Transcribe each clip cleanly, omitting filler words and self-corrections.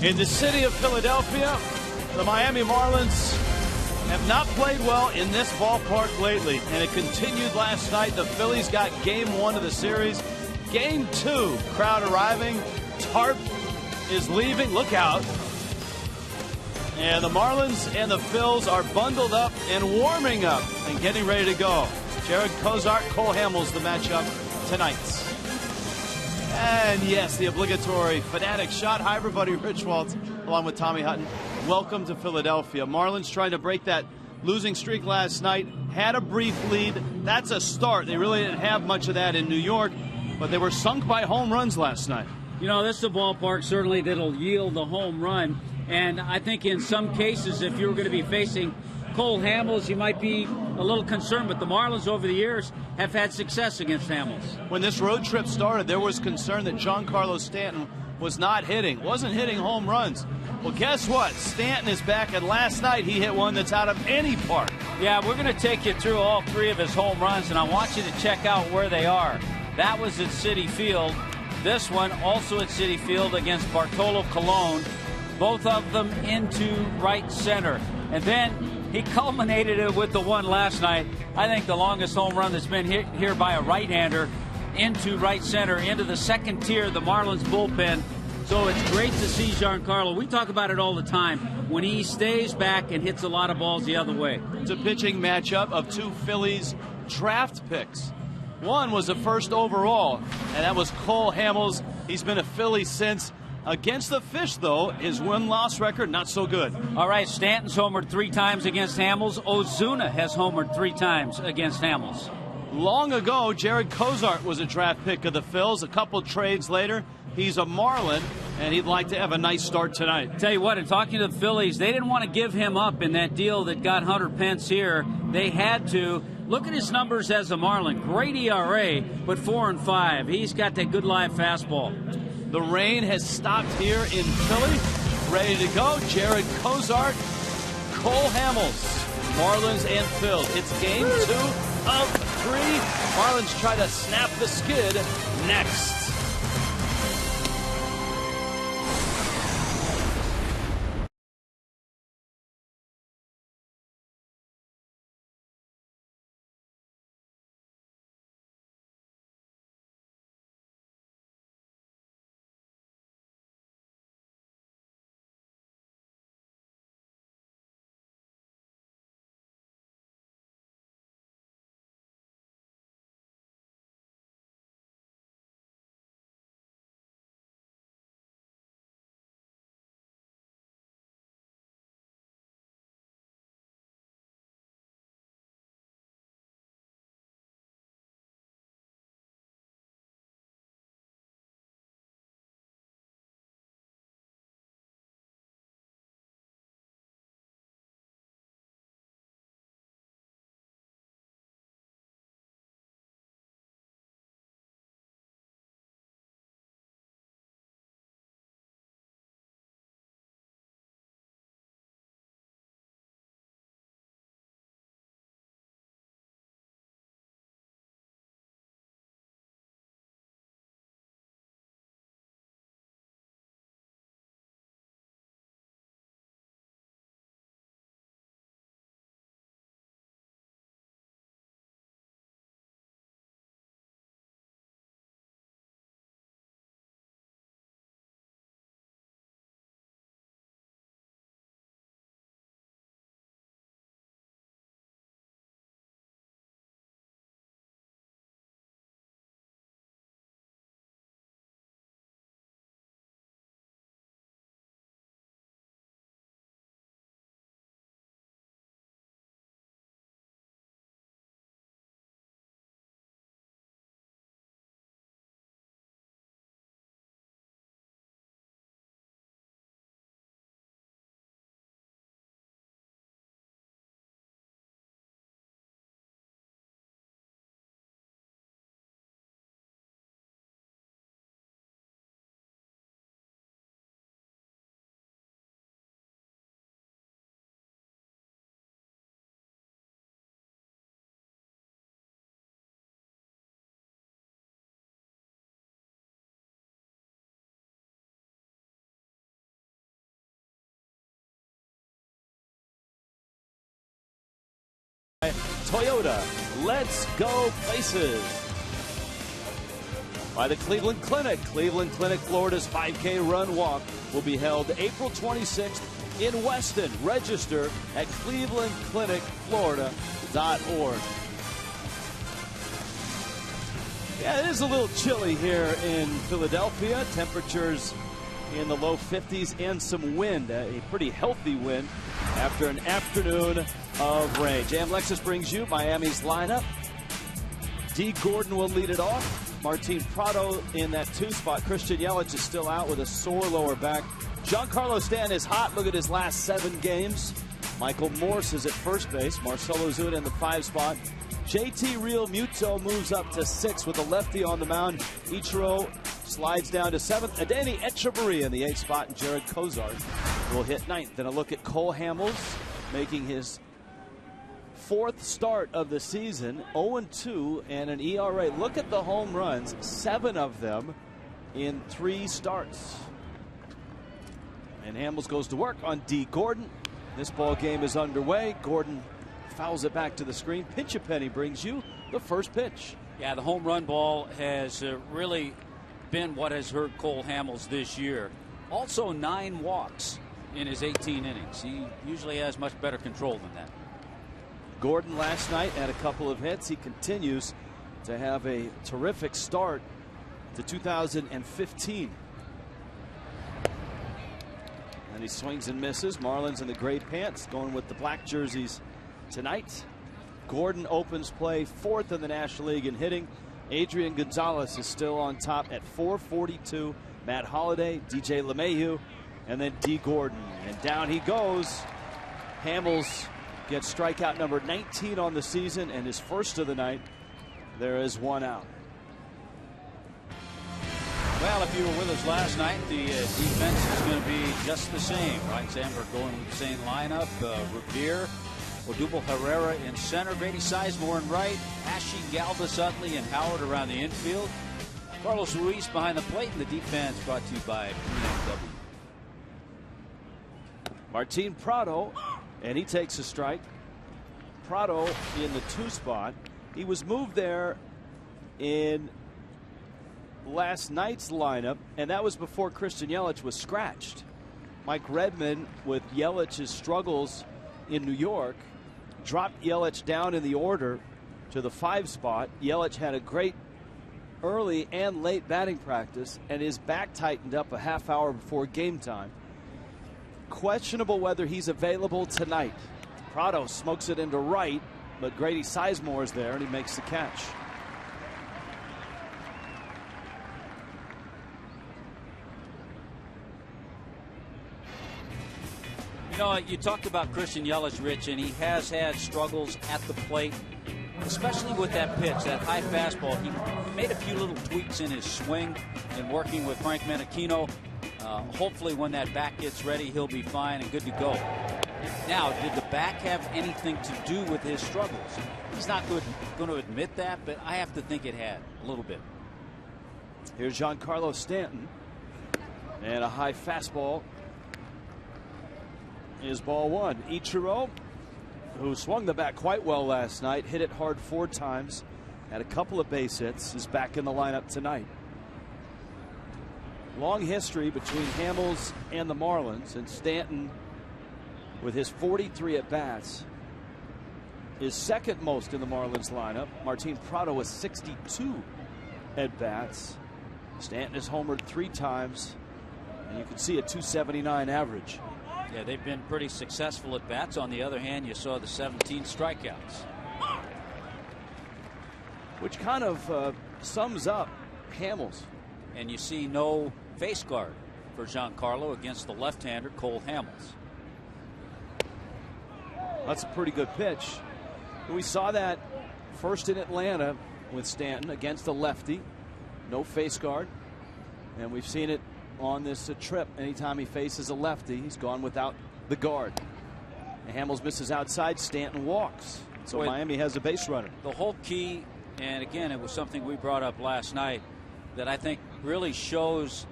In the city of Philadelphia, the Miami Marlins have not played well in this ballpark lately, and it continued last night. The Phillies got game one of the series. Game two, crowd arriving. Tarp is leaving. Look out. And the Marlins and the Phils are bundled up and warming up and getting ready to go. Jared Cozart, Cole Hamels, the matchup tonight. And yes, the obligatory Fanatic shot. Hi, everybody. Rich Waltz, along with Tommy Hutton. Welcome to Philadelphia. Marlins trying to break that losing streak last night. Had a brief lead. That's a start. They really didn't have much of that in New York, but they were sunk by home runs last night. You know, this is a ballpark certainly that'll yield a home run. And I think in some cases, if you were going to be facing Cole Hamels, you might be a little concerned. But the Marlins over the years have had success against Hamels. When this road trip started, there was concern that Giancarlo Stanton was not hitting, wasn't hitting home runs. Well, guess what? Stanton is back, and last night he hit one that's out of any park. Yeah, we're going to take you through all three of his home runs, and I want you to check out where they are. That was at Citi Field. This one also at Citi Field against Bartolo Colon. Both of them into right center. And then he culminated it with the one last night. I think the longest home run that's been hit here by a right-hander into right center, into the second tier of the Marlins bullpen. So it's great to see Giancarlo. We talk about it all the time when he stays back and hits a lot of balls the other way. It's a pitching matchup of two Phillies draft picks. One was the first overall, and that was Cole Hamels. He's been a Philly since. Against the Fish, though, his win-loss record not so good. All right, Stanton's homered 3 times against Hamels. Ozuna has homered 3 times against Hamels. Long ago, Jared Cozart was a draft pick of the Phils. A couple trades later, he's a Marlin, and he'd like to have a nice start tonight. Tell you what, in talking to the Phillies, they didn't want to give him up in that deal that got Hunter Pence here. They had to. Look at his numbers as a Marlin. Great ERA, but 4-5. He's got that good live fastball. The rain has stopped here in Philly. Ready to go. Jared Cozart, Cole Hamels, Marlins and Phils. It's game 2 of 3. Marlins try to snap the skid next. Toyota. Let's go places. By the Cleveland Clinic. Cleveland Clinic, Florida's 5K run walk will be held April 26th in Weston. Register at clevelandclinicflorida.org. Yeah, it is a little chilly here in Philadelphia. Temperatures in the low 50s and some wind, a pretty healthy wind after an afternoon of rain. JM Lexus brings you Miami's lineup. D. Gordon will lead it off. Martin Prado in that 2 spot. Christian Yelich is still out with a sore lower back. Giancarlo Stanton is hot. Look at his last 7 games. Michael Morse is at first base. Marcelo Zuna in the 5 spot. JT Real Muto moves up to 6 with a lefty on the mound. Ichiro slides down to 7th. Adeiny Etcheverry in the 8th spot. And Jared Cozart will hit 9th. Then a look at Cole Hamels making his 4th start of the season. 0-2 and an ERA. Look at the home runs. 7 of them in 3 starts. And Hamels goes to work on D. Gordon. This ball game is underway. Gordon fouls it back to the screen. Pinch a Penny brings you the first pitch. Yeah, the home run ball has really been what has hurt Cole Hamels this year. Also 9 walks in his 18 innings. He usually has much better control than that. Gordon last night had a couple of hits. He continues to have a terrific start to 2015. And he swings and misses. Marlins in the gray pants going with the black jerseys tonight. Gordon opens play 4th in the National League in hitting. Adrian Gonzalez is still on top at 442. Matt Holliday, DJ LeMahieu, and then D. Gordon. And down he goes. Hamels gets strikeout number 19 on the season and his first of the night. There is 1 out. Well, if you were with us last night, the defense is going to be just the same. Ryan Sandberg going with the same lineup. Revere, Odubel Herrera in center, Grady Sizemore in right, Ashley, Galvis, Utley, and Howard around the infield. Carlos Ruiz behind the plate, and the defense brought to you by BMW. Martin Prado, and he takes a strike. Prado in the 2 spot. He was moved there in last night's lineup, and that was before Christian Yelich was scratched. Mike Redmond, with Yelich's struggles in New York, dropped Yelich down in the order to the 5 spot. Yelich had a great early and late batting practice, and his back tightened up a half hour before game time. Questionable whether he's available tonight. Prado smokes it into right, but Grady Sizemore is there, and he makes the catch. You know, you talked about Christian Yelich, Rich, and he has had struggles at the plate, especially with that pitch, that high fastball. He made a few little tweaks in his swing and working with Frank Menechino. Hopefully when that back gets ready, he'll be fine and good to go. Now, did the back have anything to do with his struggles? He's not going to admit that, but I have to think it had a little bit. Here's Giancarlo Stanton, and a high fastball is ball 1. Ichiro, who swung the bat quite well last night, hit it hard 4 times, had a couple of base hits, is back in the lineup tonight. Long history between Hamels and the Marlins, and Stanton, with his 43 at-bats, is second most in the Marlins lineup. Martin Prado with 62 at-bats. Stanton has homered 3 times, and you can see a .279 average. Yeah, they've been pretty successful at bats. On the other hand, you saw the 17 strikeouts. Which kind of sums up Hamels. And you see no face guard for Giancarlo against the left-hander Cole Hamels. That's a pretty good pitch. We saw that first in Atlanta with Stanton against a lefty. No face guard. And we've seen it on this trip. Anytime he faces a lefty, he's gone without the guard. And Hamels misses outside. Stanton walks. So Miami has a base runner. The whole key, and again, it was something we brought up last night that I think really shows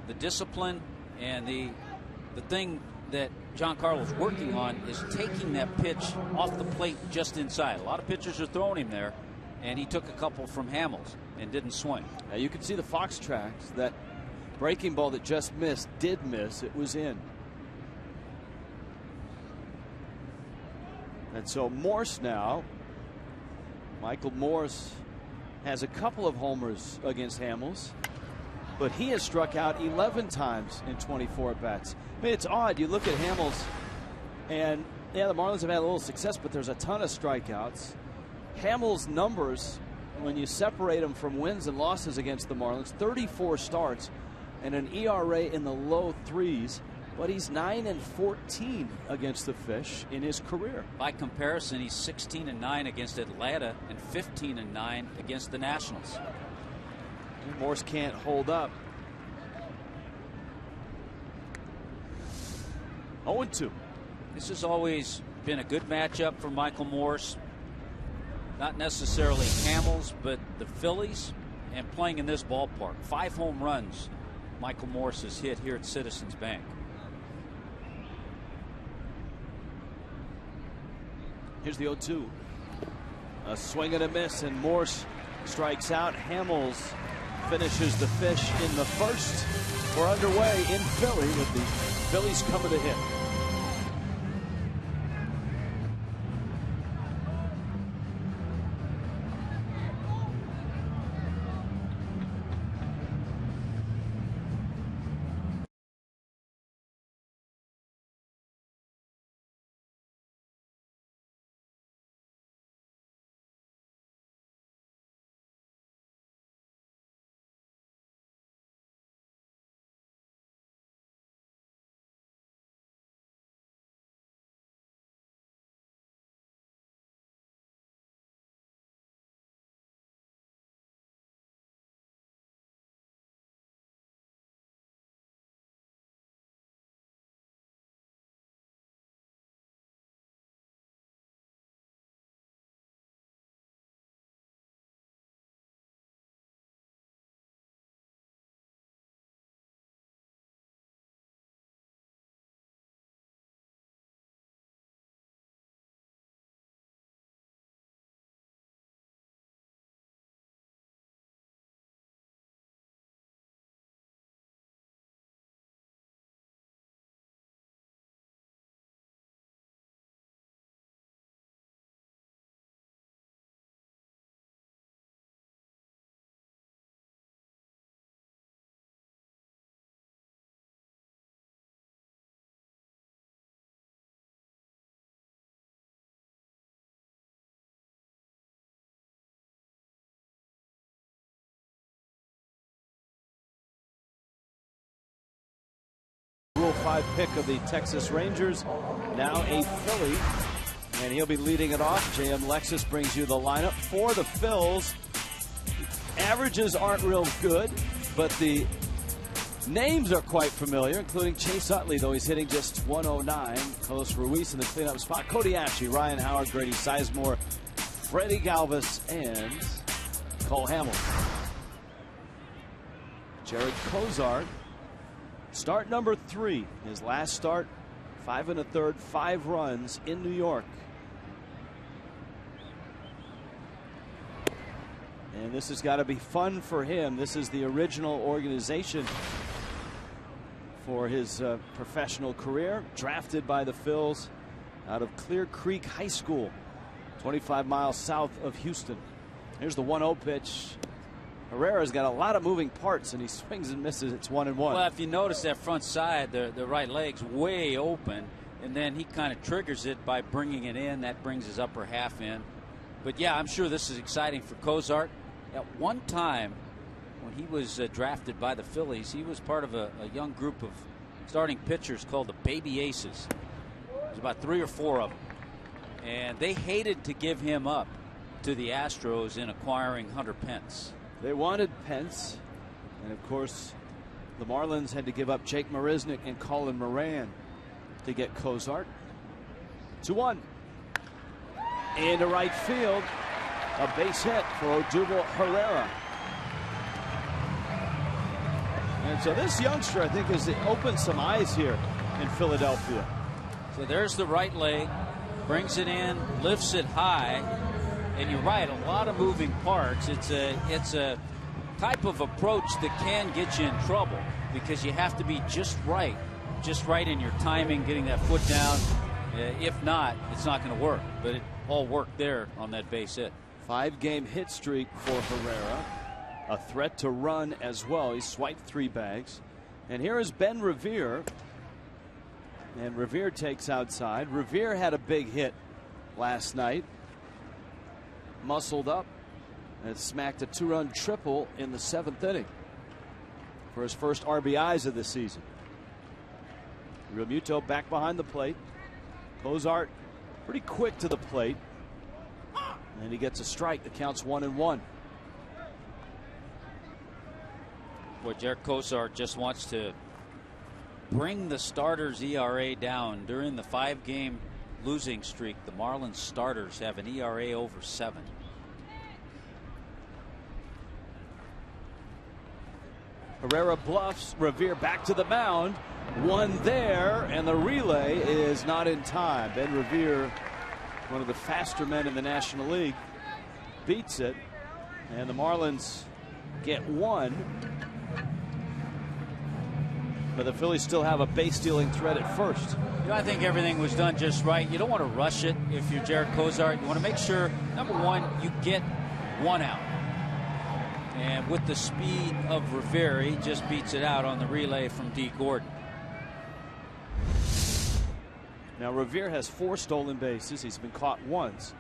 the discipline and the thing that Giancarlo's working on is taking that pitch off the plate just inside. A lot of pitchers are throwing him there, and he took a couple from Hamels and didn't swing. Now you can see the Fox tracks. That breaking ball that just missed did miss. It was in. And so Morse now. Michael Morse has a couple of homers against Hamels, but he has struck out 11 times in 24 at-bats. I mean, it's odd. You look at Hamels, and yeah, the Marlins have had a little success, but there's a ton of strikeouts. Hamels' numbers, when you separate them from wins and losses against the Marlins, 34 starts and an ERA in the low threes. But he's 9-14 against the Fish in his career. By comparison, he's 16-9 against Atlanta and 15-9 against the Nationals. Morse can't hold up. 0-2. This has always been a good matchup for Michael Morse. Not necessarily Hamels, but the Phillies, and playing in this ballpark. 5 home runs Michael Morse has hit here at Citizens Bank. Here's the 0-2. A swing and a miss, and Morse strikes out. Hamels finishes the Fish in the first. We're underway in Philly with the Phillies coming to hit. Rule 5 pick of the Texas Rangers, now a Philly, and he'll be leading it off. JM Lexus brings you the lineup for the Phils. Averages aren't real good, but the names are quite familiar, including Chase Utley, though he's hitting just 109. Carlos Ruiz in the cleanup spot. Cody Ashley, Ryan Howard, Grady Sizemore, Freddie Galvis, and Cole Hamels. Jared Cozart, start number 3. His last start, 5 1/3, 5 runs in New York. And this has got to be fun for him. This is the original organization for his professional career. Drafted by the Phils out of Clear Creek High School, 25 miles south of Houston. Here's the 1-0 pitch. Herrera's got a lot of moving parts, and he swings and misses. It's 1-1. Well, if you notice that front side, the right leg's way open, and then he kind of triggers it by bringing it in. That brings his upper half in. But, yeah, I'm sure this is exciting for Cozart. At one time, when he was drafted by the Phillies, he was part of a young group of starting pitchers called the Baby Aces. There's about 3 or 4 of them. And they hated to give him up to the Astros in acquiring Hunter Pence. They wanted Pence, and of course the Marlins had to give up Jake Marisnick and Colin Moran to get Cozart. 2-1 into right field, a base hit for Odubel Herrera. And so this youngster, I think, has opened some eyes here in Philadelphia. So there's the right leg, brings it in, lifts it high, and you're right, a lot of moving parts. It's a type of approach that can get you in trouble because you have to be just right in your timing, getting that foot down. If not, it's not going to work. But it all worked there on that base hit. 5-game hit streak for Herrera. A threat to run as well. He swiped 3 bags. And here is Ben Revere. And Revere takes outside. Revere had a big hit last night. Muscled up and smacked a 2-run triple in the 7th inning for his first RBIs of the season. Realmuto back behind the plate. Cozart pretty quick to the plate. And he gets a strike that counts 1-1. Boy, Derek Cozart just wants to bring the starters' ERA down. During the 5-game losing streak, the Marlins starters have an ERA over 7. Herrera bluffs. Revere back to the mound. One there, and the relay is not in time. Ben Revere, one of the faster men in the National League, beats it, and the Marlins get 1. But the Phillies still have a base stealing threat at first. You know, I think everything was done just right. You don't want to rush it if you're Derek Cozart. You want to make sure, number one, you get 1 out. And with the speed of Revere, he just beats it out on the relay from D. Gordon. Now Revere has 4 stolen bases. He's been caught once.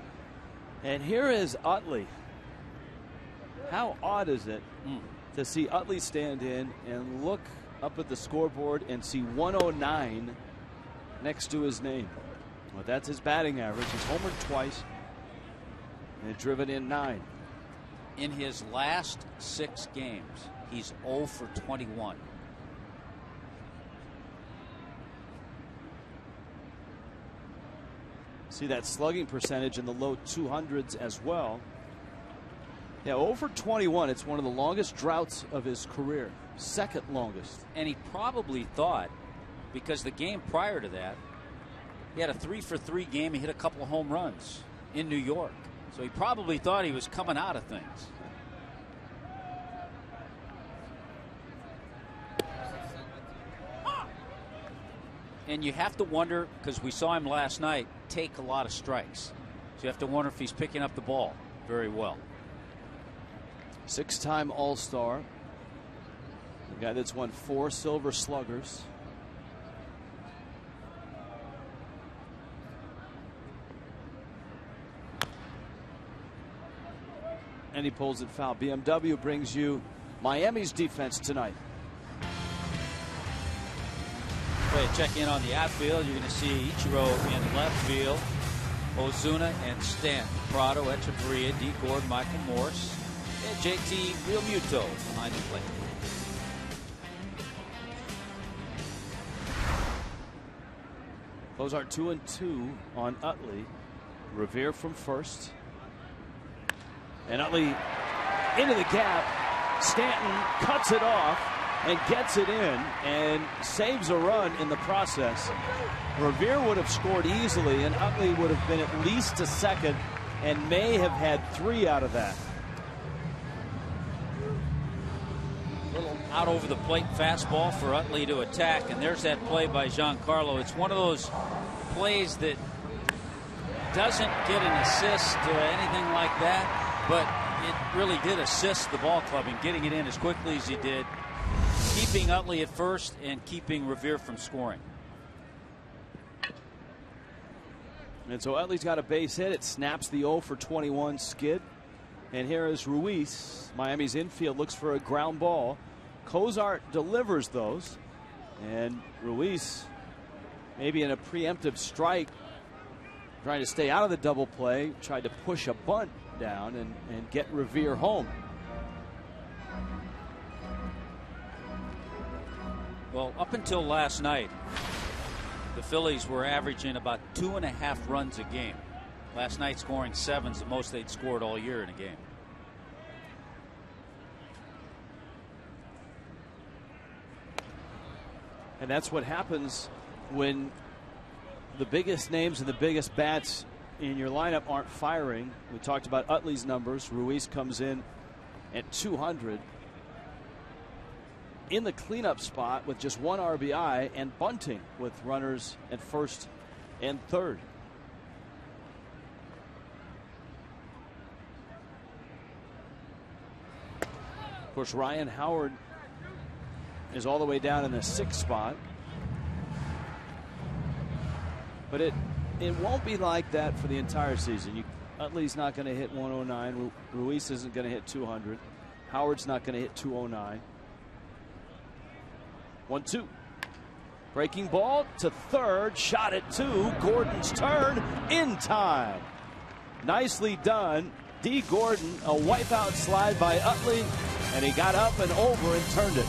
And here is Utley. How odd is it to see Utley stand in and look up at the scoreboard and see 109 next to his name? Well, that's his batting average. He's homered twice and driven in 9. In his last 6 games, he's 0 for 21. See that slugging percentage in the low 200s as well. Yeah, 0 for 21. It's one of the longest droughts of his career. Second longest. And he probably thought, because the game prior to that, he had a 3 for 3 game. He hit a couple of home runs in New York. So he probably thought he was coming out of things. And you have to wonder, because we saw him last night take a lot of strikes. So you have to wonder if he's picking up the ball very well. 6-time All-Star. The guy that's won 4 Silver Sluggers. And he pulls it foul. BMW brings you Miami's defense tonight. Way to check in on the outfield. You're going to see Ichiro in left field, Ozuna and Stanton, Prado, Echeverria, D. Gordon, Michael Morse, and JT Realmuto behind the plate. Cozart 2-2 on Utley. Revere from first. And Utley into the gap. Stanton cuts it off and gets it in and saves a run in the process. Revere would have scored easily, and Utley would have been at least to second and may have had 3 out of that. Little out over the plate fastball for Utley to attack, and there's that play by Giancarlo. It's one of those plays that doesn't get an assist or anything like that, but it really did assist the ball club in getting it in as quickly as he did, keeping Utley at first and keeping Revere from scoring. And so Utley's got a base hit. It snaps the 0 for 21 skid. And here is Ruiz. Miami's infield looks for a ground ball. Cozart delivers those. And Ruiz, maybe in a preemptive strike, trying to stay out of the double play, tried to push a bunt down and get Revere home. Well, up until last night, the Phillies were averaging about 2.5 runs a game. Last night scoring 7's the most they'd scored all year in a game. And that's what happens when the biggest names and the biggest bats in your lineup aren't firing. We talked about Utley's numbers. Ruiz comes in at 200 in the cleanup spot with just 1 RBI and bunting with runners at first and third. Of course, Ryan Howard is all the way down in the 6th spot. But it won't be like that for the entire season. Utley's not going to hit 109. Ruiz isn't going to hit 200. Howard's not going to hit 209. 1-2. Breaking ball to third. Shot at 2. Gordon's turn in time. Nicely done. D. Gordon, a wipeout slide by Utley, and he got up and over and turned it.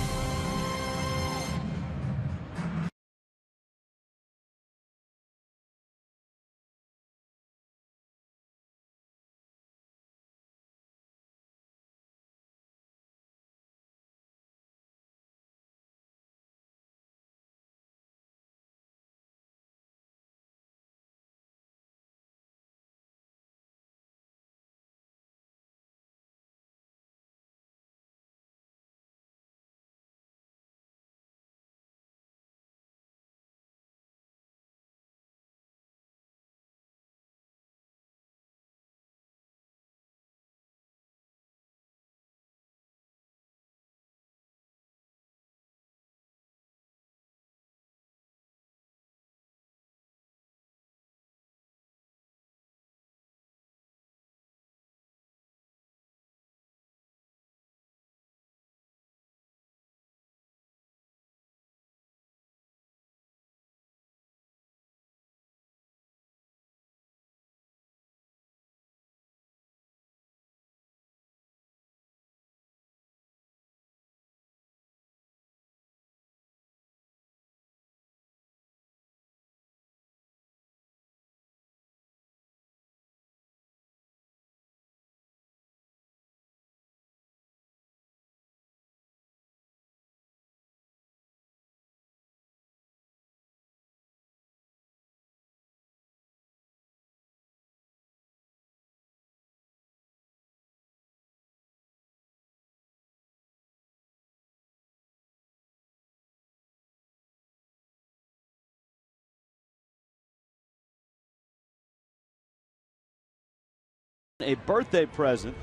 A birthday present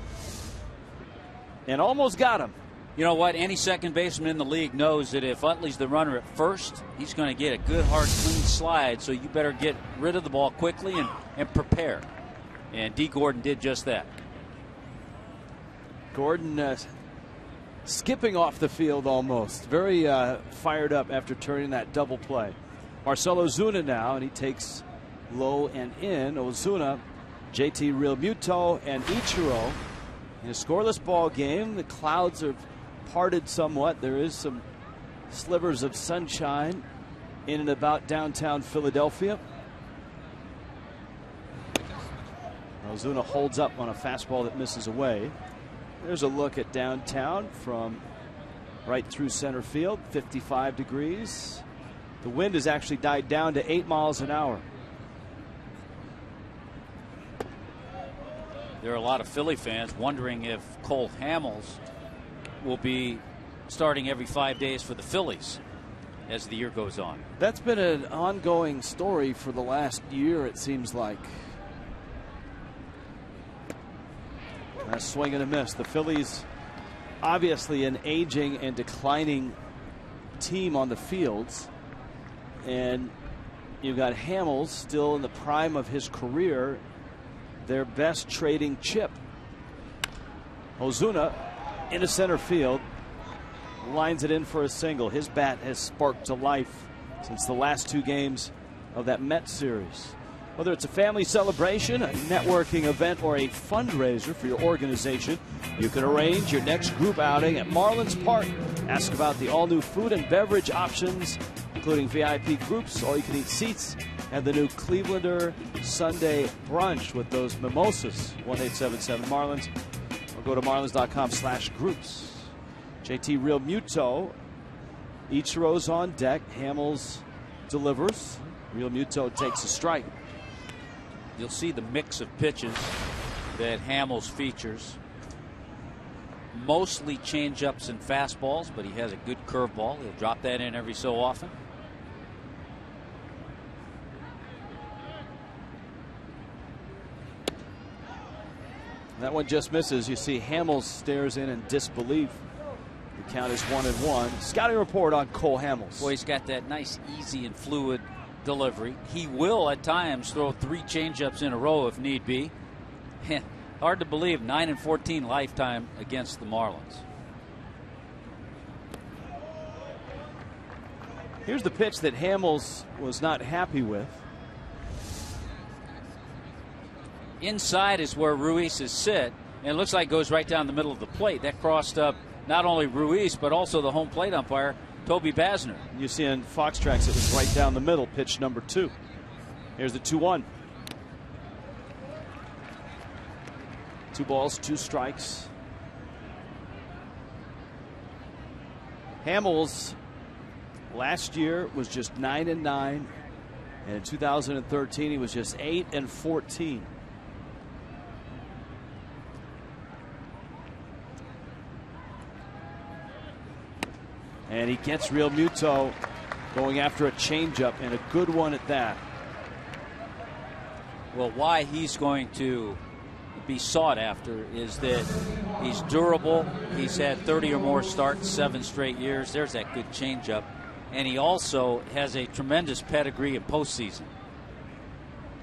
and almost got him. You know what? Any second baseman in the league knows that if Utley's the runner at first, he's going to get a good, hard, clean slide. So you better get rid of the ball quickly and prepare. And D. Gordon did just that. Gordon skipping off the field almost. Very fired up after turning that double play. Marcell Ozuna now, and he takes low and in. Ozuna, JT Realmuto, and Ichiro in a scoreless ball game. The clouds have parted somewhat. There is some slivers of sunshine in and about downtown Philadelphia. Ozuna holds up on a fastball that misses away. There's a look at downtown from right through center field. 55 degrees. The wind has actually died down to 8 miles an hour. There are a lot of Philly fans wondering if Cole Hamels will be starting every 5 days for the Phillies as the year goes on. That's been an ongoing story for the last year, it seems like. A swing and a miss. The Phillies, obviously an aging and declining team on the fields. And you've got Hamels still in the prime of his career, their best trading chip. Ozuna into center field, lines it in for a single. His bat has sparked to life since the last 2 games of that Mets series. Whether it's a family celebration, a networking event, or a fundraiser for your organization, you can arrange your next group outing at Marlins Park. Ask about the all-new food and beverage options, including VIP groups, all-you-can-eat seats, and the new Clevelander Sunday brunch with those mimosas. 1877 Marlins, or go to marlins.com/groups. JT Realmuto Ichiro's on deck. Hamels delivers. Real Muto takes a strike. You'll see the mix of pitches that Hamels features. Mostly changeups and fastballs, but he has a good curveball. He'll drop that in every so often. That one just misses. You see Hamels stares in disbelief. The count is 1-1. Scouting report on Cole Hamels. Boy, he's got that nice, easy, and fluid delivery. He will at times throw 3 changeups in a row if need be. Hard to believe, 9-14 lifetime against the Marlins. Here's the pitch that Hamels was not happy with. Inside is where Ruiz's sit, and it looks like it goes right down the middle of the plate. That crossed up not only Ruiz, but also the home plate umpire, Toby Basner. You see on Fox Tracks it was right down the middle, pitch number 2. Here's the 2-1. 2 balls, 2 strikes. Hamels last year was just 9-9, and in 2013 he was just 8-14. And he gets Real Muto going after a changeup, and a good one at that. Well, why he's going to be sought after is that he's durable. He's had 30 or more starts, 7 straight years. There's that good changeup. And he also has a tremendous pedigree in postseason.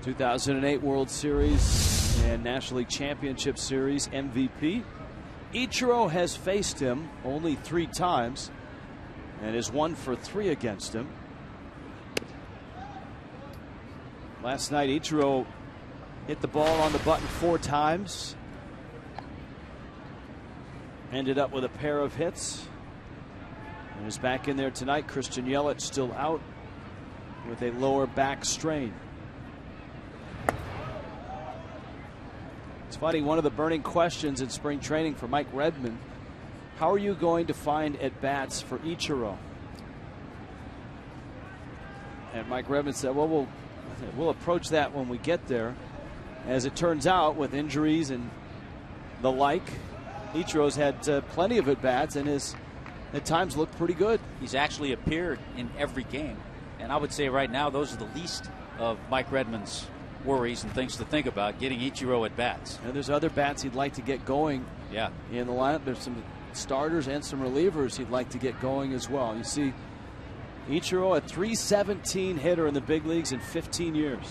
2008 World Series and National League Championship Series MVP. Ichiro has faced him only 3 times and is 1 for 3 against him. Last night, Ichiro hit the ball on the button 4 times. Ended up with a pair of hits. And is back in there tonight. Christian Yelich still out with a lower back strain. It's funny, one of the burning questions in spring training for Mike Redmond: how are you going to find at-bats for Ichiro? And Mike Redmond said, well, we'll approach that when we get there. As it turns out, with injuries and the like, Ichiro's had plenty of at-bats and has at times looked pretty good. He's actually appeared in every game. And I would say right now those are the least of Mike Redmond's worries and things to think about, getting Ichiro at-bats. And there's other bats he'd like to get going in the lineup. There's some starters and some relievers he'd like to get going as well. You see Ichiro, a .317 hitter in the big leagues in 15 years.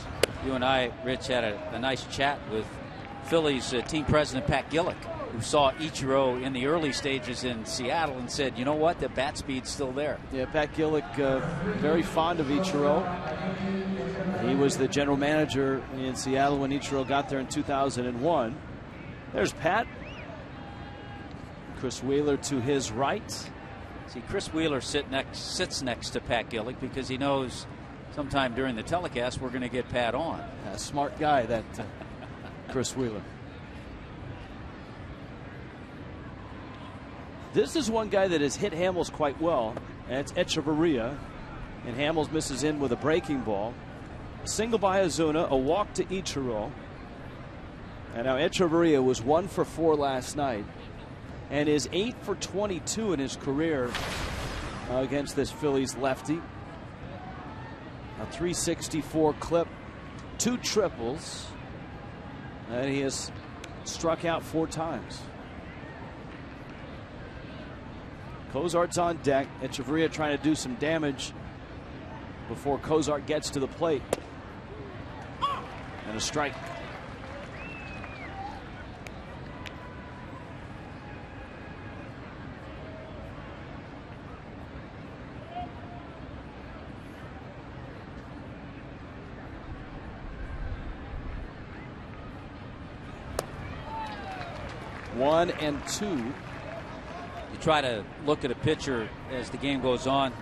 You and I, Rich, had a nice chat with Phillies team president Pat Gillick, who saw Ichiro in the early stages in Seattle and said, you know what, the bat speed's still there. Yeah, Pat Gillick, very fond of Ichiro. He was the general manager in Seattle when Ichiro got there in 2001. There's Pat. Chris Wheeler to his right. See, Chris Wheeler sits next to Pat Gillick because he knows sometime during the telecast we're going to get Pat on. A smart guy, that Chris Wheeler. This is one guy that has hit Hamels quite well, and it's Echeverria. And Hamels misses in with a breaking ball. A single by Ozuna, a walk to Ichiro. And now Echeverria was 1 for 4 last night and is 8 for 22 in his career against this Phillies lefty. A .364 clip, 2 triples, and he has struck out 4 times. Cozart's on deck. Echeverria trying to do some damage before Cozart gets to the plate. And a strike. One and 2. You try to look at a pitcher as the game goes on.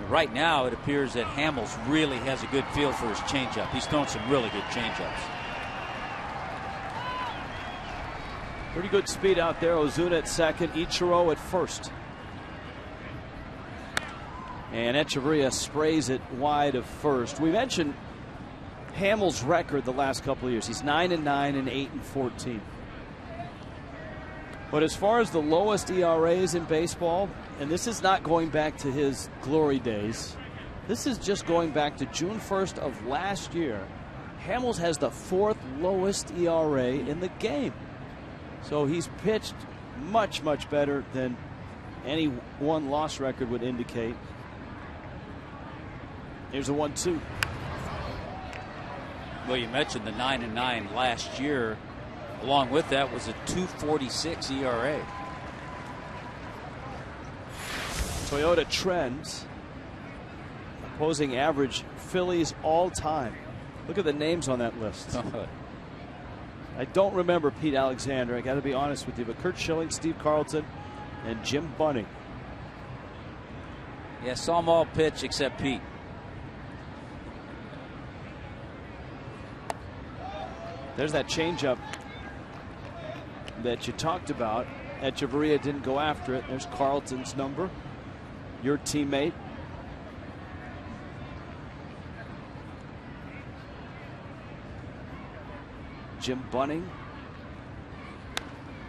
Right now, it appears that Hamels really has a good feel for his changeup. He's thrown some really good changeups. Pretty good speed out there. Ozuna at second, Ichiro at first. And Echeverria sprays it wide of first. We mentioned Hamels' record the last couple of years. He's 9-9 and 8-14. But as far as the lowest ERAs in baseball, and this is not going back to his glory days, this is just going back to June 1st of last year. Hamels has the 4th lowest ERA in the game. So he's pitched much, much better than any one-loss record would indicate. Here's a 1-2. Well, you mentioned the 9-9 last year. Along with that was a 2.46 ERA. Toyota trends. Opposing average Phillies all time. Look at the names on that list. I don't remember Pete Alexander, I got to be honest with you, but Curt Schilling, Steve Carlton, and Jim Bunning. Yeah, saw them all pitch except Pete. There's that changeup that you talked about. Echeverria didn't go after it. There's Carlton's number, your teammate. Jim Bunning.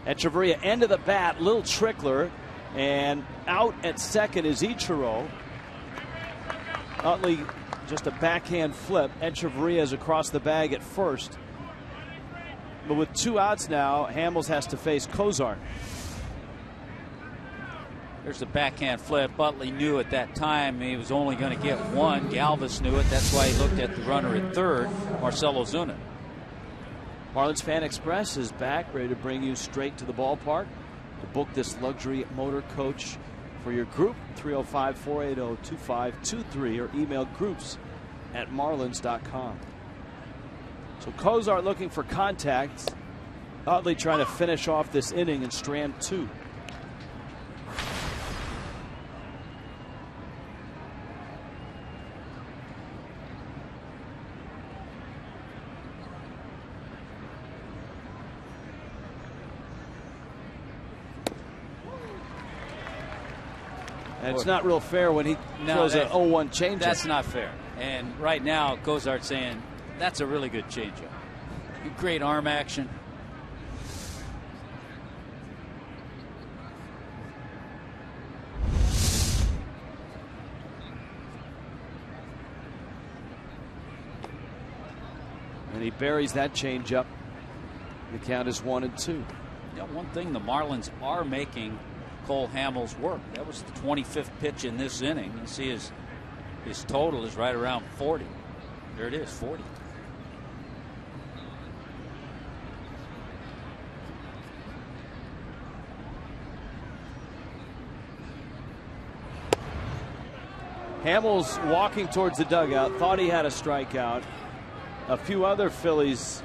Echeverria end of the bat, little trickler, and out at second is Ichiro. Utley just a backhand flip. Echeverria is across the bag at first. But with 2 outs now, Hamels has to face Cozart. There's the backhand flip. Utley knew at that time he was only going to get one. Galvis knew it. That's why he looked at the runner at third, Marcell Ozuna. Marlins Fan Express is back, ready to bring you straight to the ballpark. To book this luxury motor coach for your group, 305-480-2523, or email groups@marlins.com. So Cozart looking for contact. Utley trying to finish off this inning in strand 2. And it's not real fair when he throws an 0-1 changeup. That's not fair. And right now, Cozart's saying that's a really good changeup. Great arm action. And he buries that changeup. The count is 1-2. Yeah, one thing the Marlins are making Cole Hamels work. That was the 25th pitch in this inning. You see his total is right around 40. There it is, 40. Hamels walking towards the dugout, thought he had a strikeout. A few other Phillies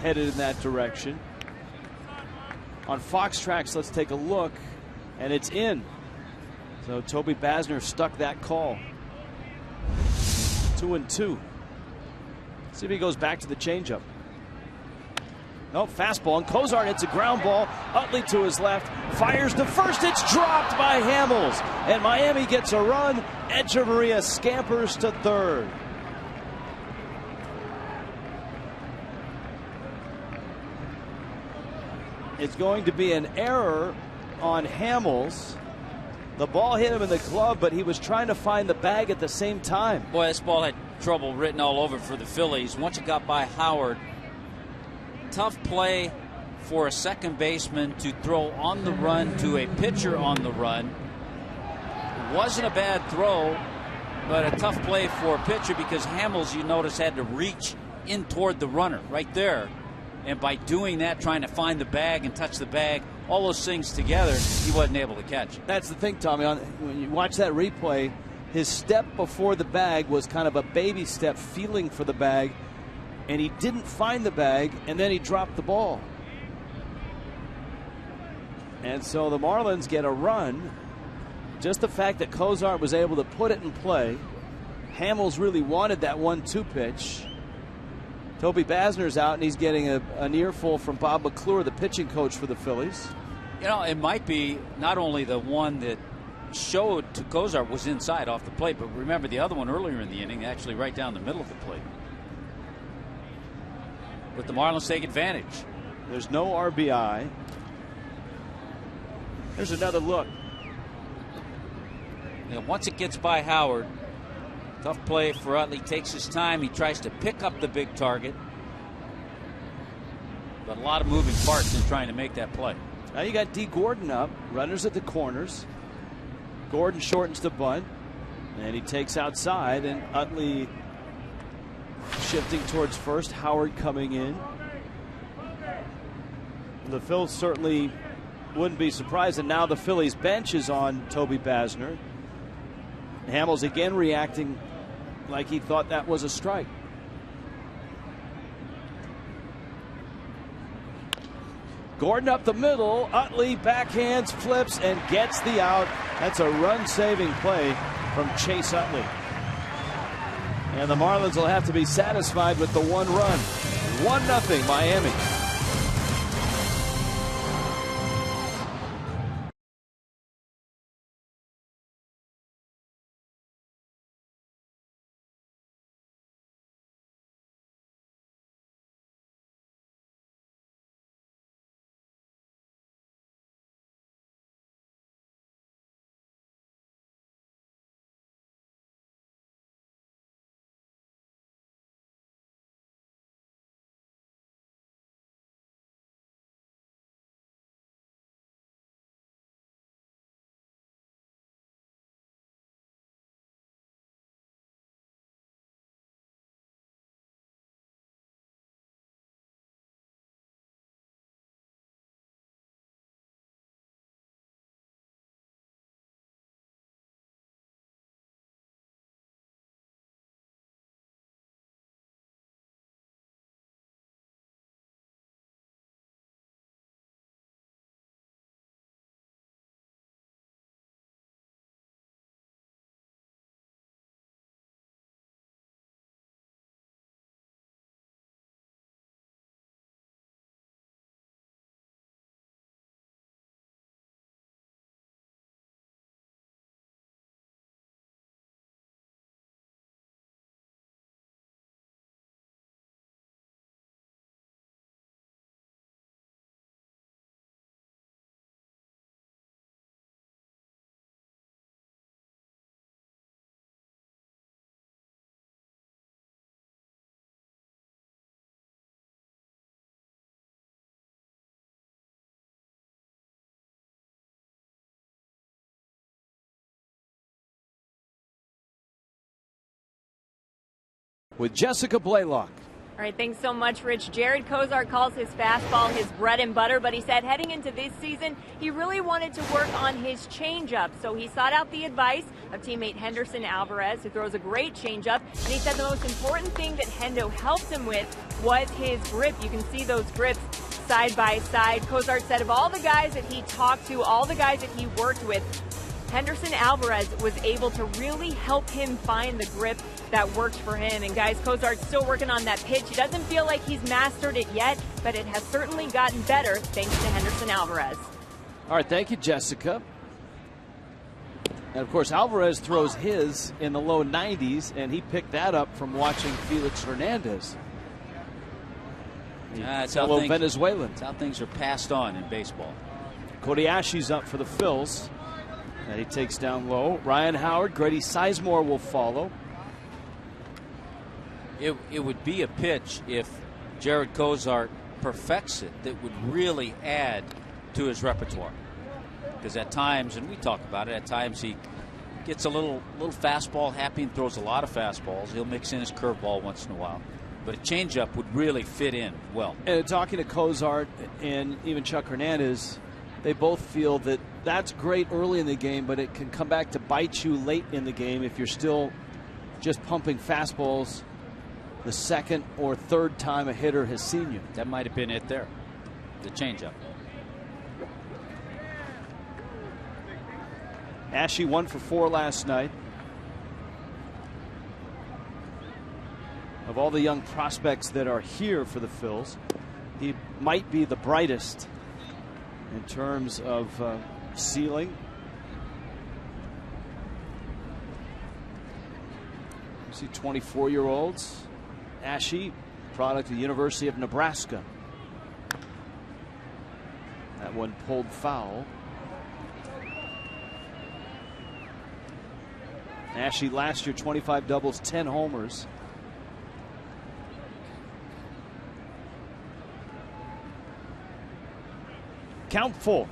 headed in that direction. On Fox Tracks, let's take a look, and it's in. So Toby Basner stuck that call. 2-2. See if he goes back to the changeup. No, fastball, and Cozart hits a ground ball. Utley to his left, fires to first. It's dropped by Hamels, and Miami gets a run. Echeverria scampers to third. It's going to be an error on Hamels. The ball hit him in the glove, but he was trying to find the bag at the same time. Boy, this ball had trouble written all over for the Phillies. Once it got by Howard, tough play for a second baseman to throw on the run to a pitcher on the run. It wasn't a bad throw, but a tough play for a pitcher because Hamels, you notice, had to reach in toward the runner right there. And by doing that, trying to find the bag and touch the bag, all those things together, he wasn't able to catch it. That's the thing, Tommy. When you watch that replay, his step before the bag was kind of a baby step, feeling for the bag, and he didn't find the bag, and then he dropped the ball. And so the Marlins get a run. Just the fact that Cozart was able to put it in play. Hamels really wanted that 1-2 pitch. Toby Basner's out, and he's getting an earful from Bob McClure, the pitching coach for the Phillies. You know, it might be not only the one that showed to Cozart was inside off the plate, but remember the other one earlier in the inning, actually right down the middle of the plate. But the Marlins take advantage. There's no RBI. There's another look. And once it gets by Howard, tough play for Utley. Takes his time. He tries to pick up the big target. But a lot of moving parts in trying to make that play. Now you got D. Gordon up. Runners at the corners. Gordon shortens the bunt. And he takes outside. And Utley shifting towards first. Howard coming in. The Phils certainly wouldn't be surprised. And now the Phillies bench is on Toby Basner. Hamels again reacting like he thought that was a strike. Gordon up the middle. Utley backhands, flips, and gets the out. That's a run-saving play from Chase Utley. And the Marlins will have to be satisfied with the one run. 1-0 Miami. With Jessica Blaylock. All right, thanks so much, Rich. Jared Cozart calls his fastball his bread and butter, but he said heading into this season, he really wanted to work on his changeup. So he sought out the advice of teammate Henderson Alvarez, who throws a great changeup. And he said the most important thing that Hendo helped him with was his grip. You can see those grips side by side. Cozart said of all the guys that he talked to, all the guys that he worked with, Henderson Alvarez was able to really help him find the grip that worked for him. And guys, Cozart's still working on that pitch. He doesn't feel like he's mastered it yet, but it has certainly gotten better thanks to Henderson Alvarez. All right, thank you, Jessica. And of course, Alvarez throws his in the low 90s, and he picked that up from watching Felix Hernandez. Fellow Venezuelan. That's how things are passed on in baseball. Kobayashi's up for the Phils. And he takes down low. Ryan Howard, Grady Sizemore will follow. It would be a pitch if Jared Cozart perfects it that would really add to his repertoire. Because at times, and we talk about it, at times he gets a little fastball happy and throws a lot of fastballs. He'll mix in his curveball once in a while. But a changeup would really fit in well. And talking to Cozart and even Chuck Hernandez, they both feel that that's great early in the game, but it can come back to bite you late in the game if you're still just pumping fastballs the second or third time a hitter has seen you. That might have been it there, the changeup. Ashe 1 for 4 last night. Of all the young prospects that are here for the Phils, he might be the brightest in terms of ceiling. See, 24-year-olds. Ashe, product of the University of Nebraska. That one pulled foul. Ashe last year, 25 doubles, 10 homers. Count full.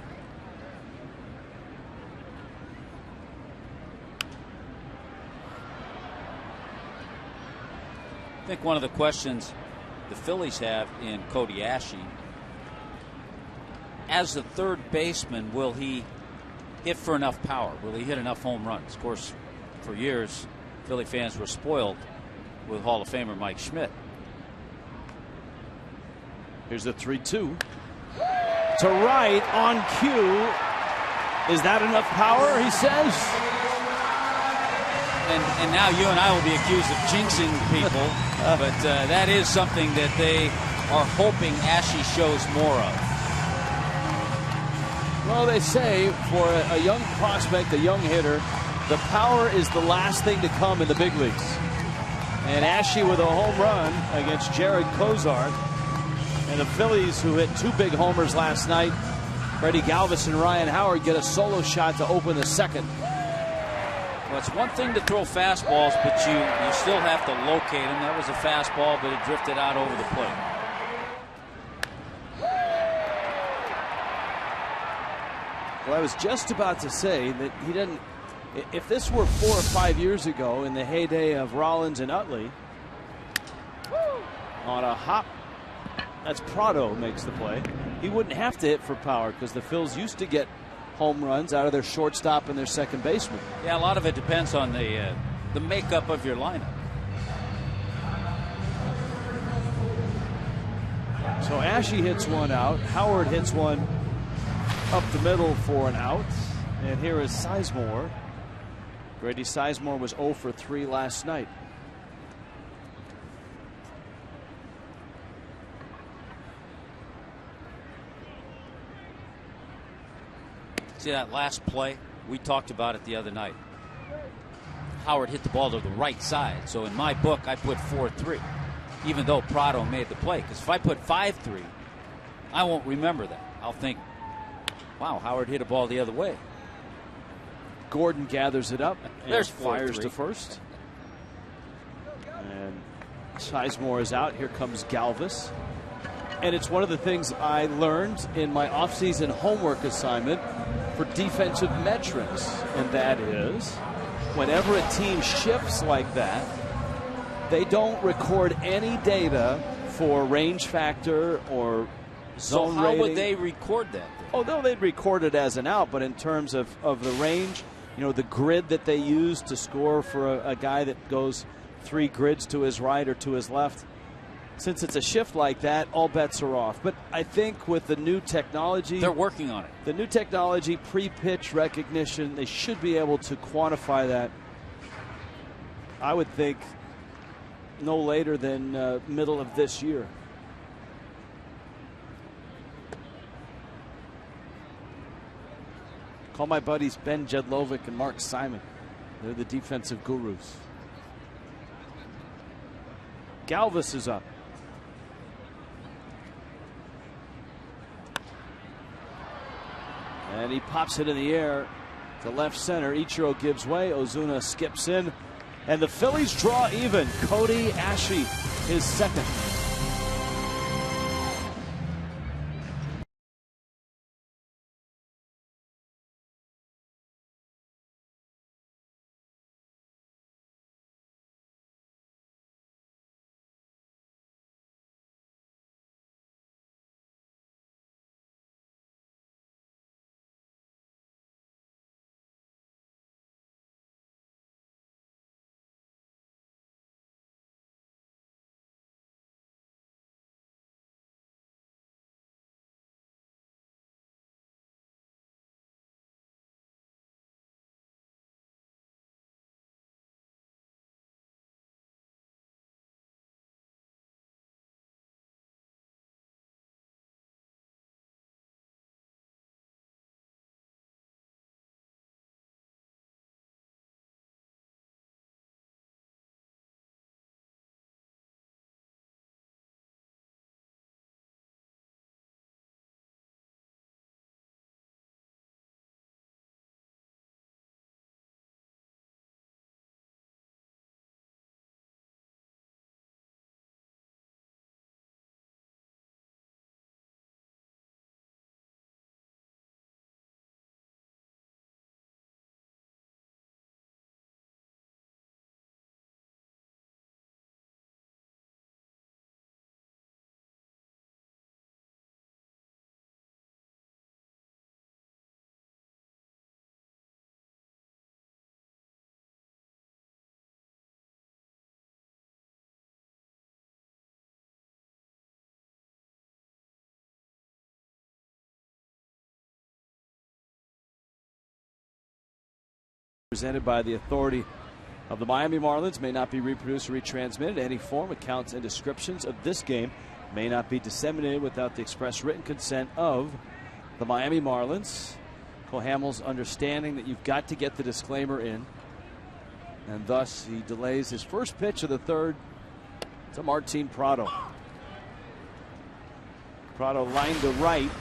I think one of the questions the Phillies have in Cody Ashe, as the third baseman, will he hit for enough power? Will he hit enough home runs? Of course, for years, Philly fans were spoiled with Hall of Famer Mike Schmidt. Here's the 3-2. To right on cue. Is that enough power, he says? And now you and I will be accused of jinxing people, but that is something that they are hoping Ashe shows more of. Well, they say for a young prospect, a young hitter, the power is the last thing to come in the big leagues. And Ashe with a home run against Jared Cozart. And the Phillies, who hit 2 big homers last night, Freddie Galvis and Ryan Howard, get a solo shot to open the second. Well, it's one thing to throw fastballs, but you still have to locate them. That was a fastball, but it drifted out over the plate. Well, I was just about to say that he didn't. If this were 4 or 5 years ago in the heyday of Rollins and Utley, on a hop, that's Prado makes the play. He wouldn't have to hit for power because the Phils used to get home runs out of their shortstop and their second baseman. Yeah, a lot of it depends on the makeup of your lineup. So Ashe hits one out. Howard hits one up the middle for an out. And here is Sizemore. Grady Sizemore was 0 for 3 last night. See that last play? We talked about it the other night. Howard hit the ball to the right side. So in my book, I put 4-3, even though Prado made the play. Because if I put 5-3, I won't remember that. I'll think, wow, Howard hit a ball the other way. Gordon gathers it up and There's fires to first. And Sizemore is out. Here comes Galvis. And it's one of the things I learned in my offseason homework assignment for defensive metrics. And that is, whenever a team shifts like that, they don't record any data for range factor or zone So how rating. would they record that then? Oh, no, they'd record it as an out, but in terms of the range, you know, the grid that they use to score for a guy that goes 3 grids to his right or to his left, since it's a shift like that, all bets are off. But I think with the new technology, They're working on it. the new technology, pre-pitch recognition, they should be able to quantify that. I would think no later than middle of this year. Call my buddies Ben Jedlovic and Mark Simon. They're the defensive gurus. Galvis is up. And he pops it in the air to left center. Ichiro gives way. Ozuna skips in. And the Phillies draw even. Cody Ashe, his second. Presented by the authority of the Miami Marlins, may not be reproduced or retransmitted in any form. Accounts and descriptions of this game may not be disseminated without the express written consent of the Miami Marlins. Cole Hamels understanding that you've got to get the disclaimer in, and thus he delays his first pitch of the third to Martin Prado. Prado lined to right.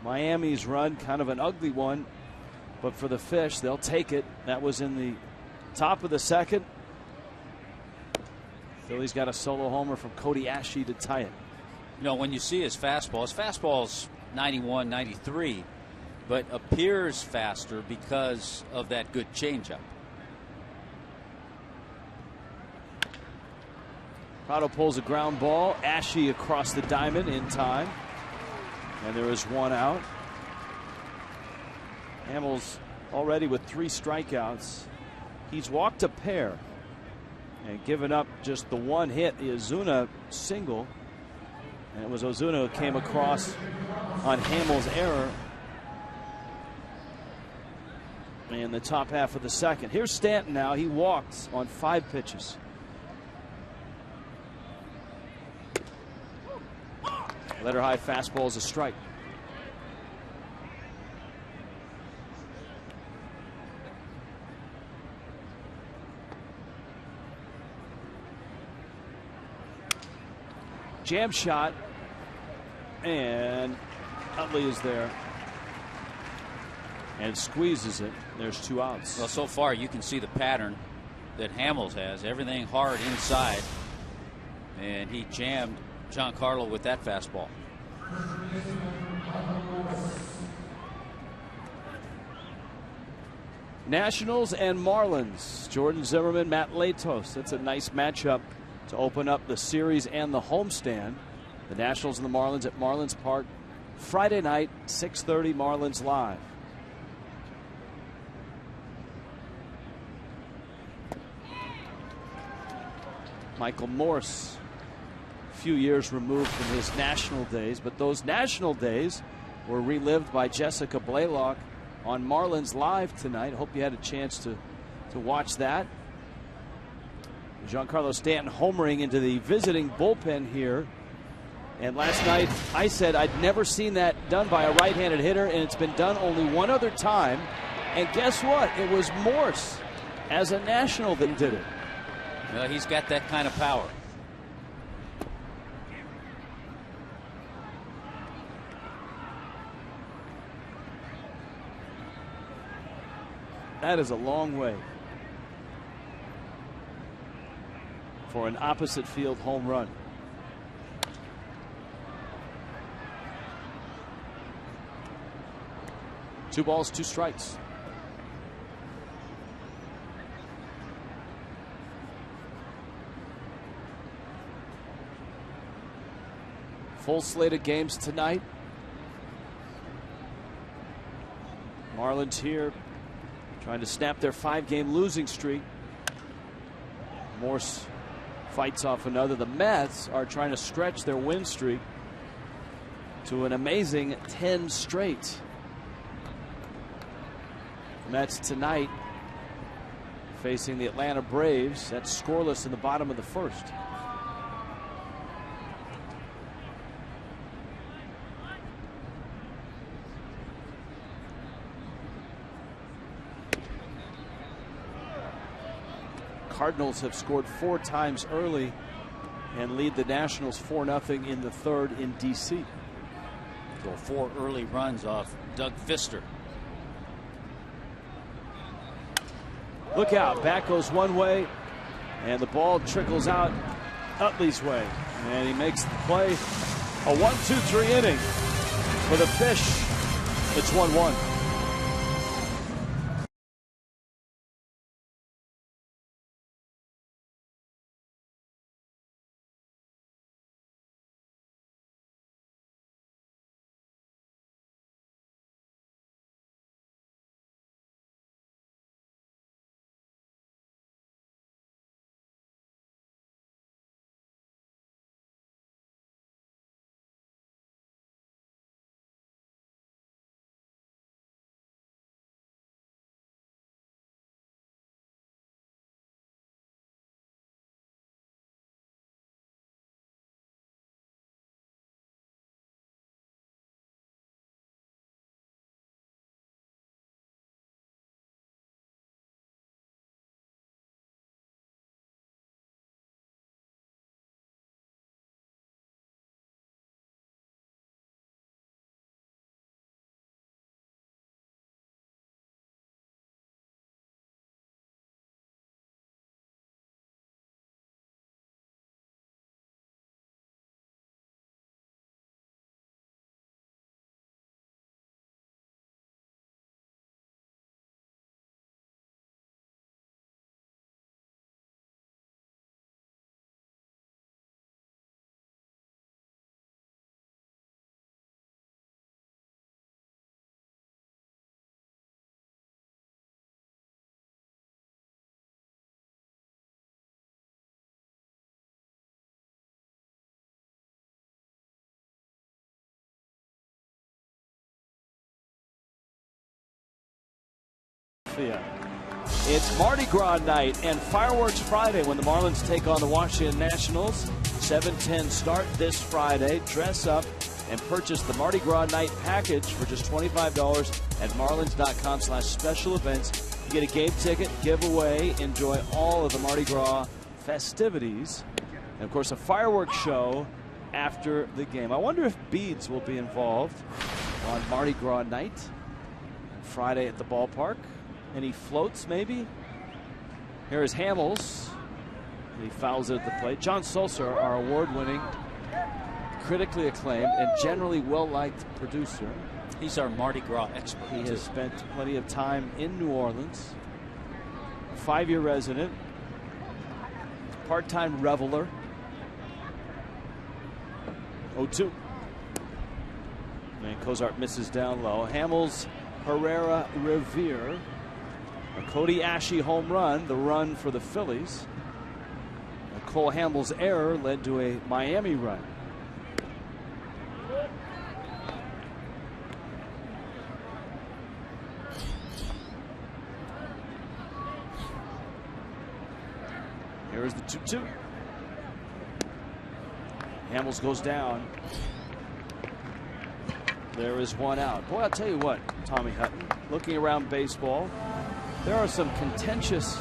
Miami's run, kind of an ugly one, but for the Fish, they'll take it. That was in the top of the second. Phillies got a solo homer from Cody Asche to tie it. You know, when you see his fastball's 91, 93, but appears faster because of that good changeup. Prado pulls a ground ball. Asche across the diamond in time. And there is one out. Hamels already with 3 strikeouts. He's walked a pair and given up just the one hit, the Ozuna single. And it was Ozuna who came across on Hamels' error in the top half of the second. Here's Stanton now. He walks on 5 pitches. Letter high fastball is a strike. Jam shot, and Utley is there and squeezes it. There's 2 outs. Well, so far you can see the pattern that Hamels has. Everything hard inside, and he jammed Giancarlo with that fastball. Nationals and Marlins. Jordan Zimmermann, Matt Latos. That's a nice matchup to open up the series and the homestand. The Nationals and the Marlins at Marlins Park Friday night, 6:30, Marlins Live. Michael Morse, a few years removed from his national days, but those national days were relived by Jessica Blaylock on Marlins Live tonight. Hope you had a chance to watch that. Giancarlo Stanton homering into the visiting bullpen here. And last night I said I'd never seen that done by a right-handed hitter, and it's been done only one other time. And guess what? It was Morse as a national that did it. Well, he's got that kind of power. That is a long way for an opposite field home run. Two balls, 2 strikes. Full slate of games tonight. Marlins here trying to snap their 5-game losing streak. Morse fights off another. The Mets are trying to stretch their win streak to an amazing 10 straight. Mets tonight facing the Atlanta Braves. That's scoreless in the bottom of the first. Cardinals have scored 4 times early and lead the Nationals 4-0 in the third in D.C. So 4 early runs off Doug Fister. Look out. Back goes one way, and the ball trickles out Utley's way. And he makes the play. A 1-2-3 inning for the Fish. It's 1-1. Philadelphia. It's Mardi Gras night and Fireworks Friday when the Marlins take on the Washington Nationals. 7:10 start this Friday. Dress up and purchase the Mardi Gras night package for just $25 at marlins.com/special events. You get a game ticket, giveaway, enjoy all of the Mardi Gras festivities, and of course a fireworks show after the game. I wonder if beads will be involved on Mardi Gras night Friday at the ballpark. Any floats maybe? Here is Hamels. He fouls it at the plate. John Sulser, our award-winning, critically acclaimed, and generally well-liked producer. He's our Mardi Gras expert. He has spent plenty of time in New Orleans. A 5-year resident. Part-time reveler. 0-2. And Cozart misses down low. Hamels, Herrera, Revere. A Cody Asche home run, the run for the Phillies. A Cole Hamels error led to a Miami run. Here's the 2-2. Hamels goes down. There is one out. Boy, I'll tell you what, Tommy Hutton, looking around baseball, there are some contentious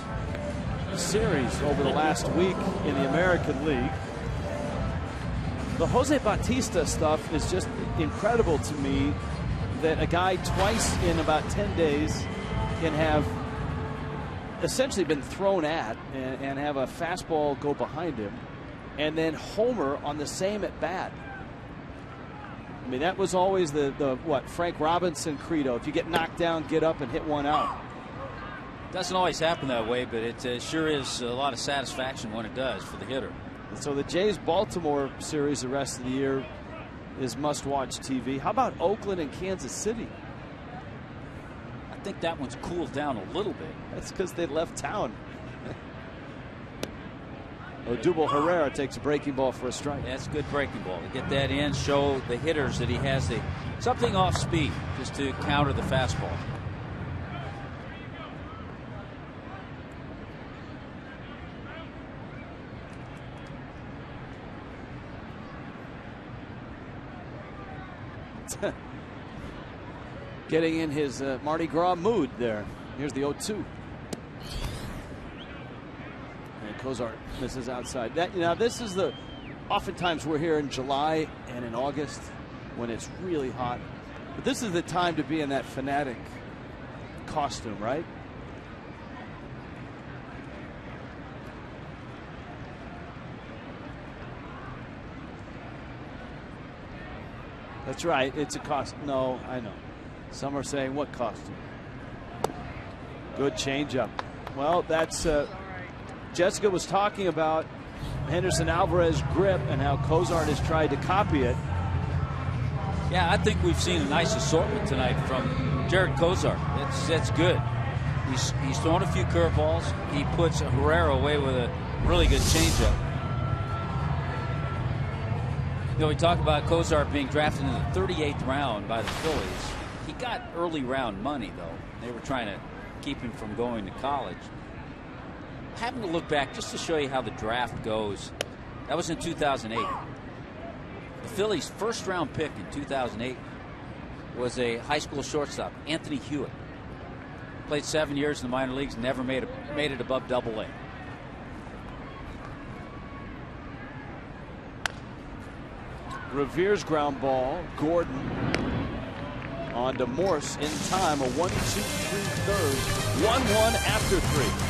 series over the last week in the American League. The Jose Bautista stuff is just incredible to me, that a guy twice in about 10 days can have essentially been thrown at and have a fastball go behind him and then homer on the same at bat. I mean, that was always the what, Frank Robinson credo. If you get knocked down, get up and hit one out. Doesn't always happen that way, but it sure is a lot of satisfaction when it does for the hitter. So the Jays-Baltimore series the rest of the year is must-watch TV. How about Oakland and Kansas City? I think that one's cooled down a little bit. That's because they left town. Odubel Herrera takes a breaking ball for a strike. That's a good breaking ball. To get that in, show the hitters that he has something off speed just to counter the fastball. Getting in his Mardi Gras mood there. Here's the 0-2. And Cozart misses outside. Now this is oftentimes we're here in July and in August when it's really hot. But this is the time to be in that fanatic costume, right? That's right. It's a costume. No, I know. Some are saying, what costume? Good changeup. Well, that's Jessica was talking about Henderson Alvarez grip and how Cozart has tried to copy it. Yeah, I think we've seen a nice assortment tonight from Jared Cozart. That's good. He's thrown a few curveballs. He puts Herrera away with a really good changeup. You know, we talk about Cozart being drafted in the 38th round by the Phillies. He got early round money, though. They were trying to keep him from going to college. Having to look back just to show you how the draft goes. That was in 2008. The Phillies' first round pick in 2008 was a high school shortstop, Anthony Hewitt. Played 7 years in the minor leagues, never made it above Double-A. Revere's ground ball. Gordon on to Morse in time. A 1-2-3 third. 1-1 after 3.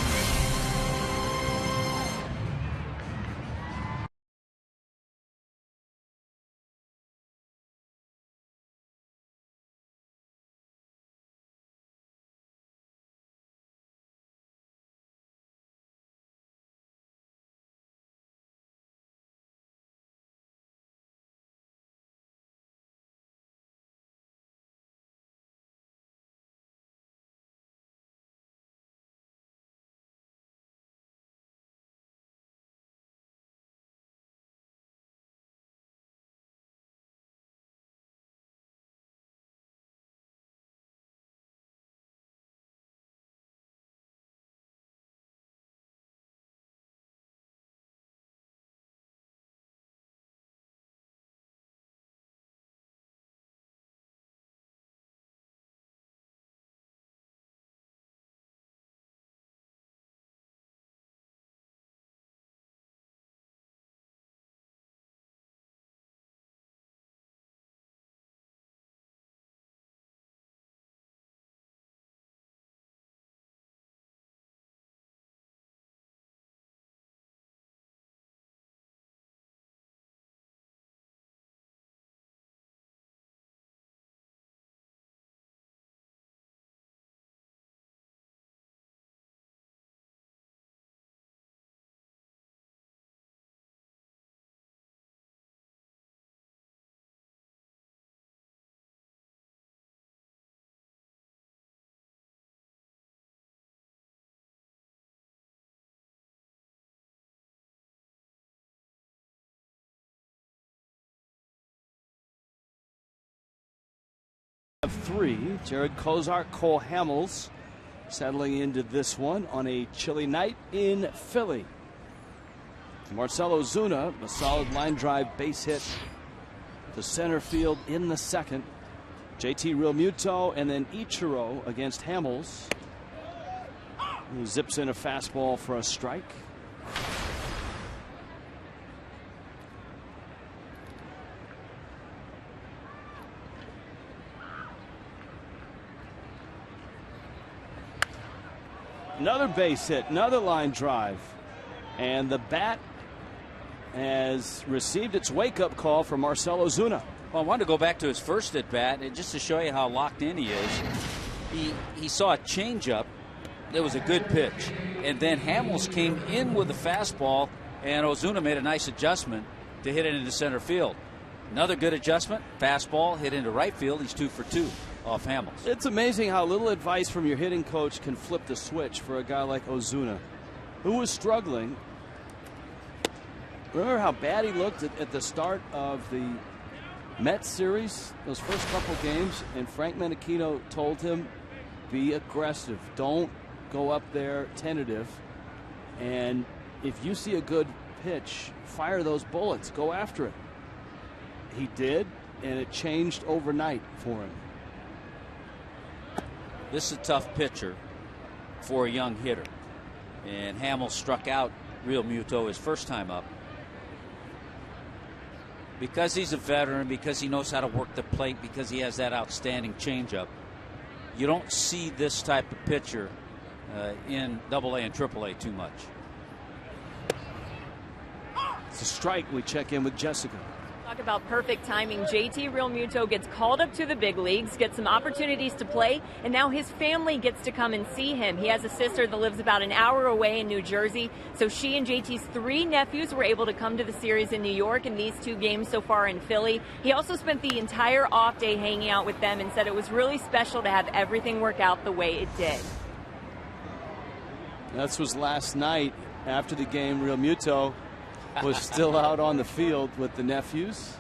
3. Jared Kozar, Cole Hamels settling into this one on a chilly night in Philly. Marcell Ozuna, a solid line drive base hit to center field in the second. JT Realmuto and then Ichiro against Hamels, who zips in a fastball for a strike. Another base hit, another line drive, and the bat has received its wake-up call from Marcell Ozuna. Well, I wanted to go back to his first at bat, and just to show you how locked in he is. He saw a changeup that was a good pitch, and then Hamels came in with the fastball, and Ozuna made a nice adjustment to hit it into center field. Another good adjustment, fastball hit into right field. He's 2 for 2 off Hamels. It's amazing how little advice from your hitting coach can flip the switch for a guy like Ozuna, who was struggling. Remember how bad he looked at the start of the Mets series, those first couple games, and Frank Menechino told him, be aggressive, don't go up there tentative, and if you see a good pitch, fire those bullets, go after it. He did, and it changed overnight for him. This is a tough pitcher for a young hitter, and Hamels struck out Realmuto his first time up. Because he's a veteran, because he knows how to work the plate, because he has that outstanding changeup, you don't see this type of pitcher in AA and AAA too much. It's a strike. We check in with Jessica. Talk about perfect timing. JT Realmuto gets called up to the big leagues, gets some opportunities to play, and now his family gets to come and see him. He has a sister that lives about an hour away in New Jersey, so she and JT's 3 nephews were able to come to the series in New York and these 2 games so far in Philly. He also spent the entire off day hanging out with them and said it was really special to have everything work out the way it did. This was last night after the game. Realmuto was still out on the field with the nephews.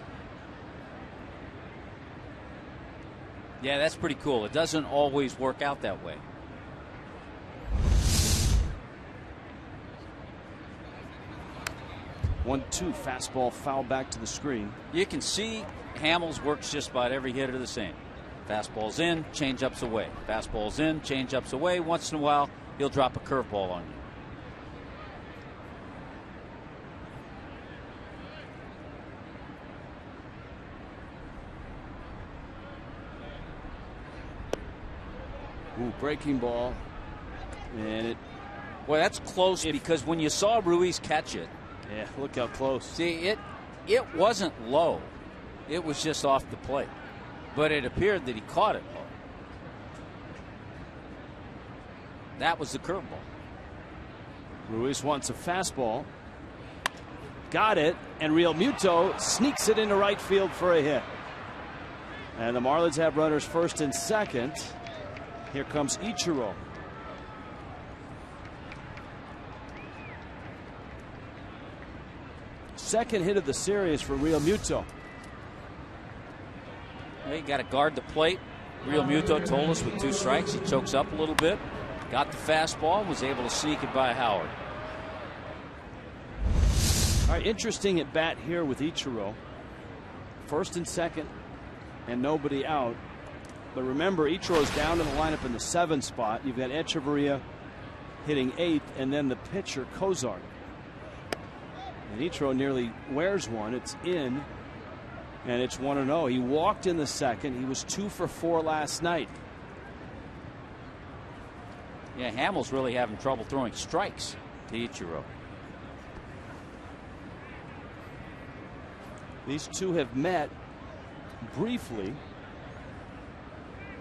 Yeah, that's pretty cool. It doesn't always work out that way. One-two fastball foul back to the screen. You can see Hamels works just about every hitter the same. Fastball's in, changeups away. Fastball's in, changeups away. Once in a while, he'll drop a curveball on you. Ooh, breaking ball, and it. Well, that's close because when you saw Ruiz catch it, yeah, look how close. See, it wasn't low, it was just off the plate, but it appeared that he caught it low. That was the curveball. Ruiz wants a fastball, got it, and Realmuto sneaks it into right field for a hit. And the Marlins have runners first and second. Here comes Ichiro. Second hit of the series for Realmuto. Well, you got to guard the plate. Realmuto told us with 2 strikes, he chokes up a little bit, got the fastball, was able to sneak it by Howard. All right, interesting at bat here with Ichiro. First and second, and nobody out. But remember, Ichiro's down in the lineup in the 7 spot. You've got Echeverria hitting 8th, and then the pitcher, Kozar. And Ichiro nearly wears one. It's in, and it's 1-0. He walked in the second. He was 2 for 4 last night. Yeah, Hamels really having trouble throwing strikes to Ichiro. These two have met briefly.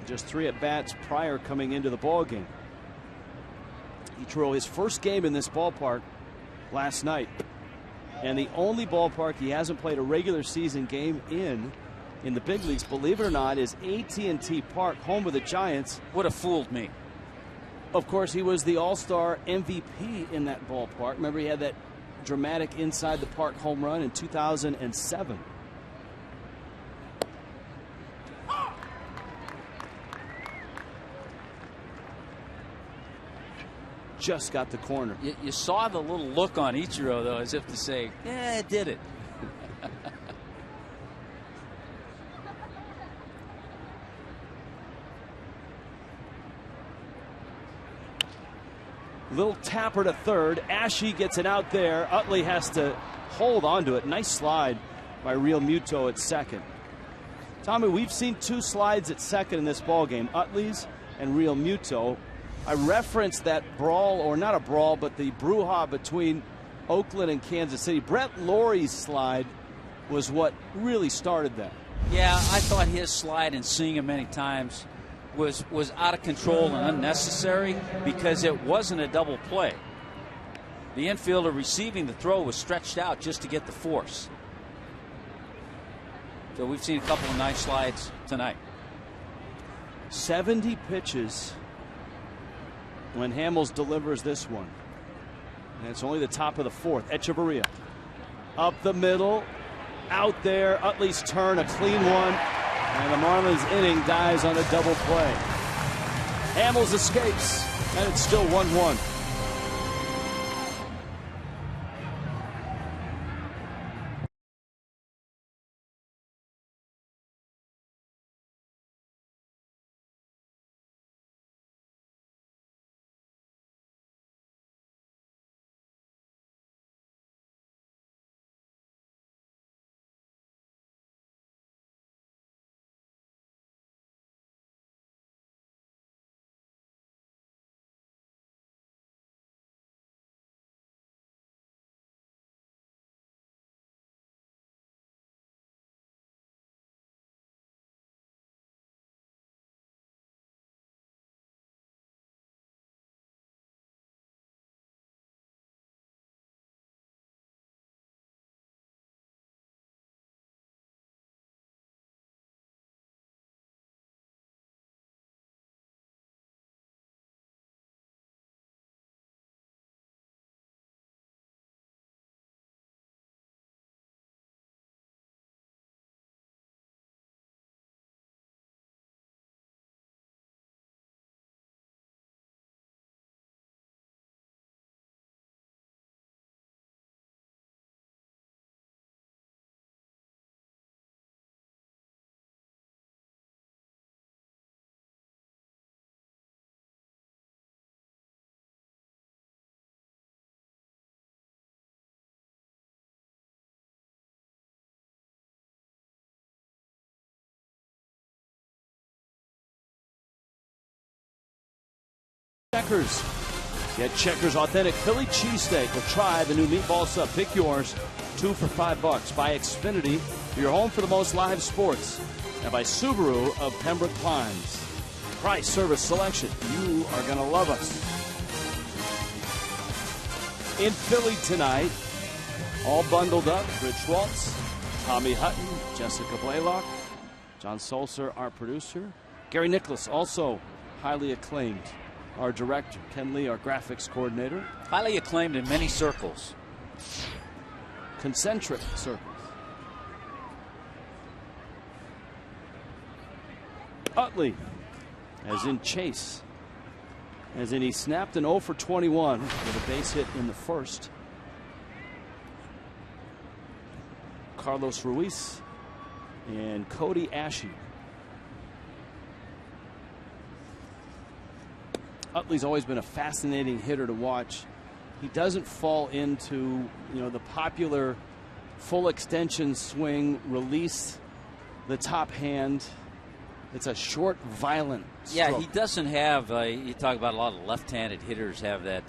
Just 3 at-bats prior coming into the ballgame. Ichiro, his first game in this ballpark last night. And the only ballpark he hasn't played a regular season game in the big leagues, believe it or not, is AT&T Park, home of the Giants. Would have fooled me. Of course, he was the All-Star MVP in that ballpark. Remember, he had that dramatic inside the park home run in 2007. just got the corner. You saw the little look on Ichiro, though, as if to say, yeah, it did it. Little tapper to third. Ashe gets it out there. Utley has to hold on to it. Nice slide by Real Muto at second. Tommy, we've seen 2 slides at second in this ball game, Utley's and Real Muto. I referenced that brawl, or not a brawl, but the brouhaha between Oakland and Kansas City. Brett Laurie's slide was what really started that. Yeah, I thought his slide, and seeing him many times, was out of control and unnecessary because it wasn't a double play. The infielder receiving the throw was stretched out just to get the force. So we've seen a couple of nice slides tonight. 70 pitches when Hamels delivers this one. And it's only the top of the 4th. Echeverria up the middle, out there. Utley's turn, a clean one. And the Marlins inning dies on a double play. Hamels escapes, and it's still 1-1. Checkers. Get Checkers Authentic Philly Cheesesteak or try the new Meatball Sub. Pick yours, 2 for $5. By Xfinity, your home for the most live sports. And by Subaru of Pembroke Pines. Price, service, selection. You are going to love us. In Philly tonight, all bundled up, Rich Waltz, Tommy Hutton, Jessica Blaylock, John Sulser, our producer. Gary Nicholas, also highly acclaimed. Our director, Ken Lee, our graphics coordinator. Highly acclaimed in many circles. Concentric circles. Utley, as in Chase. As in he snapped an 0 for 21 with a base hit in the first. Carlos Ruiz and Cody Ashe. Utley's always been a fascinating hitter to watch. He doesn't fall into, the popular full extension swing, release the top hand. It's a short, violent stroke. Yeah, he doesn't have, you talk about a lot of left-handed hitters have that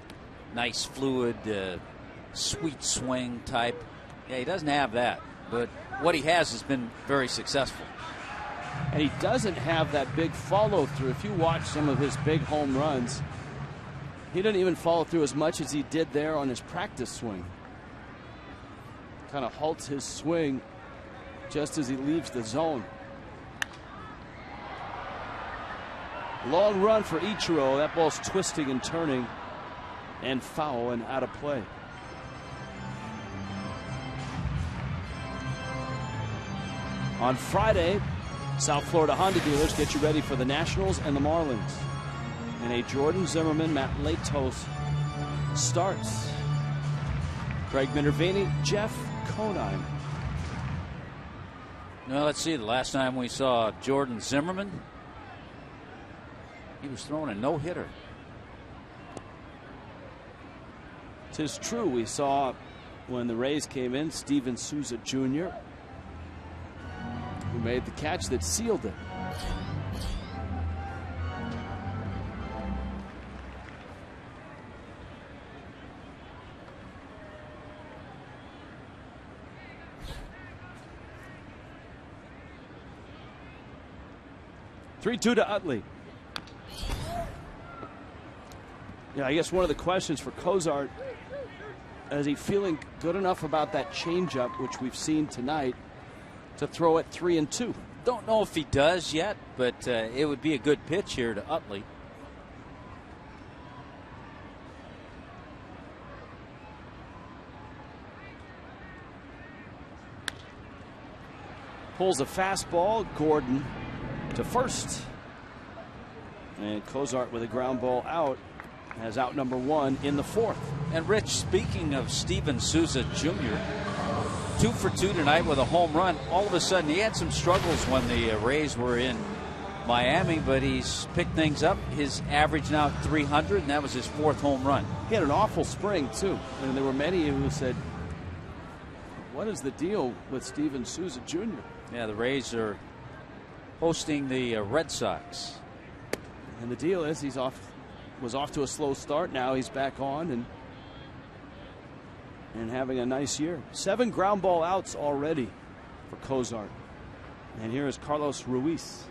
nice, fluid, sweet swing type. Yeah, he doesn't have that. But what he has been very successful. And he doesn't have that big follow through. If you watch some of his big home runs, he didn't even follow through as much as he did there on his practice swing. Kind of halts his swing just as he leaves the zone. Long run for Ichiro. That ball's twisting and turning and foul and out of play. On Friday, South Florida Honda dealers get you ready for the Nationals and the Marlins. And a Jordan Zimmermann, Matt Latos starts. Craig Minervini, Jeff Conine. Well, let's see. The last time we saw Jordan Zimmerman, he was throwing a no-hitter. 'Tis true, we saw when the Rays came in, Steven Souza Jr., who made the catch that sealed it. Three-two to Utley. Yeah, I guess one of the questions for Cozart, is he feeling good enough about that changeup, which we've seen tonight, to throw it 3-2? Don't know if he does yet, but it would be a good pitch here to Utley. Pulls a fastball. Gordon to first. And Cozart with a ground ball out has out number one in the fourth. And Rich, speaking of Steven Souza Jr., 2 for 2 tonight with a home run. All of a sudden, he had some struggles when the Rays were in Miami, but he's picked things up. His average now 300, and that was his 4th home run. He had an awful spring, too. And there were many who said, what is the deal with Steven Souza Jr.? Yeah, the Rays are hosting the Red Sox. And the deal is was off to a slow start. Now he's back on and having a nice year. 7 ground ball outs already for Cozart. And here is Carlos Ruiz.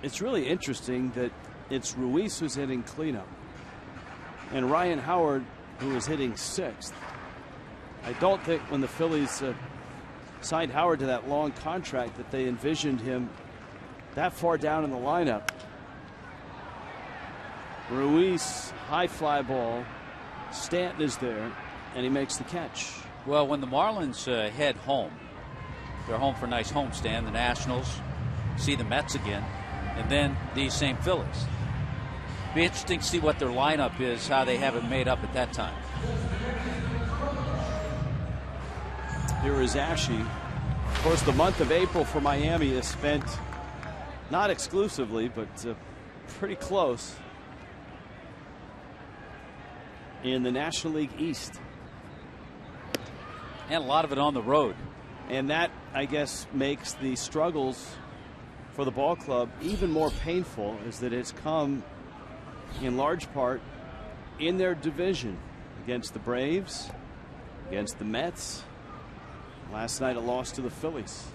It's really interesting that it's Ruiz who's hitting cleanup and Ryan Howard who is hitting 6th. I don't think when the Phillies signed Howard to that long contract that they envisioned him that far down in the lineup. Ruiz, high fly ball. Stanton is there, and he makes the catch. Well, when the Marlins head home, they're home for a nice homestand. The Nationals see the Mets again, and then these same Phillies. Be interesting to see what their lineup is, how they have it made up at that time. Here is Ashe. Of course, the month of April for Miami is spent not exclusively, but pretty close in the National League East. And a lot of it on the road. And that, I guess, makes the struggles for the ball club even more painful, is that it's come in large part in their division against the Braves, against the Mets. Last night a loss to the Phillies.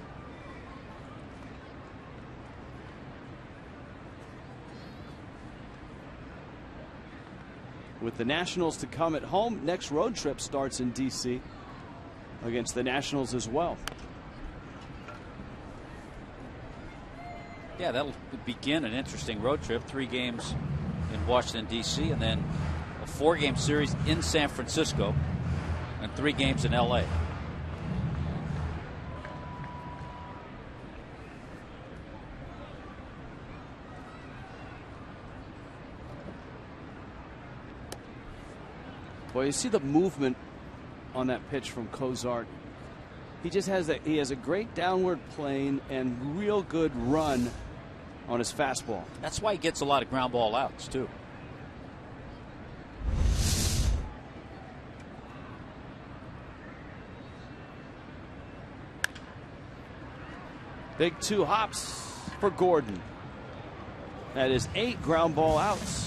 With the Nationals to come at home, next road trip starts in D.C. against the Nationals as well. Yeah, that'll begin an interesting road trip. 3 games in Washington, D.C., and then a 4-game series in San Francisco and 3 games in L.A. Boy, you see the movement on that pitch from Cozart. He just has a great downward plane and real good run on his fastball. That's why he gets a lot of ground ball outs, too. Big 2 hops for Gordon. That is 8 ground ball outs.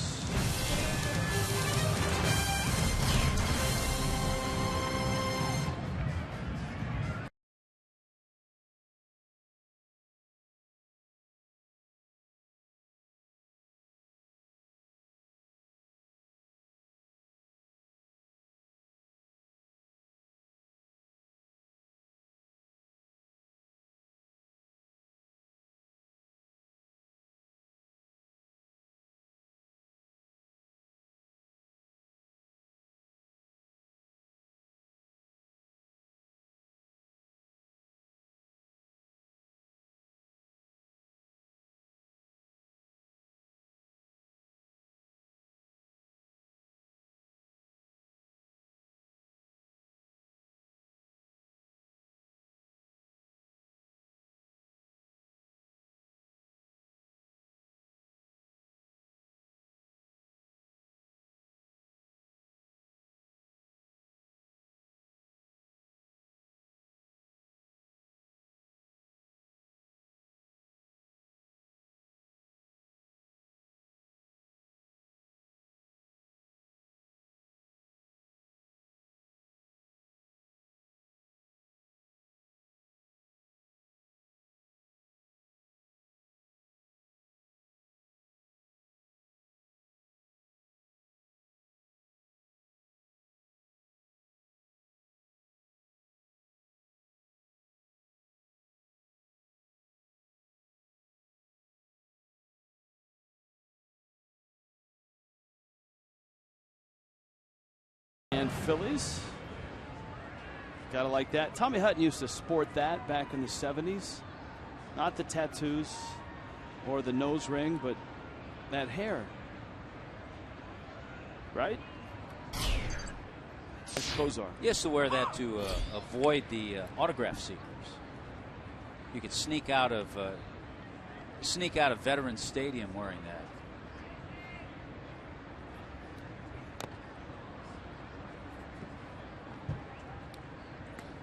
and Phillies. Gotta like that. Tommy Hutton used to sport that back in the 70s. Not the tattoos or the nose ring, but that hair. Right? That's Kozar. He used to wear that to avoid the autograph seekers. You could sneak out of Veterans Stadium wearing that.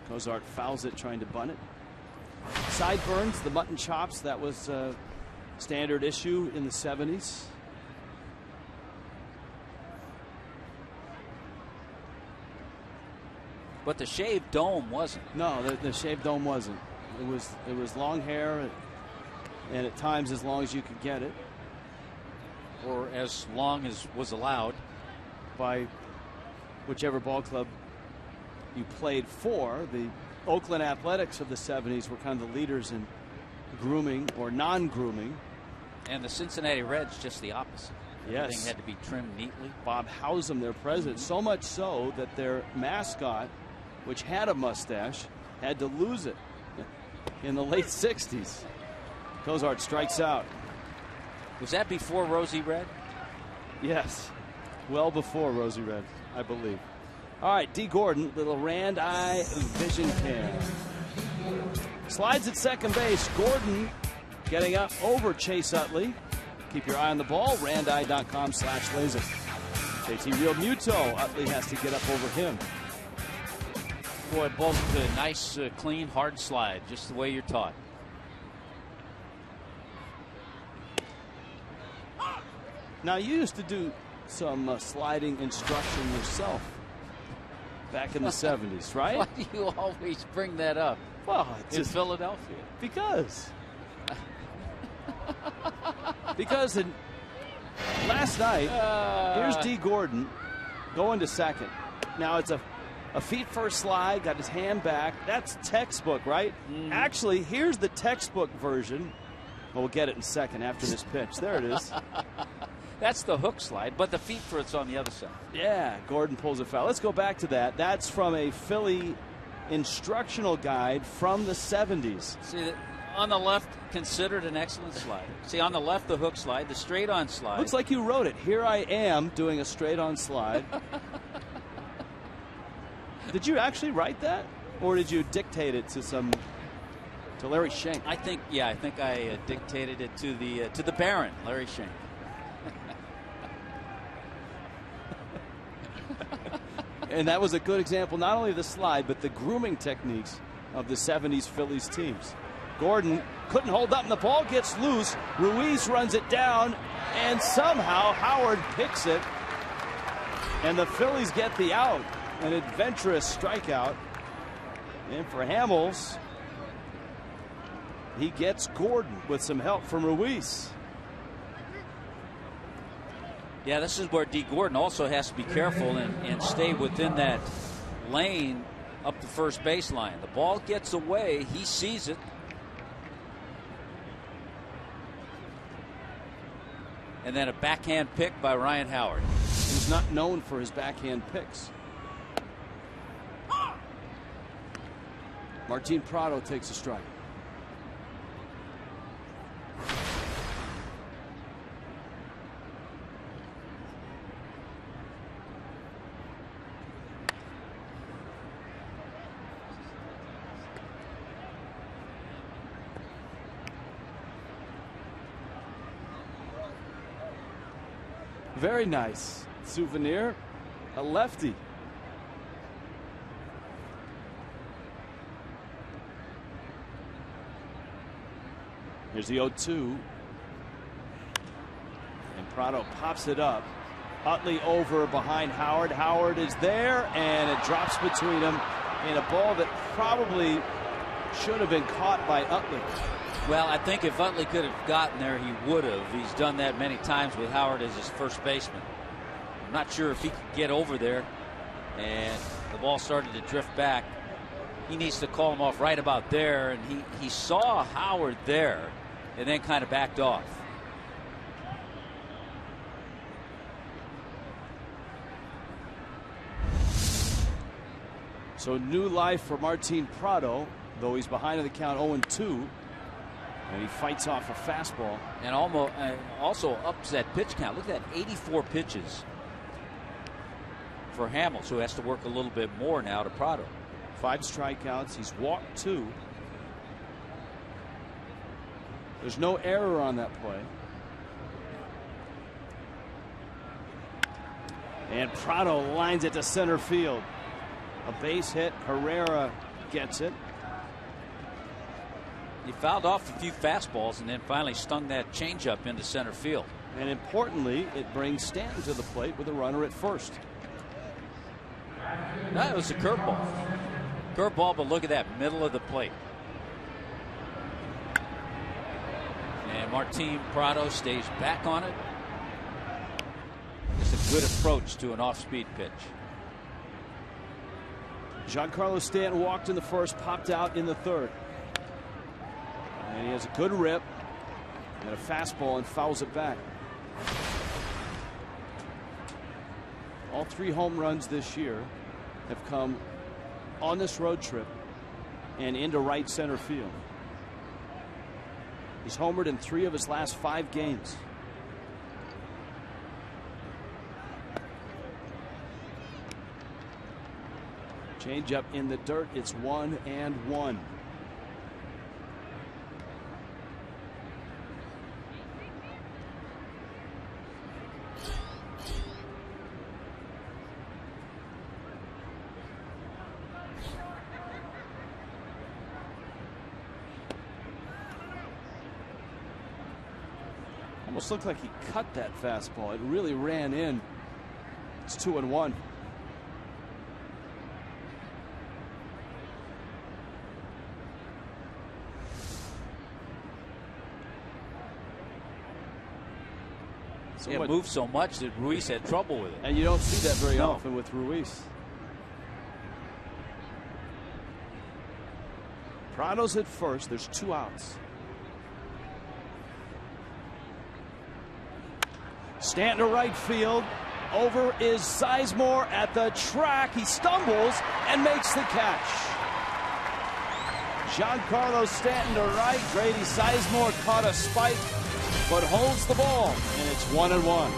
Cozart fouls it, trying to bunt it. Sideburns, the mutton chops, that was a standard issue in the 70s. But the shaved dome wasn't. No, the shaved dome wasn't. It was long hair, and at times as long as you could get it. Or as long as was allowed. By whichever ball club you played for. The Oakland Athletics of the 70s were kind of the leaders in grooming or non-grooming. And the Cincinnati Reds just the opposite. Yes. Everything had to be trimmed neatly. Bob Howsam, their president, so much so that their mascot, which had a mustache, had to lose it in the late 60s. Cozart strikes out. Was that before Rosie Red? Yes. Well before Rosie Red, I believe. All right, D. Gordon, little Rand Eye Vision Cam. Slides at second base. Gordon getting up over Chase Utley. Keep your eye on the ball. Randeye.com/laser. JT Real Muto. Utley has to get up over him. Boy, both a nice, clean, hard slide, just the way you're taught. Now, you used to do some sliding instruction yourself back in the 70s, right? Why do you always bring that up? Well, it's in just Philadelphia. Because last night, here's D. Gordon going to second. Now it's a feet first slide, got his hand back. That's textbook, right? Actually, here's the textbook version. Well, we'll get it in a second after this pitch. There it is. That's the hook slide, but the feet foot's on the other side. Yeah, Gordon pulls a foul. Let's go back to that. That's from a Philly instructional guide from the 70s. See, on the left, considered an excellent slide. See, on the left, the hook slide, the straight on slide. Looks like you wrote it. Here I am doing a straight on slide. Did you actually write that, or did you dictate it to Larry Schenk? I think I dictated it to the Baron, Larry Schenk. And that was a good example, not only of the slide, but the grooming techniques of the 70s Phillies teams. Gordon couldn't hold up, and the ball gets loose. Ruiz runs it down, and somehow Howard picks it, and the Phillies get the out. An adventurous strikeout. And for Hamels, he gets Gordon with some help from Ruiz. Yeah, this is where D. Gordon also has to be careful and stay within that lane up the first baseline. The ball gets away. He sees it. And then a backhand pick by Ryan Howard. He's not known for his backhand picks. Martin Prado takes a strike. Very nice souvenir. A lefty. Here's the 0-2. And Prado pops it up. Utley over behind Howard. Howard is there, and it drops between them in a ball that probably should have been caught by Utley. Well, I think if Utley could have gotten there, he would have. He's done that many times with Howard as his first baseman. I'm not sure if he could get over there, and the ball started to drift back. He needs to call him off right about there, and he saw Howard there and then kind of backed off. So new life for Martin Prado, though he's behind in the count 0-2. And he fights off a fastball. And also ups that pitch count. Look at that, 84 pitches for Hamels, who has to work a little bit more now to Prado. 5 strikeouts. He's walked 2. There's no error on that play. And Prado lines it to center field. A base hit. Herrera gets it. He fouled off a few fastballs and then finally stung that changeup into center field. And importantly, it brings Stanton to the plate with a runner at first. That was a curveball. Curveball, but look at that, middle of the plate. And Martin Prado stays back on it. It's a good approach to an off-speed pitch. Giancarlo Stanton walked in the first, popped out in the third. And he has a good rip and a fastball and fouls it back. All 3 home runs this year have come on this road trip and into right center field. He's homered in 3 of his last 5 games. Change up in the dirt. It's 1-1. Almost looked like he cut that fastball. It really ran in. It's 2-1. So it moved so much that Ruiz had trouble with it. And you don't see that very often with Ruiz. Prado's at first. There's 2 outs. Stanton to right field. Over is Sizemore at the track. He stumbles and makes the catch. Giancarlo Stanton to right. Grady Sizemore caught a spike, but holds the ball, and it's 1-1.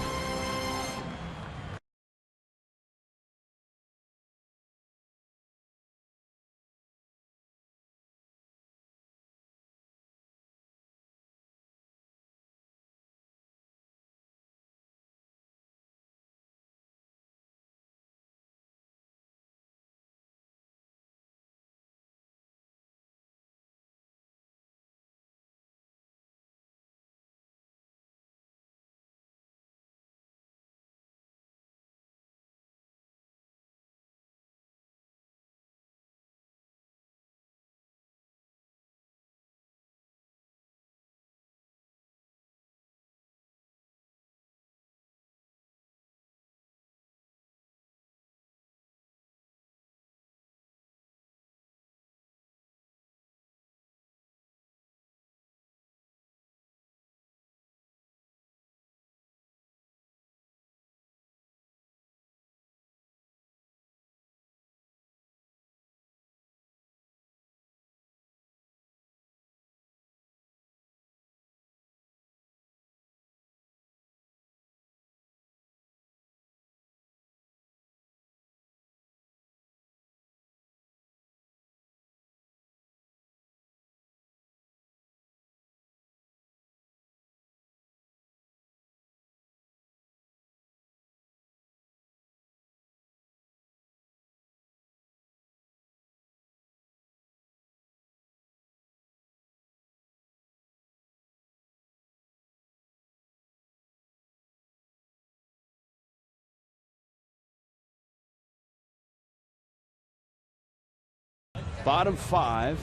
Bottom 5.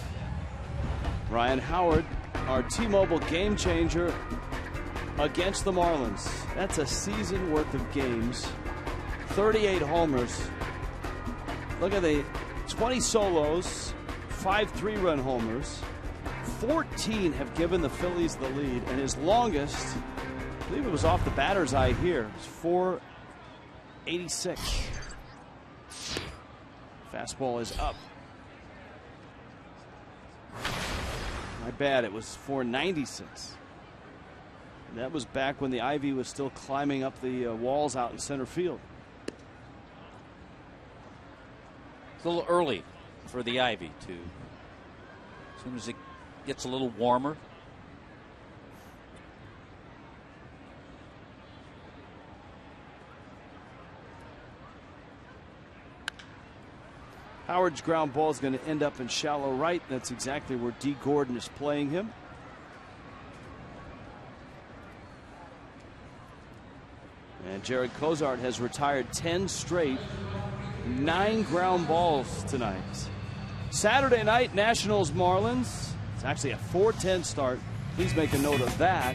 Ryan Howard, our T-Mobile game changer against the Marlins. That's a season worth of games. 38 homers. Look at the 20 solos, 5 3-run homers. 14 have given the Phillies the lead, and his longest, I believe it was off the batter's eye here, it's 486. Fastball is up. My bad, it was 496. That was back when the ivy was still climbing up the walls out in center field. It's a little early for the ivy to, as soon as it gets a little warmer. Howard's ground ball is going to end up in shallow right. That's exactly where D. Gordon is playing him. And Jared Cozart has retired 10 straight, 9 ground balls tonight. Saturday night, Nationals Marlins. It's actually a 4:10 start. Please make a note of that.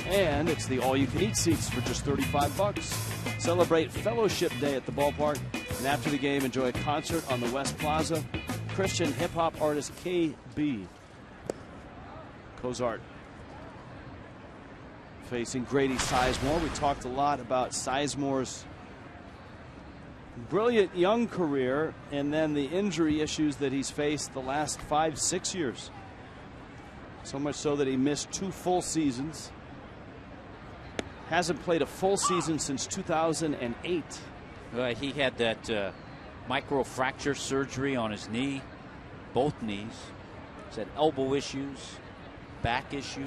And it's the all-you-can-eat seats for just $35. Celebrate Fellowship Day at the ballpark. And after the game, enjoy a concert on the West Plaza. Christian hip-hop artist KB. Cozart facing Grady Sizemore. We talked a lot about Sizemore's brilliant young career and then the injury issues that he's faced the last 5-6 years. So much so that he missed 2 full seasons. Hasn't played a full season since 2008. He had that microfracture surgery on his knee, both knees. He's had elbow issues, back issues.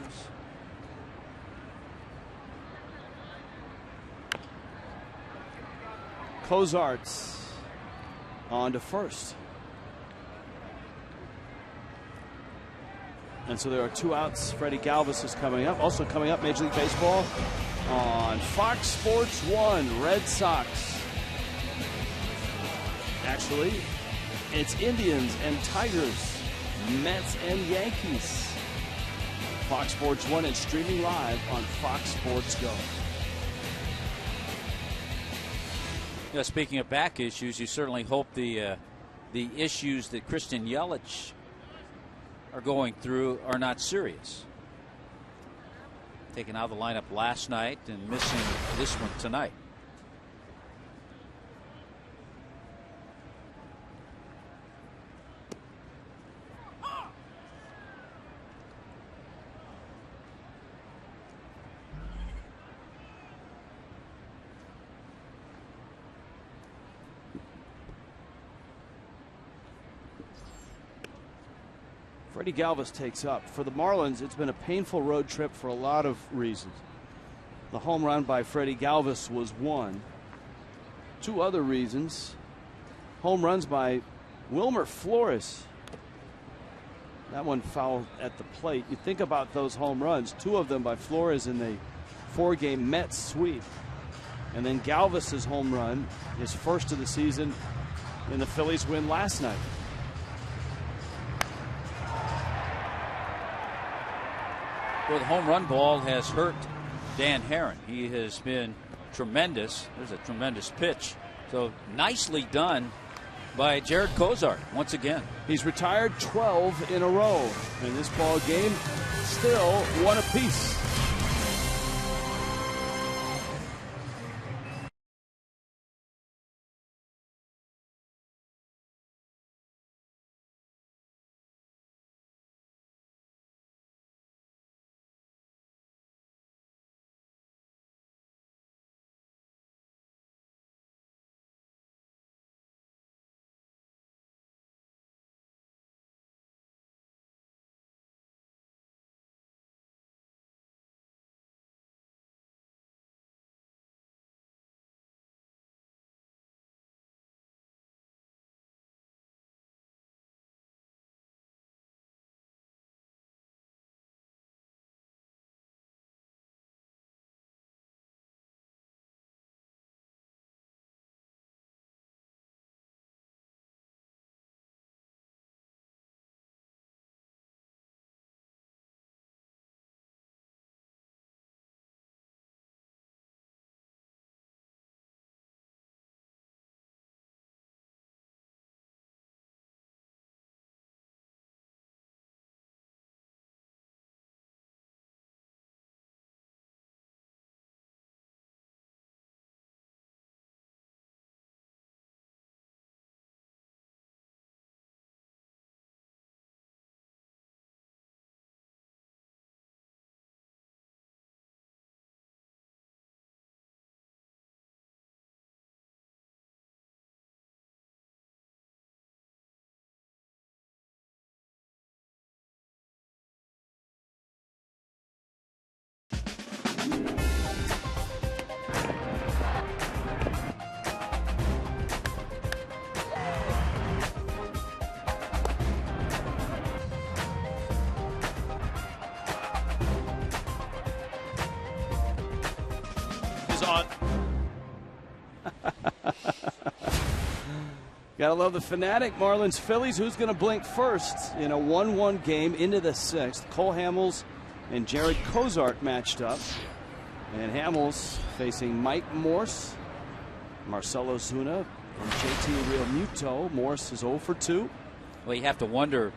Cozart's on to first. And so there are 2 outs. Freddie Galvis is coming up. Also coming up, Major League Baseball on Fox Sports 1, Red Sox. Actually, it's Indians and Tigers, Mets and Yankees. Fox Sports 1 and streaming live on Fox Sports Go. Yeah, speaking of back issues, you certainly hope the issues that Christian Yelich are going through are not serious. Taken out of the lineup last night and missing this one tonight. Freddie Galvis takes up. For the Marlins, it's been a painful road trip for a lot of reasons. The home run by Freddie Galvis was one. 2 other reasons. Home runs by Wilmer Flores. That one fouled at the plate. You think about those home runs. 2 of them by Flores in the 4-game Mets sweep. And then Galvis's home run, his first of the season in the Phillies win last night. Well, the home run ball has hurt Dan Herron. He has been tremendous. There's a tremendous pitch. So nicely done by Jared Cozart once again. He's retired 12 in a row. In this ball game, still 1 apiece. on. Gotta love the fanatic. Marlins Phillies. Who's going to blink first in a 1-1 game into the 6th? Cole Hamels and Jared Cozart matched up. And Hamels facing Mike Morse, Marcell Ozuna, and JT Realmuto. Morse is 0 for 2. Well, you have to wonder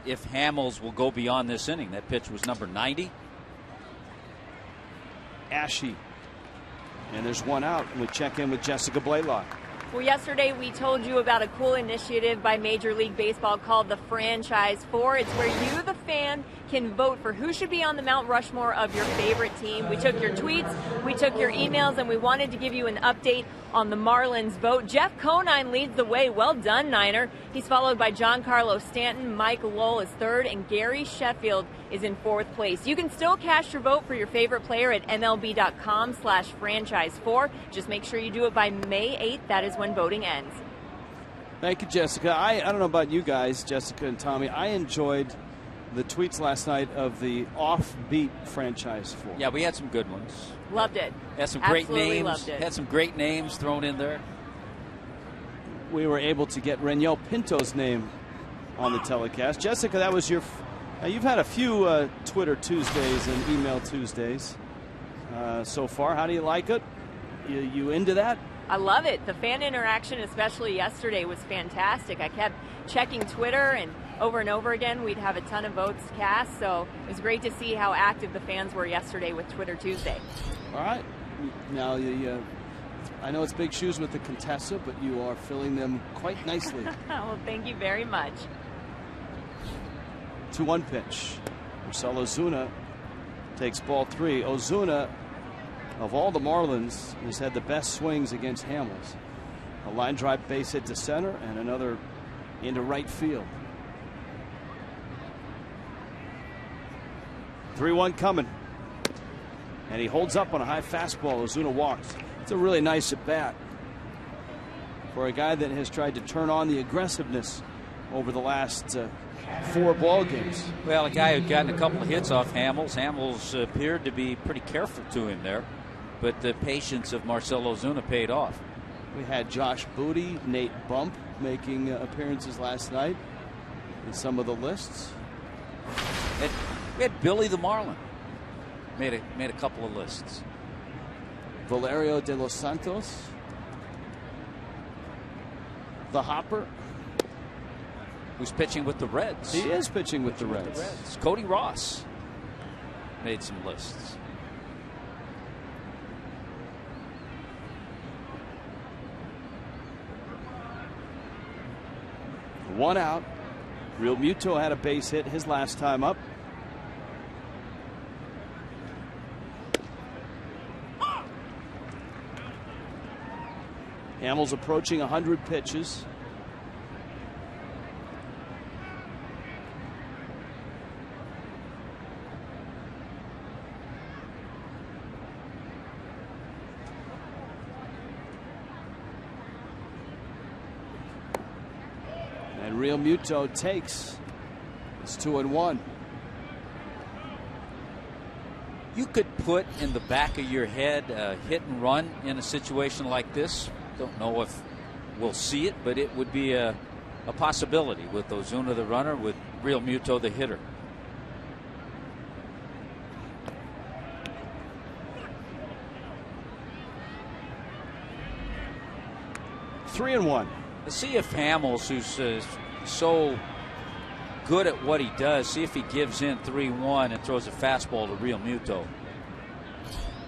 if Hamels will go beyond this inning. That pitch was number 90. Ashe. And there's one out. And we check in with Jessica Blaylock. Well, yesterday we told you about a cool initiative by Major League Baseball called the Franchise 4. It's where you, the fan, can vote for who should be on the Mount Rushmore of your favorite team. We took your tweets, we took your emails, and we wanted to give you an update on the Marlins vote. Jeff Conine leads the way. Well done, Niner. He's followed by Giancarlo Stanton. Mike Lowell is third, and Gary Sheffield is in fourth place. You can still cast your vote for your favorite player at MLB.com/franchise4. Just make sure you do it by May 8th. That is when voting ends. Thank you, Jessica. I don't know about you guys, Jessica and Tommy. I enjoyed the tweets last night of the offbeat Franchise 4. Yeah, we had some good ones. Loved it. Had some great Absolutely names. loved it. Had some great names thrown in there. We were able to get Reniel Pinto's name on the telecast. Jessica, that was your. You've had a few Twitter Tuesdays and email Tuesdays so far. How do you like it? You into that? I love it. The fan interaction, especially yesterday, was fantastic. I kept checking Twitter, and over again, we'd have a ton of votes cast. So it was great to see how active the fans were yesterday with Twitter Tuesday. All right. Now, I know it's big shoes with the Contessa, but you are filling them quite nicely. Well, thank you very much. 2-1 pitch. Marcell Ozuna takes ball 3. Ozuna, of all the Marlins, has had the best swings against Hamels. A line drive base hit to center and another into right field. 3-1 coming. And he holds up on a high fastball. Ozuna walks. It's a really nice at bat for a guy that has tried to turn on the aggressiveness over the last 4 ball games. Well, a guy who'd gotten a couple of hits off Hamels. Hamels appeared to be pretty careful to him there, but the patience of Marcell Ozuna paid off. We had Josh Booty, Nate Bump making appearances last night in some of the lists. We had Billy the Marlin. Made a couple of lists. Valerio de los Santos. The Hopper. Who's pitching with the Reds. He is pitching with the Reds. Cody Ross made some lists. One out. Realmuto had a base hit his last time up. Hamels approaching 100 pitches. And Realmuto takes. It's 2-1. You could put in the back of your head a hit and run in a situation like this. Don't know if we'll see it, but it would be a possibility with Ozuna the runner, with Realmuto the hitter. Three and one. Let's see if Hamels, who's so good at what he does, see if he gives in 3-1 and throws a fastball to Realmuto.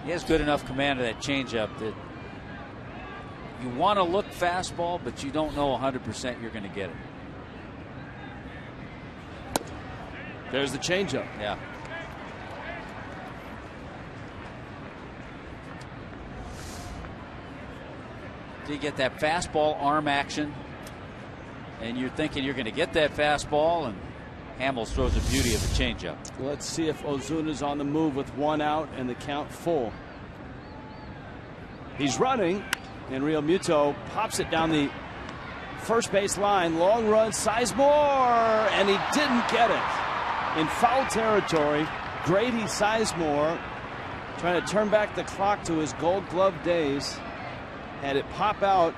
He has good enough command of that changeup that you want to look fastball, but you don't know 100% you're going to get it. There's the changeup. Yeah. Do you get that fastball arm action, and you're thinking you're going to get that fastball, and Hamels throws the beauty of the changeup. Let's see if Ozuna's on the move with one out and the count full. He's running, and Realmuto pops it down the first base line. Long run, Sizemore, and he didn't get it. In foul territory, Grady Sizemore trying to turn back the clock to his Gold Glove days. Had it pop out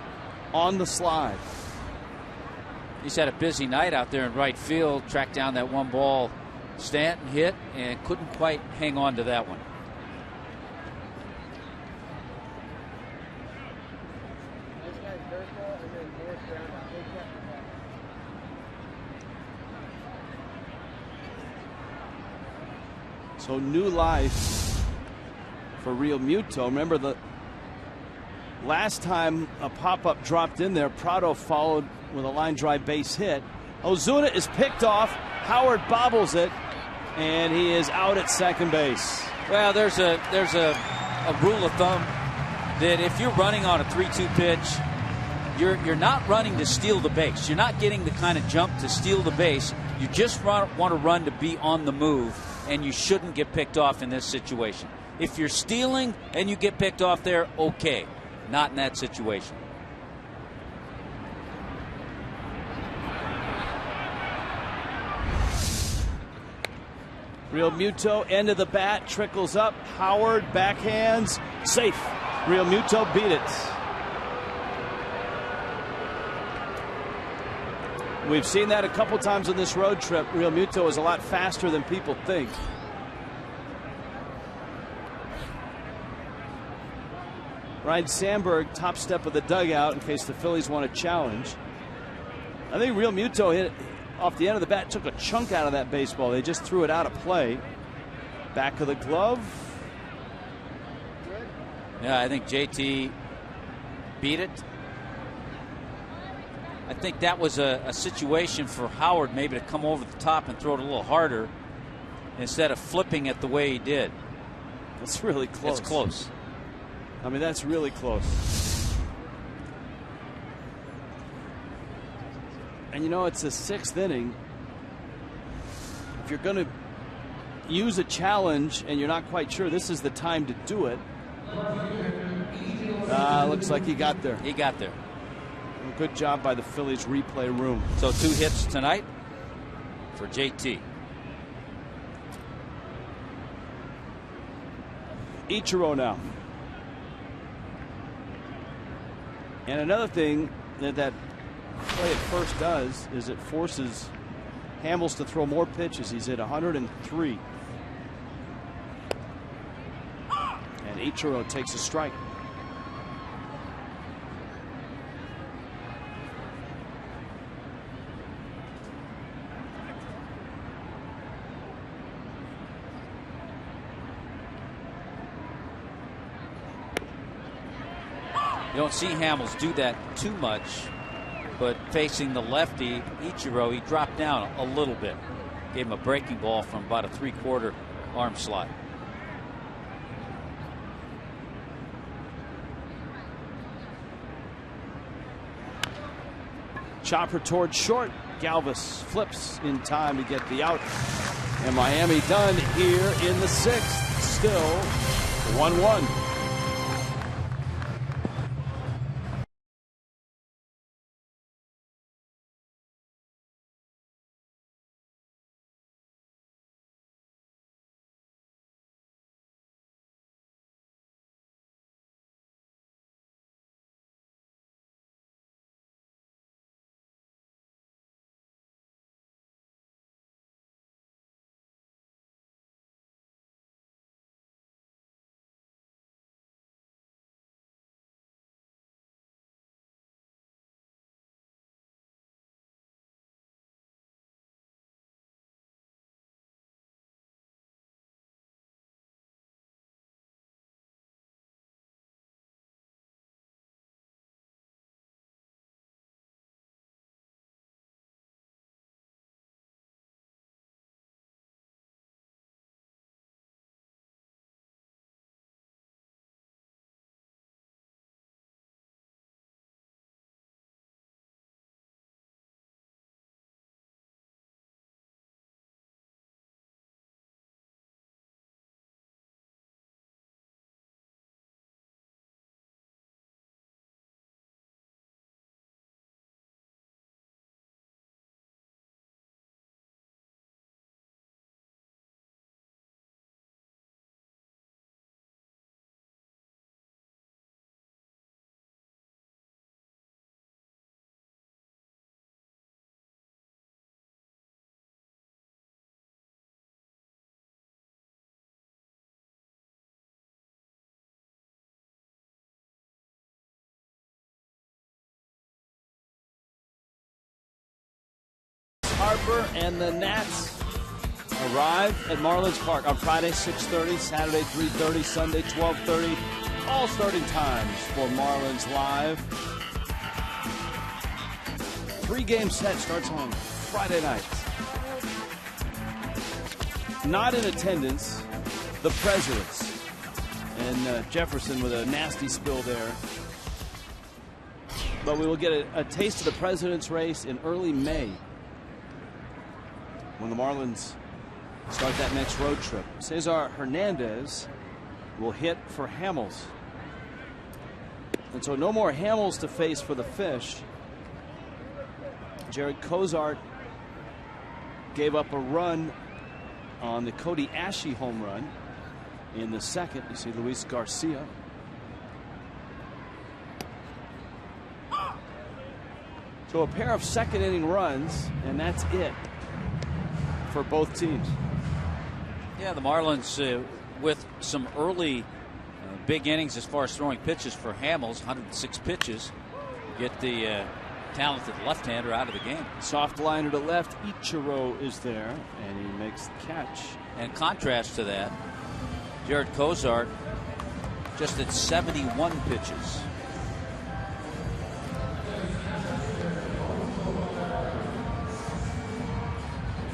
on the slide. He's had a busy night out there in right field. Tracked down that one ball Stanton hit and couldn't quite hang on to that one. So new life for Real Muto. Remember the last time a pop-up dropped in there, Prado followed with a line drive base hit. Ozuna is picked off. Howard bobbles it, and he is out at second base. Well, there's a rule of thumb that if you're running on a 3-2 pitch, you're not running to steal the base. You're not getting the kind of jump to steal the base. You just want to run to be on the move, and you shouldn't get picked off in this situation. If you're stealing and you get picked off there, okay. Not in that situation. Real Muto, end of the bat, trickles up. Howard backhands, safe. Real Muto beat it. We've seen that a couple times on this road trip. Real Muto is a lot faster than people think. Ryan Sandberg, top step of the dugout in case the Phillies want to challenge. I think Real Muto hit off the end of the bat, took a chunk out of that baseball. They just threw it out of play. Back of the glove. Yeah, I think JT beat it. I think that was a situation for Howard maybe to come over the top and throw it a little harder instead of flipping it the way he did. That's really close. It's close. I mean, that's really close. And you know, it's the sixth inning. If you're going to use a challenge and you're not quite sure this is the time to do it, looks like he got there. He got there. Good job by the Phillies replay room. So 2 hits tonight for JT. Ichiro now. And another thing that play at first does is it forces Hamels to throw more pitches. He's at 103. And Ichiro takes a strike. You don't see Hamels do that too much, but facing the lefty, Ichiro, he dropped down a little bit. Gave him a breaking ball from about a 3/4 arm slot. Chopper towards short. Galvis flips in time to get the out. And Miami done here in the sixth. Still 1-1. Weather and the Nats arrive at Marlins Park on Friday 6:30, Saturday 3:30, Sunday 12:30. All starting times for Marlins Live. 3-game set starts on Friday night. Not in attendance, the Presidents. And Jefferson with a nasty spill there. But we will get a taste of the President's race in early May when the Marlins start that next road trip. Cesar Hernandez will hit for Hamels. And so no more Hamels to face for the Fish. Jared Cozart gave up a run on the Cody Ashe home run in the second. You see Luis Garcia. So a pair of second inning runs, and that's it for both teams. Yeah, the Marlins with some early big innings as far as throwing pitches for Hamels, 106 pitches, get the talented left-hander out of the game. Soft liner to left. Ichiro is there, and he makes the catch. And contrast to that, Jared Cozart just at 71 pitches.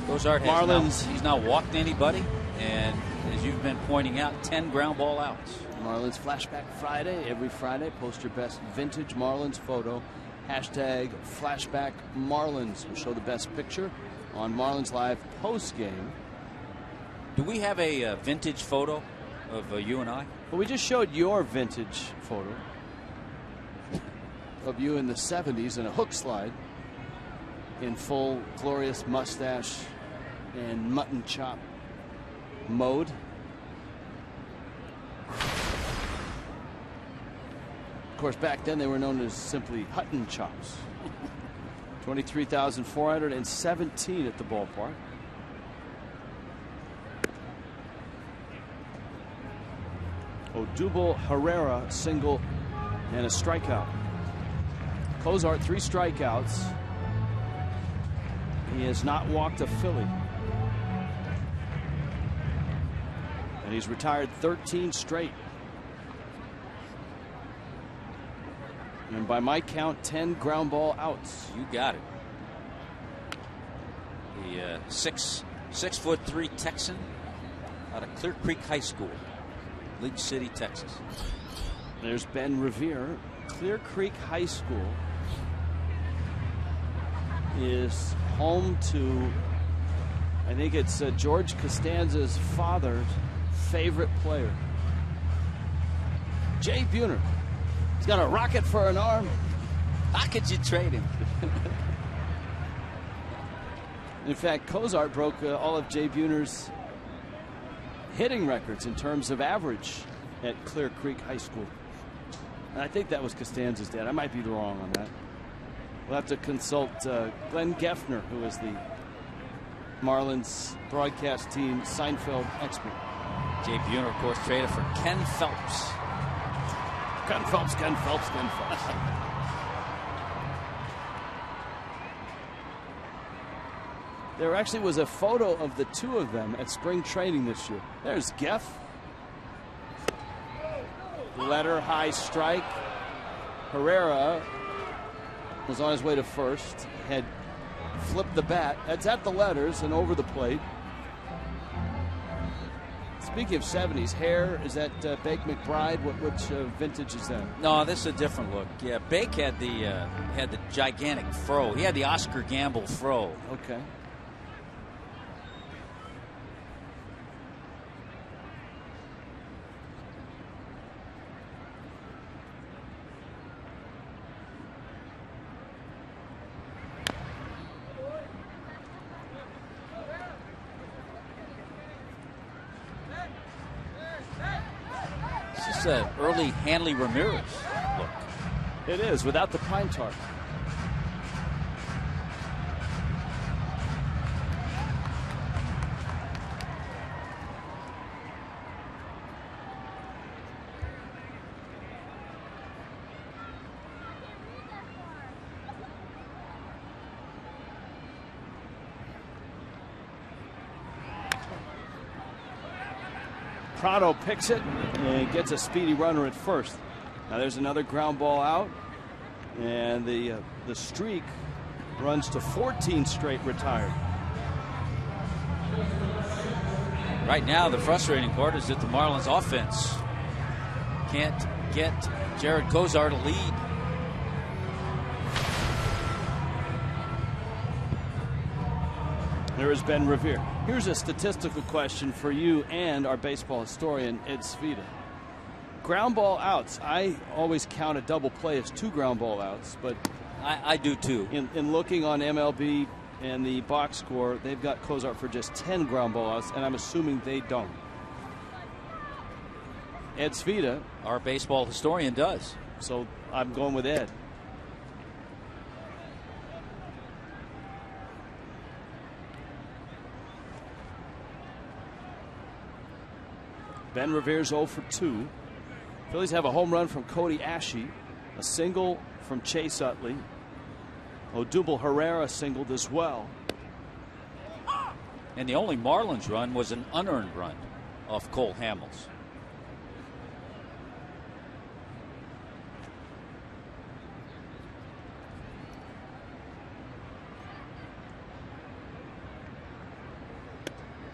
Cozart has he's not walked anybody, and as you've been pointing out, 10 ground ball outs. Marlins Flashback Friday. Every Friday, post your best vintage Marlins photo. Hashtag Flashback Marlins will show the best picture on Marlins Live post game. Do we have a vintage photo of you and I? Well, we just showed your vintage photo of you in the 70s in a hook slide in full glorious mustache and mutton chop mode. Of course, back then they were known as simply Hutton chops. 23,417 at the ballpark. Odubel Herrera single and a strikeout. Cozart 3 strikeouts. He has not walked a Philly. And he's retired 13 straight. And by my count, 10 ground ball outs. You got it. The 6'3" Texan out of Clear Creek High School, League City, Texas. There's Ben Revere. Clear Creek High School is home to, I think it's George Costanza's father's favorite player, Jay Buhner. He's got a rocket for an arm. How could you trade him? In fact, Cozart broke all of Jay Buhner's hitting records in terms of average at Clear Creek High School. And I think that was Costanza's dad. I might be wrong on that. We'll have to consult Glenn Geffner, who is the Marlins broadcast team Seinfeld expert. Jay Buhner, of course, traded for Ken Phelps. Ken Phelps, Ken Phelps, Ken Phelps. There actually was a photo of the two of them at spring training this year. There's Geff. Letter high strike. Herrera was on his way to first. Had flipped the bat. That's at the letters and over the plate. Speaking of 70s, hair, is that Bake McBride? Which vintage is that? No, this is a different look. Yeah, Bake had the gigantic fro. He had the Oscar Gamble fro. Okay. This is an early Hanley Ramirez look. It is, without the pine tar. Prado picks it and gets a speedy runner at first. Now there's another ground ball out, and the streak runs to 14 straight retired. Right now, the frustrating part is that the Marlins offense can't get Jared Kozar to lead. There is Ben Revere. Here's a statistical question for you and our baseball historian, Ed Svita. Ground ball outs. I always count a double play as 2 ground ball outs, but I do too. In looking on MLB and the box score, they've got Kozar for just 10 ground ball outs, and I'm assuming they don't. Ed Svita. Our baseball historian does. So I'm going with Ed. Ben Revere's 0 for 2. Phillies have a home run from Cody Ashe, a single from Chase Utley. Odubel Herrera singled as well. And the only Marlins run was an unearned run off Cole Hamels.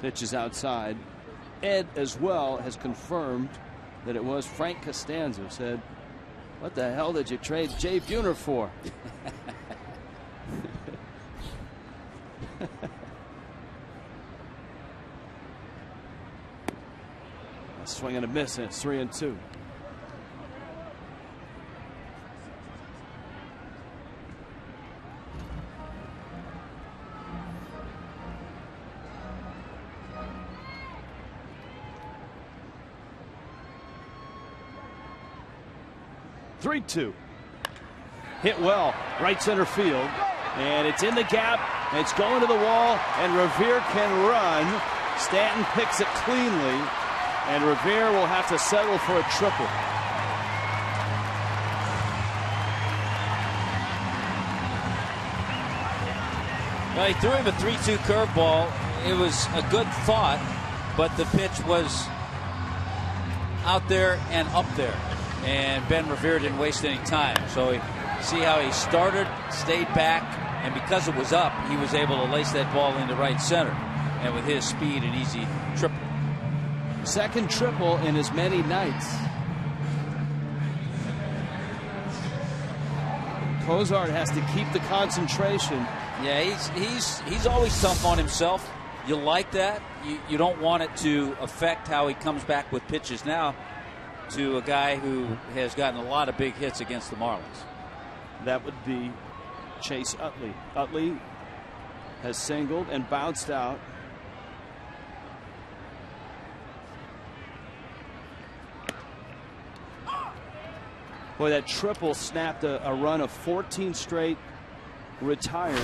Pitch is outside. Ed as well has confirmed that it was Frank Costanzo. Said, "What the hell did you trade Jay Buhner for?" A swing and a miss, and it's 3-2. Hit well, right center field, and it's in the gap, and it's going to the wall, and Revere can run. Stanton picks it cleanly, and Revere will have to settle for a triple. Well, he threw him a 3-2 curveball. It was a good thought, but the pitch was out there and up there. And Ben Revere didn't waste any time. So see how he started, stayed back, and because it was up, he was able to lace that ball into right center. And with his speed, an easy triple. Second triple in as many nights. Cozart has to keep the concentration. Yeah, he's always tough on himself. You like that. You don't want it to affect how he comes back with pitches now to a guy who has gotten a lot of big hits against the Marlins. That would be Chase Utley. Utley has singled and bounced out. Boy, that triple snapped a run of 14 straight retired.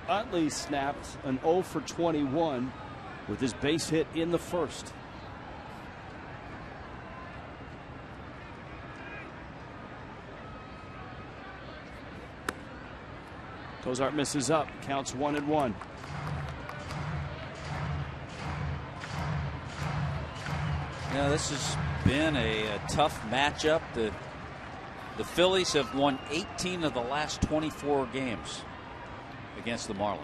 Utley snapped an 0 for 21 with his base hit in the first. Cozart misses up, counts 1-1. Yeah, this has been a tough matchup. The Phillies have won 18 of the last 24 games against the Marlins.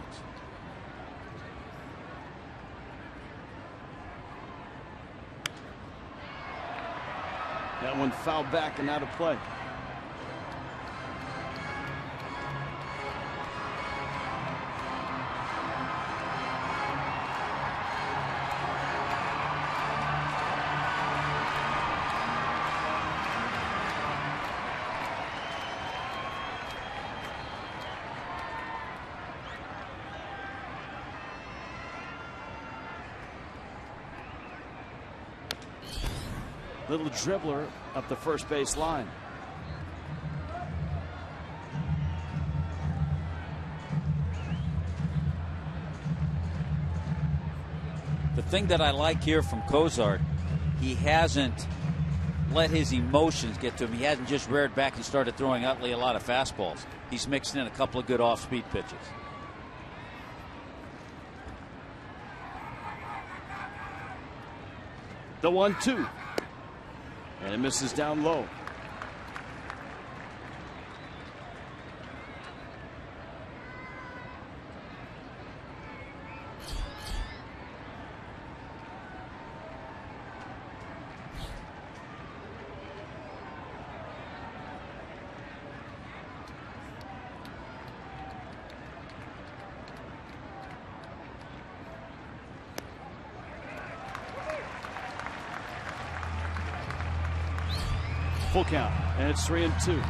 That one fouled back and out of play. Little dribbler up the first base line. The thing that I like here from Cozart, he hasn't let his emotions get to him. He hasn't just reared back and started throwing Utley a lot of fastballs. He's mixed in a couple of good off-speed pitches. The 1-2. And it misses down low. Full count, and it's 3-2.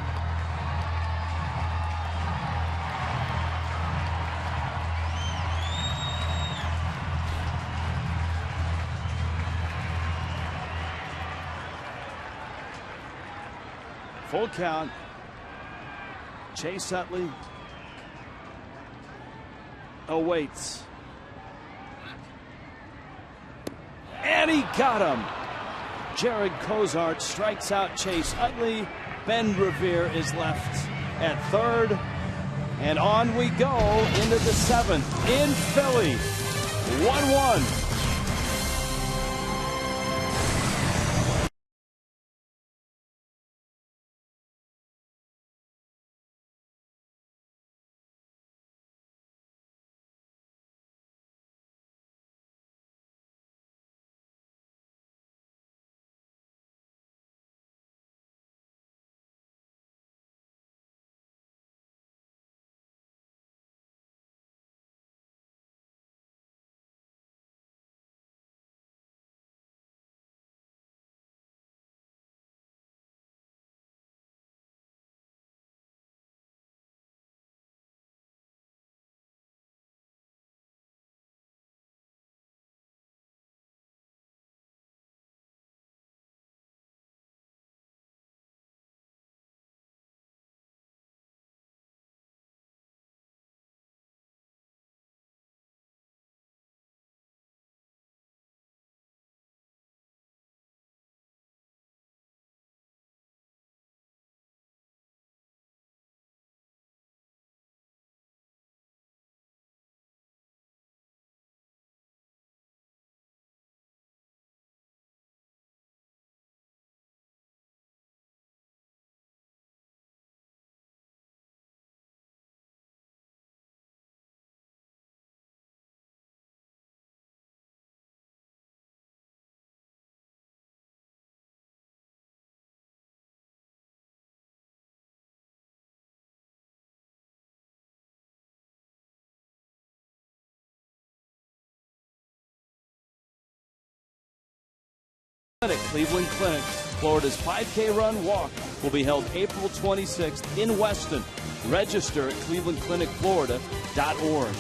Full count. Chase Utley awaits. And he got him. Jared Cozart strikes out Chase Utley. Ben Revere is left at third. And on we go into the seventh in Philly. 1-1. Cleveland Clinic, Florida's 5K run walk will be held April 26th in Weston. Register at clevelandclinicflorida.org.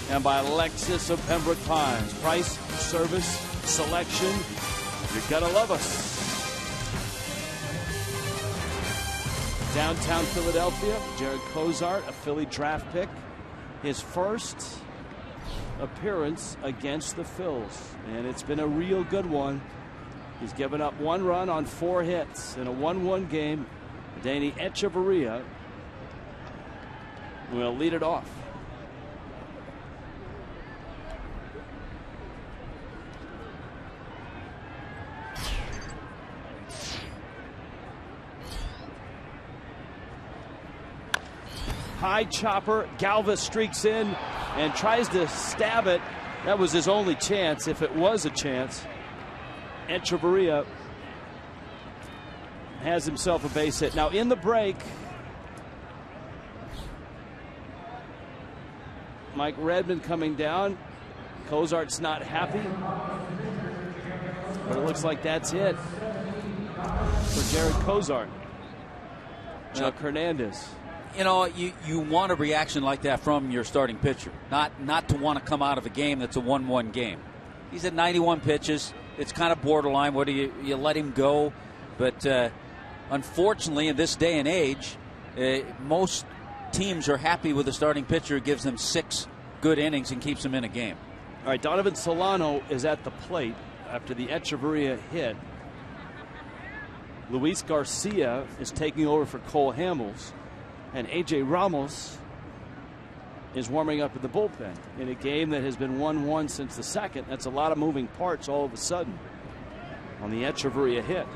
And by Lexus of Pembroke Pines. Price, service, selection. You're going to love us. Downtown Philadelphia, Jared Cozart, a Philly draft pick. His first appearance against the Phils. And it's been a real good one. He's given up 1 run on 4 hits in a 1-1 game. Danny Echeverria will lead it off. High chopper. Galvis streaks in and tries to stab it. That was his only chance, if it was a chance. Echeverria has himself a base hit. Now in the break, Mike Redmond coming down. Cozart's not happy, but it looks like that's it for Jared Cozart. Chuck Hernandez. You know, you want a reaction like that from your starting pitcher, not to want to come out of a game that's a 1-1 game. He's at 91 pitches. It's kind of borderline. What do you let him go? But unfortunately, in this day and age, most teams are happy with a starting pitcher who gives them 6 good innings and keeps them in a game. All right, Donovan Solano is at the plate after the Echeverria hit. Luis Garcia is taking over for Cole Hamels, and A.J. Ramos is warming up in the bullpen in a game that has been 1-1 since the second. That's a lot of moving parts all of a sudden. on the Echeverria hit.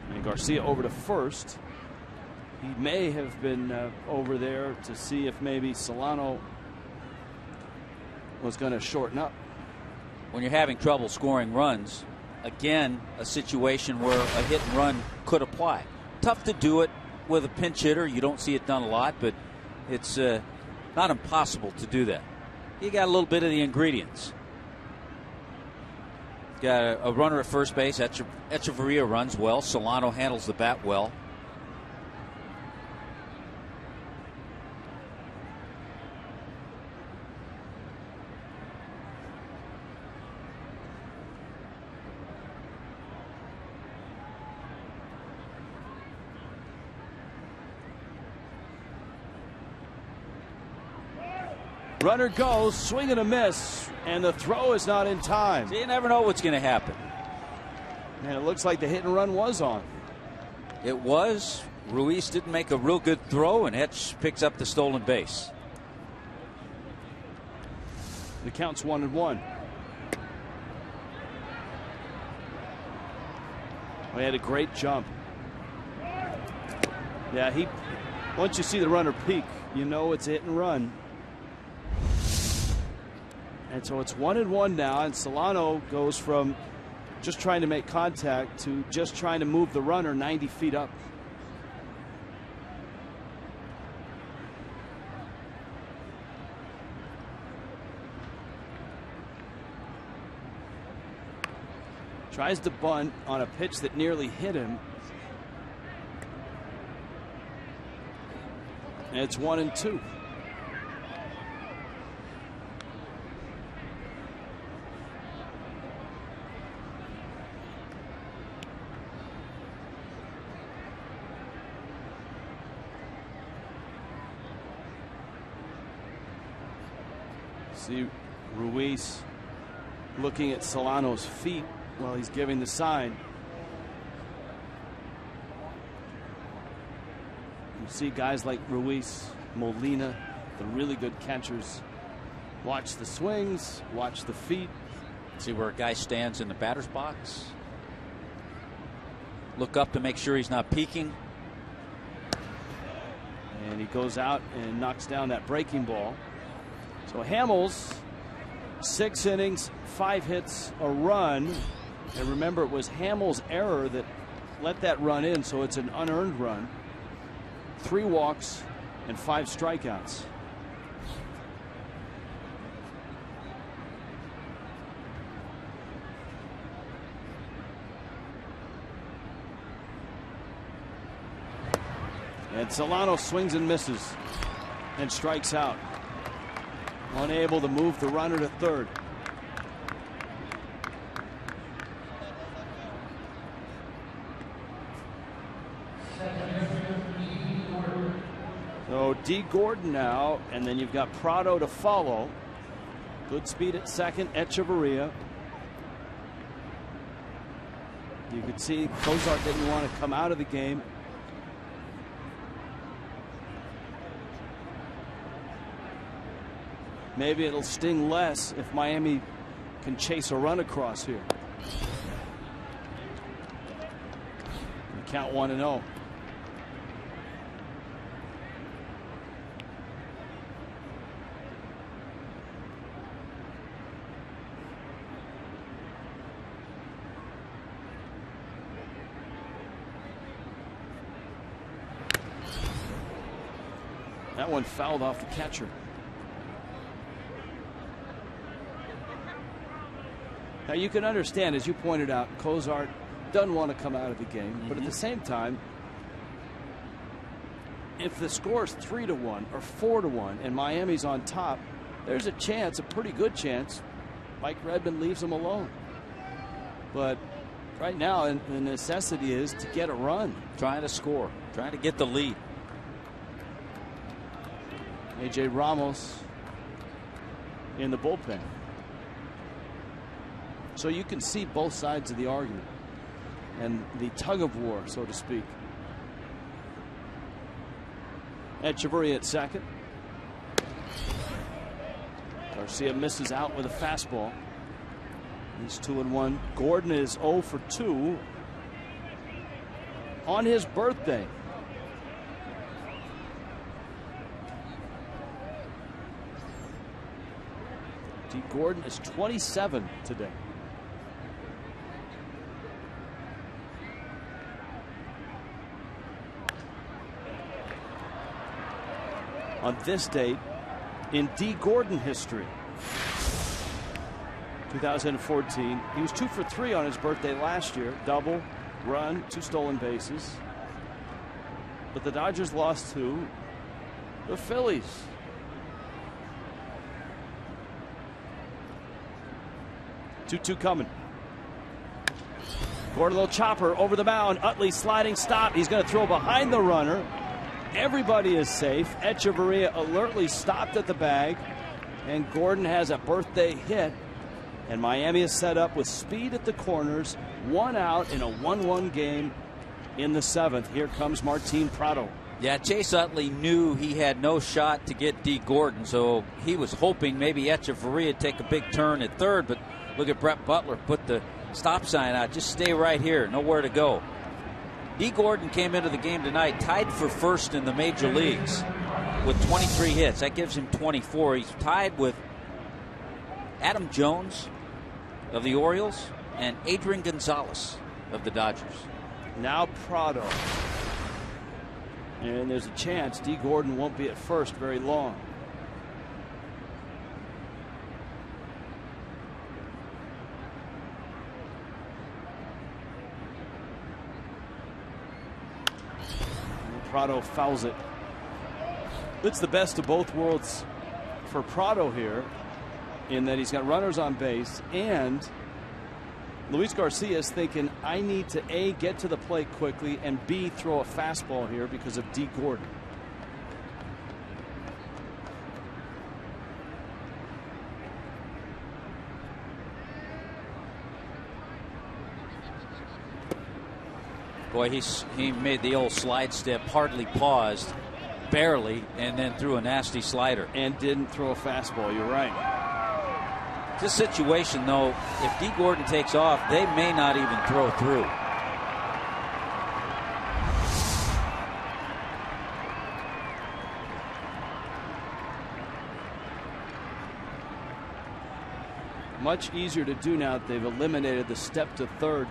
And Garcia over to first. He may have been over there to see if maybe Solano was going to shorten up. When you're having trouble scoring runs, again, a situation where a hit and run could apply. Tough to do it with a pinch hitter. You don't see it done a lot, but it's not impossible to do that. You got a little bit of the ingredients. Got a runner at first base. Echeverria runs well. Solano handles the bat well. Runner goes, swing and a miss, and the throw is not in time. So you never know what's going to happen. And it looks like the hit and run was on. It was. Ruiz didn't make a real good throw, and Etch picks up the stolen base. The count's 1-1. He had a great jump. Yeah, once you see the runner peak, you know it's a hit and run. And so it's 1-1 now, and Solano goes from just trying to make contact to just trying to move the runner 90 feet up. Tries to bunt on a pitch that nearly hit him. And it's 1-2. See Ruiz looking at Solano's feet while he's giving the sign. You see guys like Ruiz, Molina, the really good catchers, watch the swings, watch the feet. See where a guy stands in the batter's box. Look up to make sure he's not peeking. And he goes out and knocks down that breaking ball. So Hamels, 6 innings, 5 hits, a run. And remember, it was Hamels' error that let that run in, so it's an unearned run. 3 walks and 5 strikeouts. And Solano swings and misses and strikes out. Unable to move the runner to third. So D. Gordon now, and then you've got Prado to follow. Good speed at second, Echeverria. You could see Cozart didn't want to come out of the game. Maybe it'll sting less if Miami can chase a run across here. Count 1-0. That one fouled off the catcher. Now you can understand, as you pointed out, Cozart doesn't want to come out of the game, but at the same time, if the score is 3-1 or 4-1 and Miami's on top, there's a chance, a pretty good chance, Mike Redmond leaves them alone. But right now, the necessity is to get a run. Trying to score, trying to get the lead. A.J. Ramos in the bullpen. So you can see both sides of the argument and the tug of war, so to speak. Echeverria at second. Garcia misses out with a fastball. He's 2-1. Gordon is 0 for 2 on his birthday. Dee Gordon is 27 today. On this date in Dee Gordon history, 2014, he was 2 for 3 on his birthday last year. Double, run, 2 stolen bases. But the Dodgers lost to the Phillies. Two coming. Gordon, little chopper over the mound. Utley sliding stop. He's going to throw behind the runner. Everybody is safe. Echeverria alertly stopped at the bag. And Gordon has a birthday hit. And Miami is set up with speed at the corners. 1 out in a 1-1 game in the 7th. Here comes Martin Prado. Yeah, Chase Utley knew he had no shot to get Dee Gordon, so he was hoping maybe Echeverria would take a big turn at third, but look at Brett Butler put the stop sign out. Just stay right here, nowhere to go. Dee Gordon came into the game tonight tied for first in the major leagues with 23 hits. That gives him 24. He's tied with Adam Jones of the Orioles and Adrian Gonzalez of the Dodgers. Now Prado. And there's a chance Dee Gordon won't be at first very long. And Prado fouls it. It's the best of both worlds for Prado here, in that he's got runners on base, and Luis Garcia is thinking, I need to A, get to the plate quickly, and B, throw a fastball here because of Dee Gordon. Boy, he made the old slide step, hardly paused, barely, and then threw a nasty slider. And didn't throw a fastball, you're right. This situation, though, if Dee Gordon takes off, they may not even throw through. Much easier to do now that they've eliminated the step to third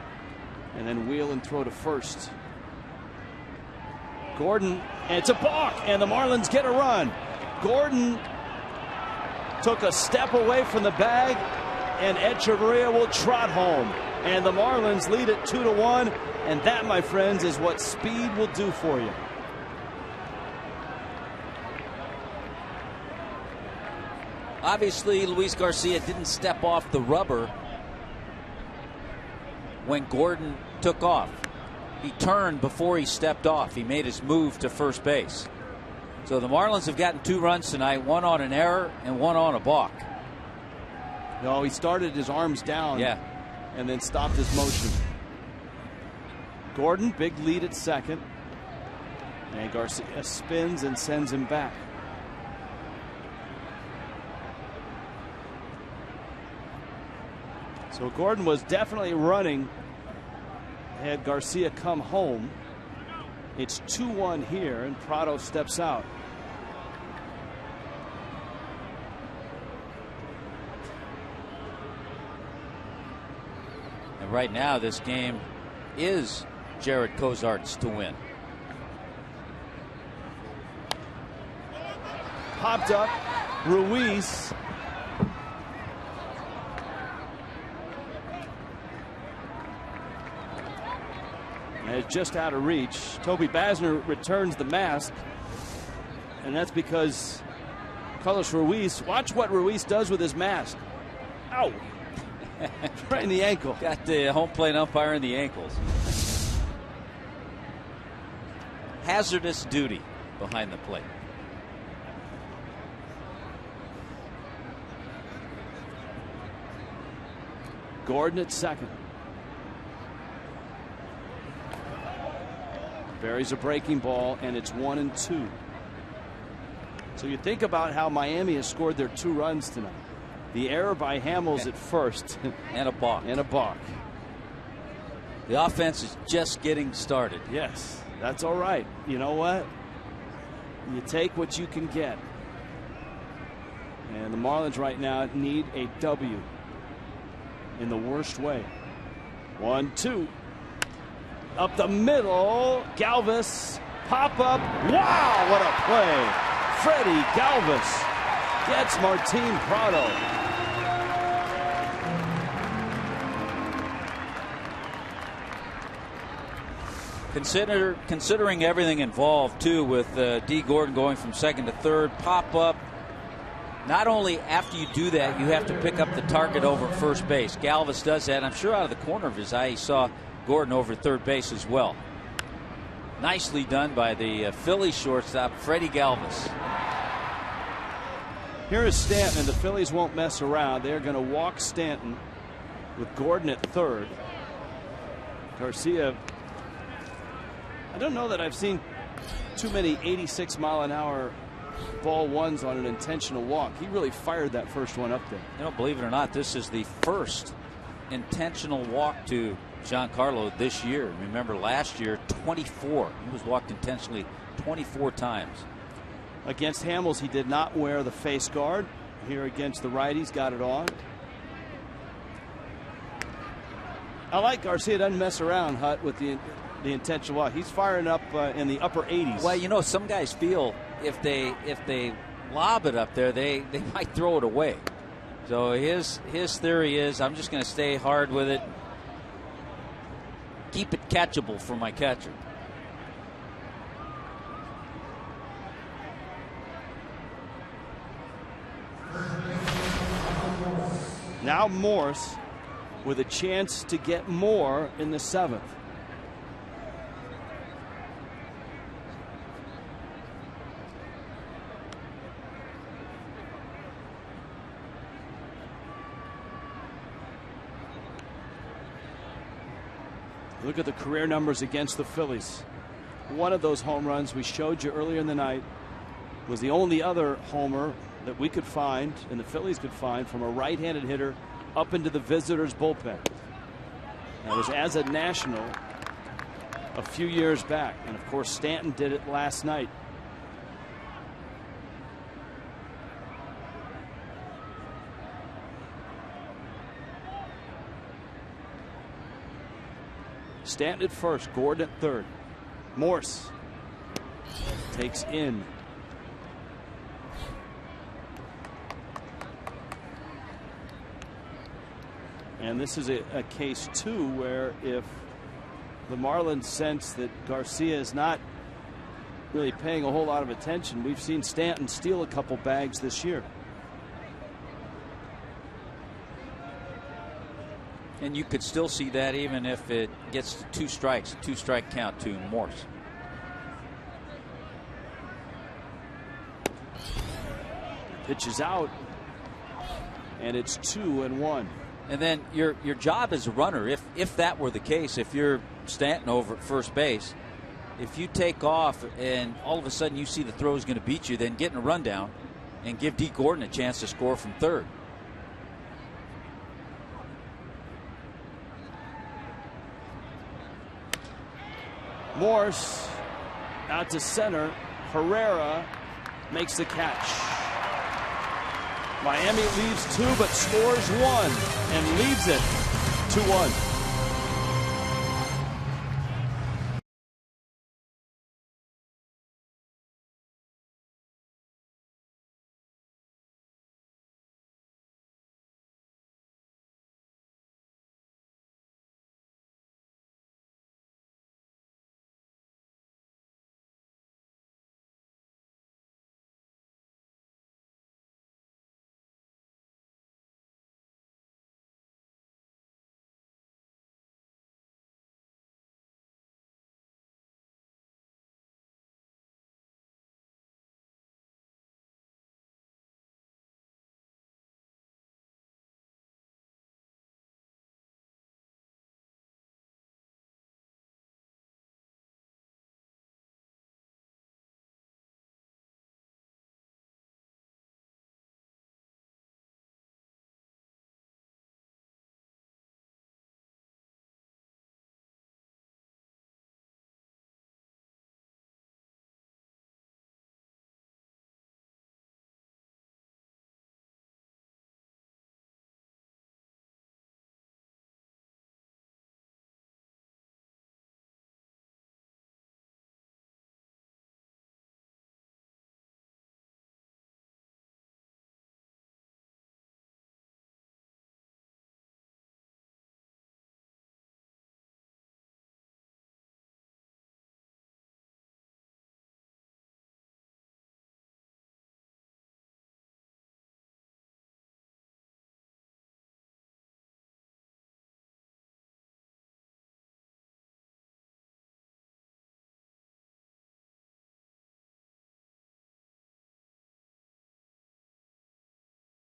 and then wheel and throw to first. Gordon, and it's a balk, and the Marlins get a run. Gordon took a step away from the bag, and Echeverria will trot home. And the Marlins lead it 2-1, and that, my friends, is what speed will do for you. Obviously, Luis Garcia didn't step off the rubber when Gordon took off. He turned before he stepped off. He made his move to first base. So the Marlins have gotten 2 runs tonight, 1 on an error and 1 on a balk. No, he started his arms down, yeah, and then stopped his motion. Gordon, big lead at second. And Garcia spins and sends him back. So Gordon was definitely running had Garcia come home. It's 2-1 here, and Prado steps out. And right now, this game is Jared Cozart's to win. Popped up, Ruiz. And it's just out of reach. Toby Basner returns the mask, and that's because Carlos Ruiz, watch what Ruiz does with his mask. Ow! Right in the ankle. Got the home plate umpire in the ankles. Hazardous duty behind the plate. Gordon at second. Buries a breaking ball, and it's 1-2. So you think about how Miami has scored their 2 runs tonight. The error by Hamels at first. And a balk. And a balk. The offense is just getting started. Yes, that's all right. You know what? You take what you can get. And the Marlins right now need a W in the worst way. 1-2. Up the middle. Galvis. Pop up. Wow, what a play. Freddie Galvis gets Martin Prado. Considering everything involved, too, with D. Gordon going from second to third, pop up. Not only after you do that, you have to pick up the target over at first base. Galvis does that. I'm sure out of the corner of his eye, he saw Gordon over at third base as well. Nicely done by the Phillies shortstop, Freddie Galvis. Here is Stanton, and the Phillies won't mess around. They're going to walk Stanton with Gordon at third. Garcia. I don't know that I've seen too many 86-mile-an-hour ball ones on an intentional walk. He really fired that first one up there. You know, believe it or not, this is the first intentional walk to Giancarlo this year. Remember last year, 24. He was walked intentionally 24 times. Against Hamels, he did not wear the face guard. Here against the righties, got it on. I like Garcia doesn't mess around, Hut, with the intentional walk. He's firing up in the upper 80s. Well, you know, some guys feel if they lob it up there, they might throw it away. So his theory is, I'm just going to stay hard with it, keep it catchable for my catcher. Now Morse with a chance to get more in the 7th. Look at the career numbers against the Phillies. One of those home runs we showed you earlier in the night was the only other homer that we could find and the Phillies could find from a right-handed hitter up into the visitors' bullpen. That was as a national a few years back. And of course, Stanton did it last night. Stanton at first, Gordon at third. Morse takes in. And this is a case, too, where if the Marlins sense that Garcia is not really paying a whole lot of attention, we've seen Stanton steal a couple bags this year. And you could still see that even if it gets to 2 strikes, 2-strike count to Morse. Pitch is out, and it's 2-1. And then your job as a runner, if that were the case, if you're Stanton over at first base, if you take off and all of a sudden you see the throw is going to beat you, then get in a rundown and give D. Gordon a chance to score from third. Morse out to center. Herrera makes the catch. Miami leaves 2 but scores 1 and leaves it 2-1.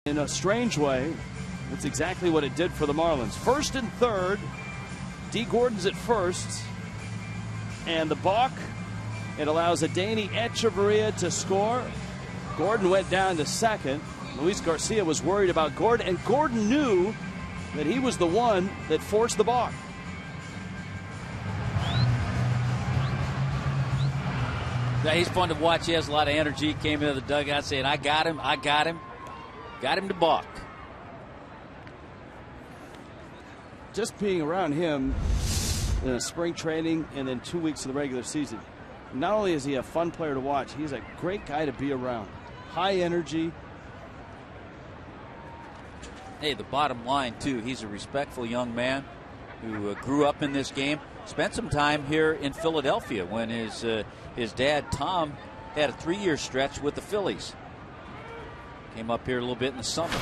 In a strange way, that's exactly what it did for the Marlins. First and third, D. Gordon's at first, and the balk, it allows Adeiny Echeverria to score. Gordon went down to second. Luis Garcia was worried about Gordon, and Gordon knew that he was the one that forced the balk. Yeah, he's fun to watch. He has a lot of energy. He came into the dugout saying, I got him, I got him. Got him to balk. Just being around him in a spring training and then 2 weeks of the regular season, not only is he a fun player to watch, he's a great guy to be around. High energy. Hey, the bottom line, too, he's a respectful young man who grew up in this game. Spent some time here in Philadelphia when his dad, Tom, had a 3-year stretch with the Phillies. Came up here a little bit in the summer.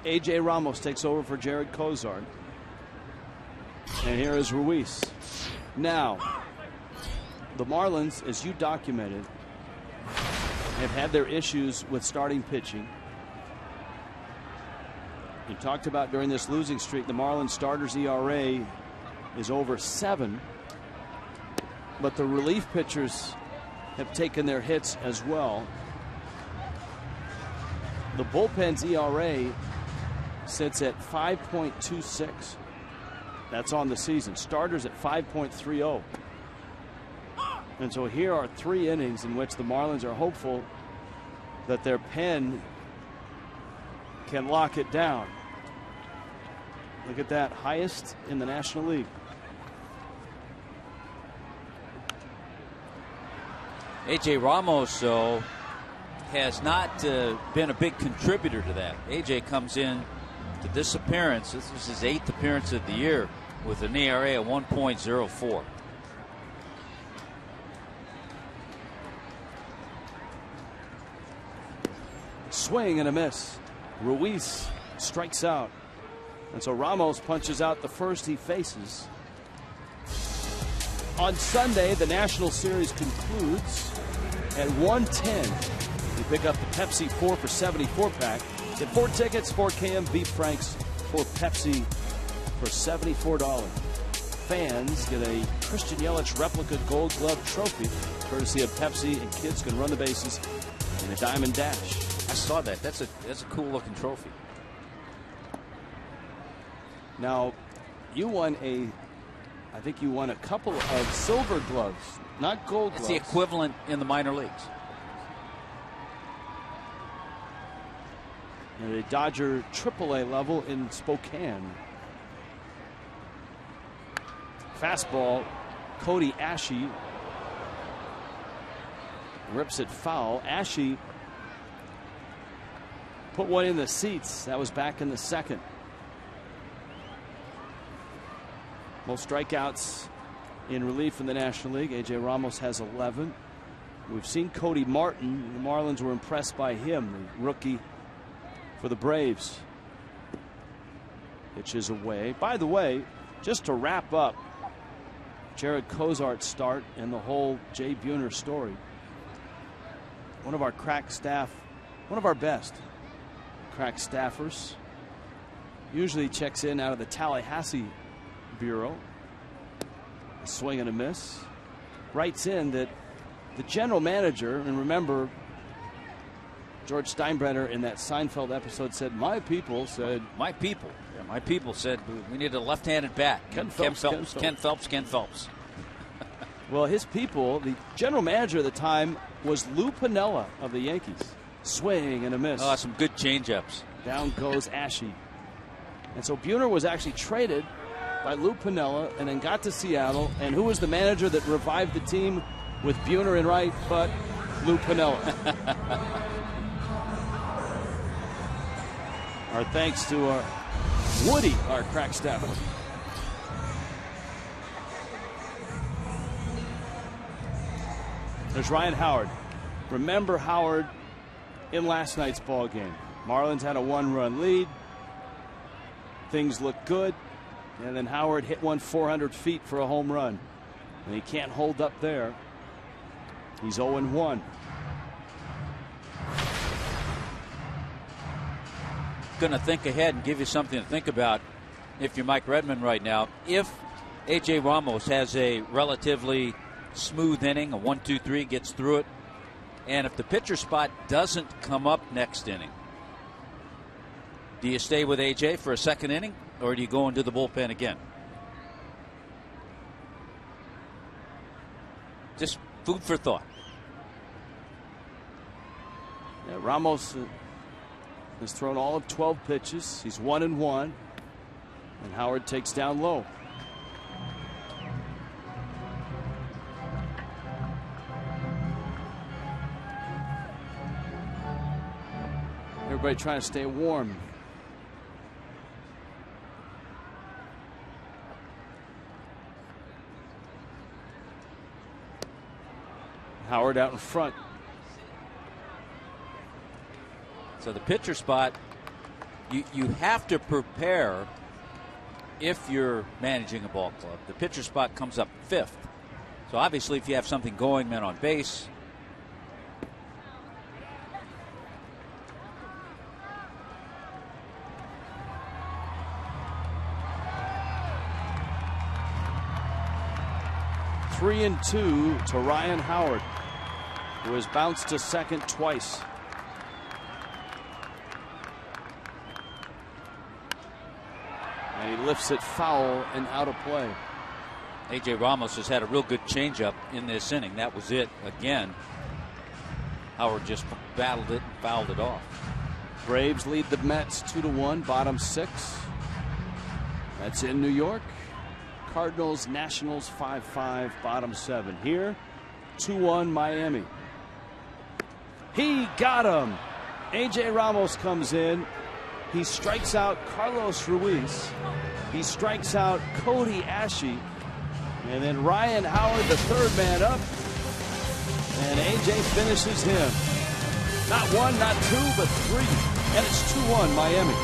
A.J. Ramos takes over for Jared Cozart. And here is Ruiz. Now, the Marlins, as you documented, have had their issues with starting pitching. You talked about during this losing streak, the Marlins starters ERA is over 7. But the relief pitchers have taken their hits as well. The bullpen's ERA sits at 5.26. That's on the season. Starters at 5.30. And so here are 3 innings in which the Marlins are hopeful that their pen can lock it down. Look at that, highest in the National League. A.J. Ramos, though, has not been a big contributor to that. A.J. comes in to this appearance. This was his 8th appearance of the year with an ERA of 1.04. Swing and a miss. Ruiz strikes out. And so Ramos punches out the first he faces. On Sunday, the National Series concludes at 1:10. You pick up the Pepsi 4 for $74 pack. Get 4 tickets, 4 KM Beef Franks for Pepsi for $74. Fans get a Christian Yelich replica Gold Glove trophy courtesy of Pepsi, and kids can run the bases in a Diamond Dash. I saw that. That's a cool looking trophy. Now, you won I think you won a couple of silver gloves, not gold gloves. It's the equivalent in the minor leagues. At a Dodger AAA level in Spokane. Fastball, Cody Ashe rips it foul. Ashe put one in the seats. That was back in the second. Most strikeouts in relief in the National League. A.J. Ramos has 11. We've seen Cody Martin. The Marlins were impressed by him, the rookie for the Braves. Pitches away. By the way, just to wrap up Jared Cozart's start and the whole Jay Buhner story, one of our crack staff, one of our best crack staffers, usually checks in out of the Tallahassee Bureau. A swing and a miss. Writes in that the general manager, and remember, George Steinbrenner in that Seinfeld episode said, my people said. My people. Yeah, my people said we need a left-handed bat. Ken Phelps. Well, his people, the general manager at the time was Lou Piniella of the Yankees. Swing and a miss. Oh, some good change-ups. Down goes Ashe. And so Buhner was actually traded by Lou Piniella and then got to Seattle. And who was the manager that revived the team with Buhner in right but Lou Piniella? Our thanks to Woody, our crack staffer. There's Ryan Howard. Remember Howard in last night's ball game. Marlins had a 1-run lead. Things looked good. And then Howard hit one 400 feet for a home run. And he can't hold up there. He's 0-1. going to think ahead and give you something to think about if you're Mike Redmond right now. If A.J. Ramos has a relatively smooth inning, a 1-2-3, gets through it, and if the pitcher spot doesn't come up next inning, do you stay with A.J. for a second inning, or do you go into the bullpen again? Just food for thought. Yeah, Ramos has thrown all of 12 pitches. He's 1-1, and Howard takes down low. Everybody trying to stay warm. Howard out in front. So the pitcher spot, you have to prepare if you're managing a ball club. The pitcher spot comes up 5th. So obviously if you have something going, men on base, Three and 2 to Ryan Howard, who has bounced to second twice. And he lifts it foul and out of play. A.J. Ramos has had a real good changeup in this inning. That was it again. Howard just battled it and fouled it off. Braves lead the Mets 2-1, bottom 6. That's in New York. Cardinals, Nationals 5-5, bottom 7. Here, 2-1 Miami. He got him. A.J. Ramos comes in. He strikes out Carlos Ruiz. He strikes out Cody Asche. And then Ryan Howard, the third man up. And A.J. finishes him. Not 1, not 2, but 3. And it's 2-1 Miami.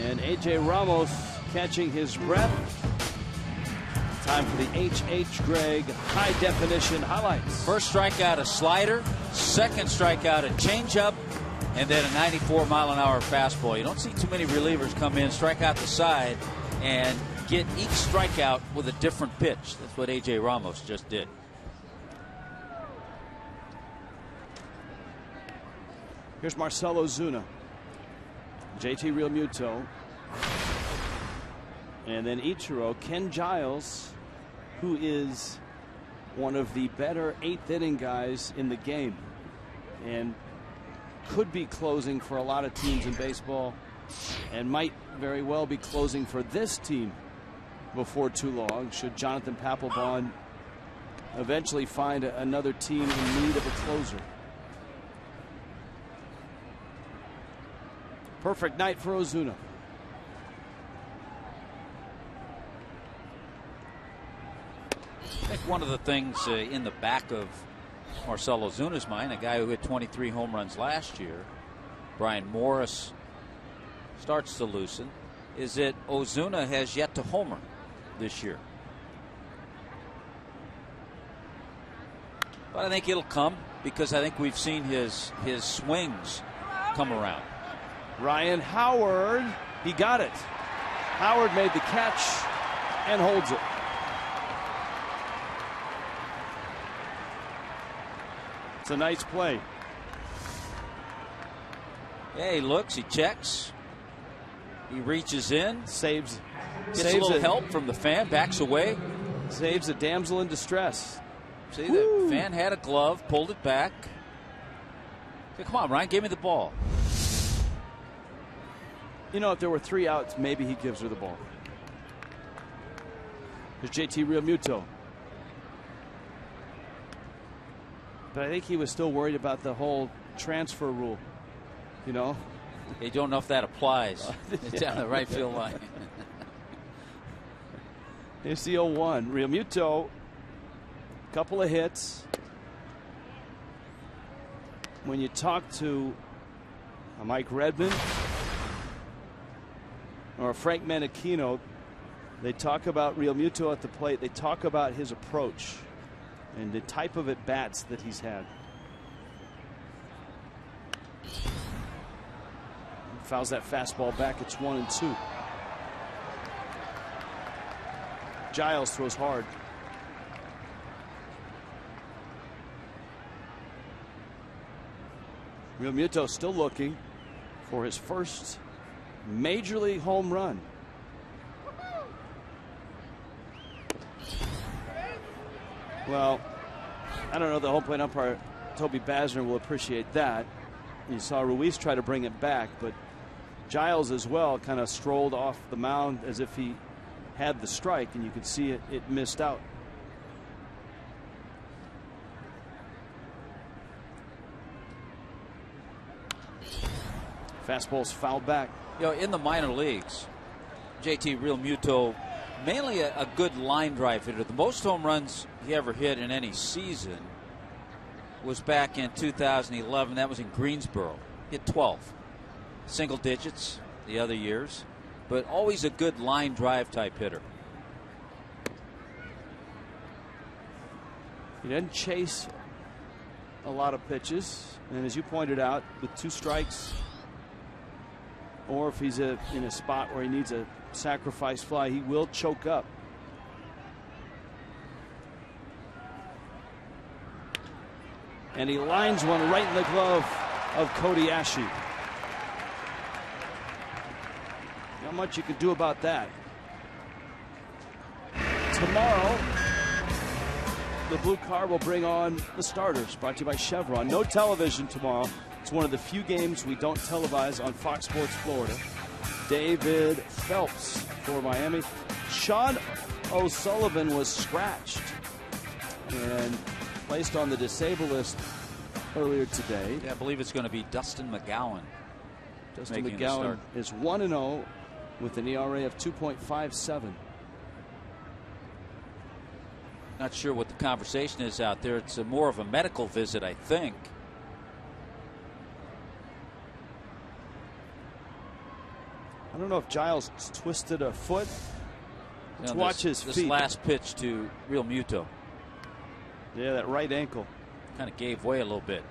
And A.J. Ramos catching his breath. Time for the H.H. Gregg high definition highlights. First strikeout, a slider. Second strikeout, a changeup. And then a 94-mile-an-hour fastball. You don't see too many relievers come in, strike out the side, and get each strikeout with a different pitch. That's what A.J. Ramos just did. Here's Marcell Ozuna, JT Realmuto, and then Ichiro. Ken Giles, who is one of the better eighth inning guys in the game and could be closing for a lot of teams in baseball and might very well be closing for this team before too long, should Jonathan Papelbon eventually find another team in need of a closer. Perfect night for Ozuna. one of the things in the back of Marcell Ozuna's mind, a guy who hit 23 home runs last year, Brian Morris starts to loosen, is that Ozuna has yet to homer this year. But I think it'll come because I think we've seen his swings come around. Ryan Howard, he got it. Howard made the catch and holds it. It's a nice play. Yeah, he looks, he checks, he reaches in, Saves gets a little help from the fan, backs away. Saves a damsel in distress. See, the fan had a glove, pulled it back. Okay, come on, Ryan, give me the ball. You know, if there were 3 outs, maybe he gives her the ball. There's JT Realmuto. But I think he was still worried about the whole transfer rule. You know? You don't know if that applies. It's down the right field line. Here's the 0-1. Realmuto, couple of hits. When you talk to Mike Redmond or Frank Menechino, they talk about Realmuto at the plate. They talk about his approach and the type of at-bats that he's had. Fouls that fastball back. It's 1-2. Giles throws hard. Realmuto still looking for his first major league home run. Well, I don't know, the home plate umpire Toby Basner will appreciate that. You saw Ruiz try to bring it back, but Giles as well kind of strolled off the mound as if he had the strike, and you could see it missed out. Fastball's fouled back. You know, in the minor leagues, JT Realmuto, mainly a good line drive hitter. The most home runs he ever hit in any season was back in 2011. That was in Greensboro. Hit 12. Single digits the other years, but always a good line drive type hitter. He doesn't chase a lot of pitches, and as you pointed out, with 2 strikes, or if he's in a spot where he needs a sacrifice fly, he will choke up. And he lines one right in the glove of Cody Asche. Not much you can do about that. Tomorrow, the Blue Car will bring on the starters, brought to you by Chevron. No television tomorrow. It's one of the few games we don't televise on Fox Sports Florida. David Phelps for Miami. Sean O'Sullivan was scratched and placed on the disabled list earlier today. Yeah, I believe it's going to be Dustin McGowan. Dustin McGowan is 1-0 with an ERA of 2.57. Not sure what the conversation is out there. It's more of a medical visit, I think. I don't know if Giles twisted a foot. Let's watch his feet. This last pitch to Realmuto. Yeah, that right ankle. Kind of gave way a little bit.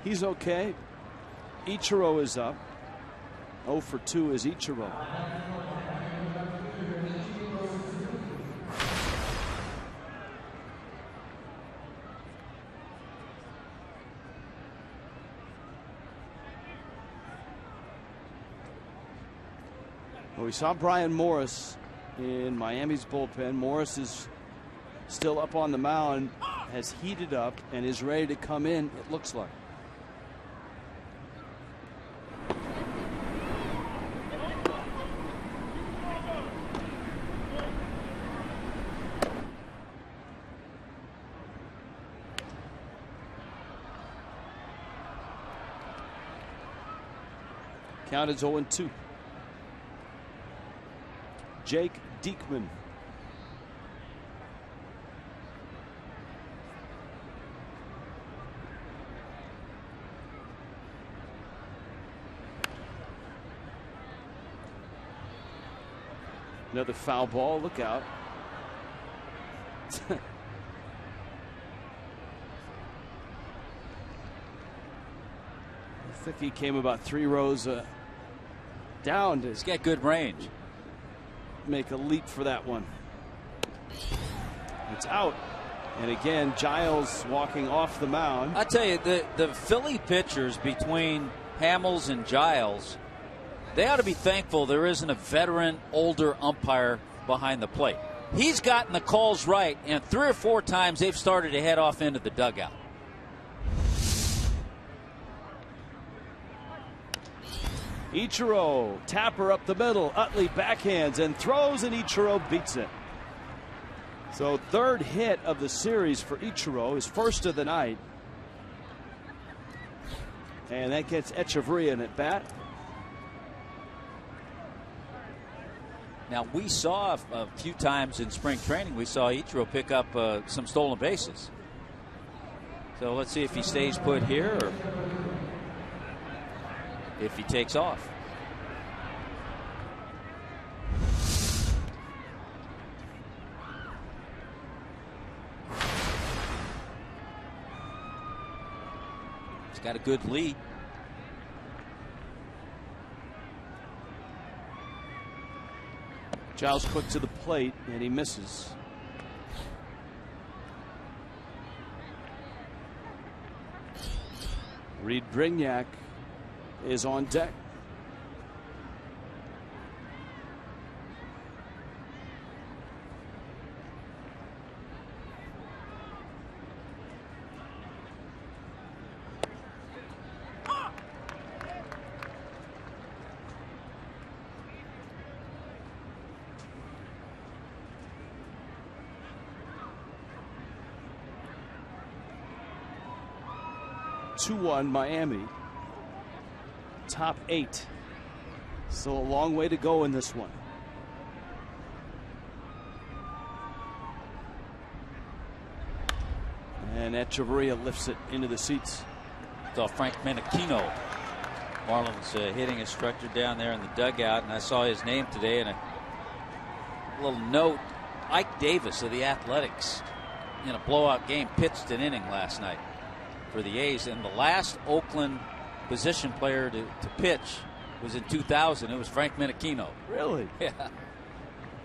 He's okay. Ichiro is up. 0 for 2 is Ichiro. Well, we saw Brian Morris in Miami's bullpen. Morris is still up on the mound, has heated up, and is ready to come in, it looks like. Count is 0-2. Jake Diekman. Another foul ball. Look out. I think he came about 3 rows down to He's got good range. make a leap for that one. It's out. And again, Giles walking off the mound. I tell you, the Philly pitchers between Hamels and Giles, they ought to be thankful there isn't a veteran, older umpire behind the plate. He's gotten the calls right, and 3 or 4 times they've started to head off into the dugout. Ichiro, Tapper up the middle. Utley backhands and throws, and Ichiro beats it. So 3rd hit of the series for Ichiro, his 1st of the night. And that gets Echeverria in at bat. Now, we saw a few times in spring training, we saw Ichiro pick up some stolen bases. So let's see if he stays put here or if he takes off. He's got a good lead. Giles quick to the plate, and he misses. Reed Brignac is on deck. (2-1) Miami. Top 8. So a long way to go in this one. And Echeverria lifts it into the seats. Saw Frank Menechino, Marlins hitting a structure down there in the dugout, and I saw his name today. And a little note: Ike Davis of the Athletics, in a blowout game, pitched an inning last night for the A's, and the last Oakland position player to pitch was in 2000. It was Frank Menechino. Really? Yeah.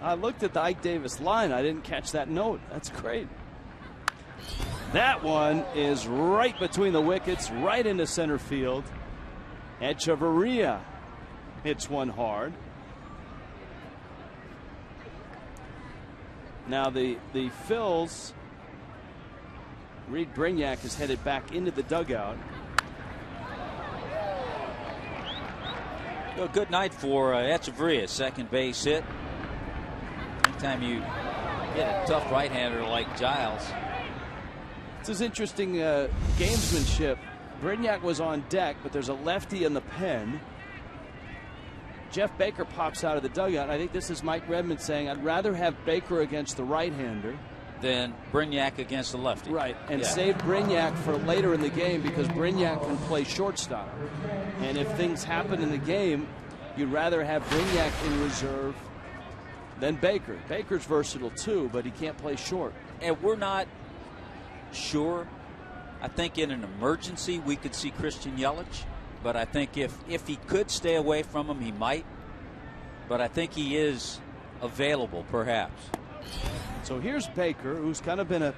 I looked at the Ike Davis line. I didn't catch that note. That's great. That one is right between the wickets, right into center field. Echeverria hits one hard. Now the Phils, Reed Brignac is headed back into the dugout. A good night for Echeverria, second base hit. Anytime you get a tough right-hander like Giles. This is interesting gamesmanship. Brignac was on deck, but there's a lefty in the pen. Jeff Baker pops out of the dugout. I think this is Mike Redmond saying, I'd rather have Baker against the right-hander than Brignac against the lefty. Right, and save Brignac for later in the game because Brignac can play shortstop. And if things happen in the game, you'd rather have Brignac in reserve than Baker. Baker's versatile too, but he can't play short. And we're not sure. I think in an emergency we could see Christian Yelich, but I think if he could stay away from him, he might. But I think he is available, perhaps. So here's Baker, who's kind of been a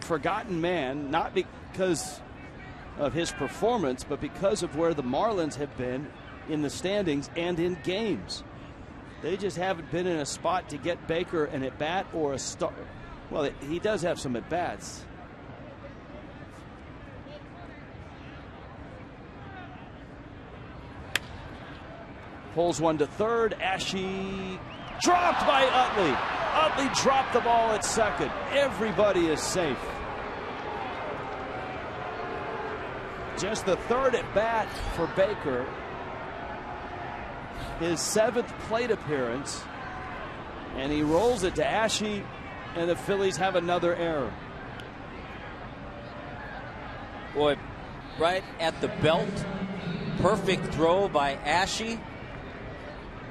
forgotten man, not because of his performance, but because of where the Marlins have been in the standings and in games. They just haven't been in a spot to get Baker an at-bat or a start. Well, he does have some at-bats. Pulls one to third. Ashe dropped by Utley. Utley dropped the ball at second. Everybody is safe. Just the third at bat for Baker. His 7th plate appearance. And he rolls it to Ashe, and the Phillies have another error. Boy, right at the belt. Perfect throw by Ashe.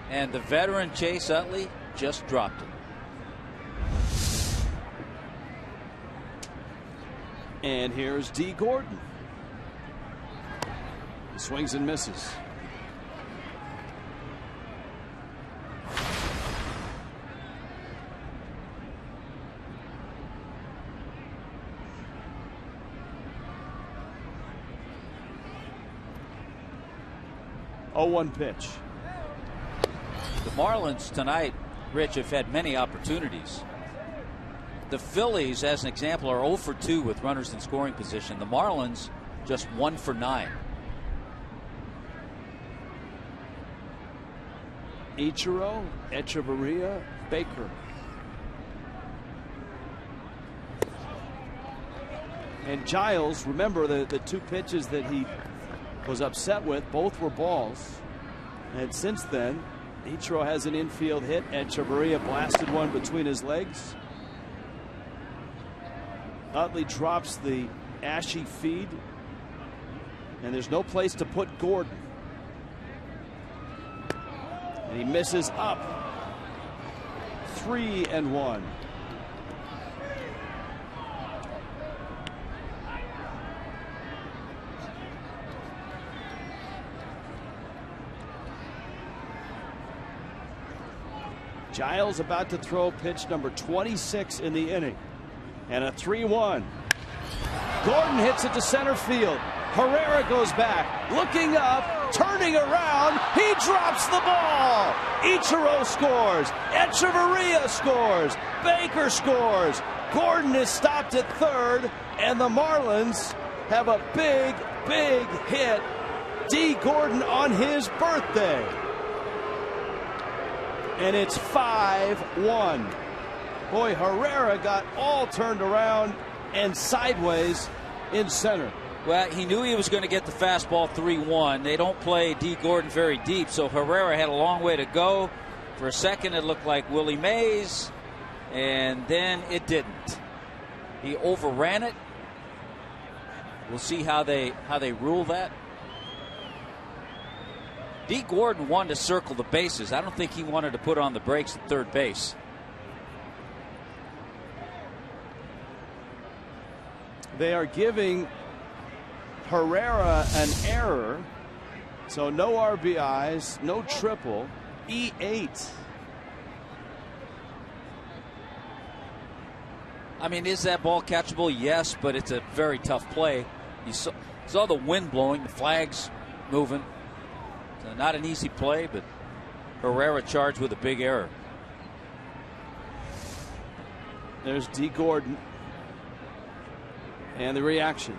And the veteran Chase Utley just dropped it. And here's Dee Gordon. He swings and misses. Oh, 1 pitch. The Marlins tonight, Rich, have had many opportunities. The Phillies, as an example, are 0 for 2 with runners in scoring position. The Marlins just 1 for 9. Ichiro, Echeverria, Baker. And Giles, remember the 2 pitches that he was upset with, both were balls. And since then, Ichiro has an infield hit. Echeverria blasted one between his legs. Utley drops the Ashe feed. And there's no place to put Gordon. And he misses up. 3-1. Giles about to throw pitch number 26 in the inning. And a 3-1. Gordon hits it to center field. Herrera goes back, looking up, turning around. He drops the ball. Ichiro scores. Echeverria scores. Baker scores. Gordon is stopped at third, and the Marlins have a big, big hit. Dee Gordon on his birthday. And it's 5-1. Boy, Herrera got all turned around and sideways in center. Well, he knew he was going to get the fastball 3-1. They don't play Dee Gordon very deep, so Herrera had a long way to go. For a second, it looked like Willie Mays, and then it didn't. He overran it. We'll see how they rule that. Dee Gordon wanted to circle the bases. I don't think he wanted to put on the brakes at third base. They are giving Herrera an error. So no RBIs, no triple, E8. I mean, is that ball catchable? Yes, but it's a very tough play. You saw the wind blowing, the flags moving. So not an easy play, but Herrera charged with a big error. There's Dee Gordon. And the reaction.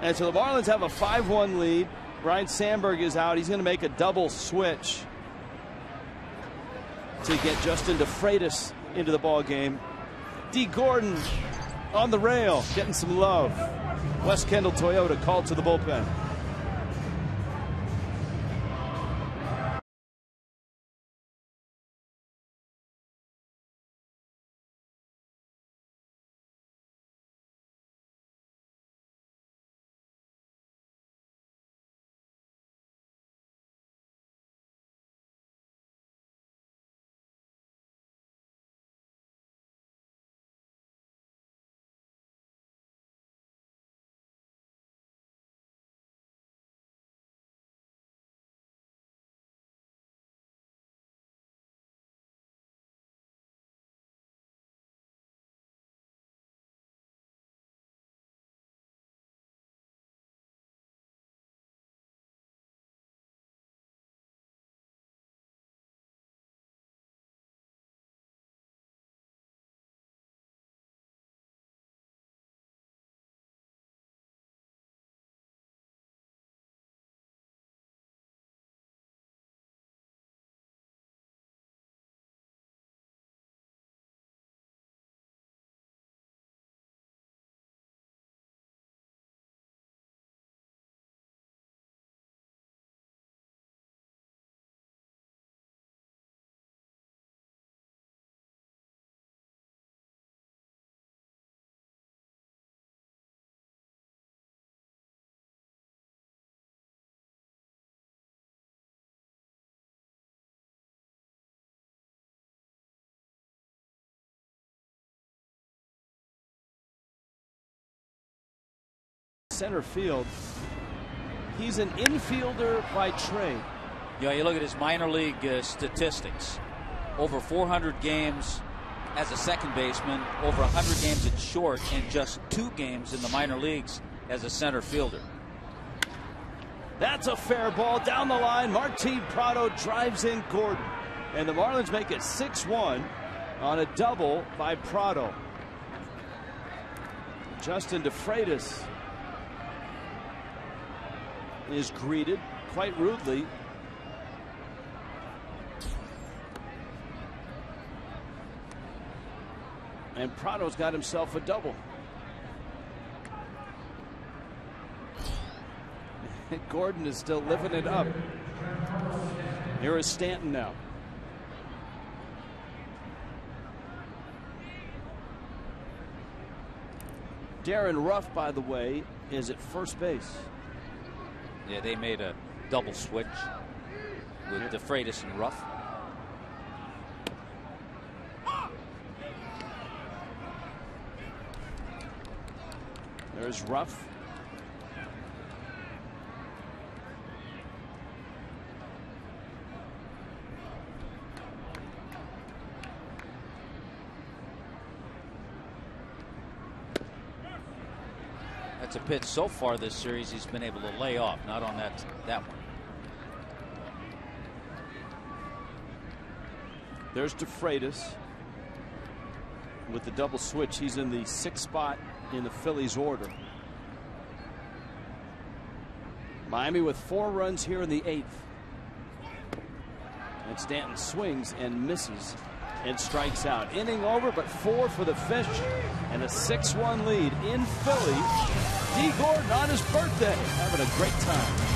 And so the Marlins have a 5-1 lead. Ryne Sandberg is out. He's going to make a double switch to get Justin DeFreitas into the ball game. Dee Gordon on the rail, getting some love. West Kendall Toyota called to the bullpen. center field. He's an infielder by trade. Yeah, you look at his minor league statistics. Over 400 games as a second baseman, over 100 games at short, and just 2 games in the minor leagues as a center fielder. That's a fair ball down the line. Martin Prado drives in Gordon. And the Marlins make it 6-1 on a double by Prado. Justin DeFreitas is greeted quite rudely. And Prado's got himself a double. Gordon is still living it up. Here is Stanton now. Darren Ruff, by the way, is at first base. Yeah, they made a double switch with DeFreitas and Ruff. There's Ruff. That's a pitch so far this series he's been able to lay off, not on that one. There's DeFreitas with the double switch. He's in the 6th spot in the Phillies order. Miami with 4 runs here in the 8th. And Stanton swings and misses and strikes out. Inning over, but 4 for the Fish and a 6-1 lead in Philly. D. Gordon on his birthday, having a great time.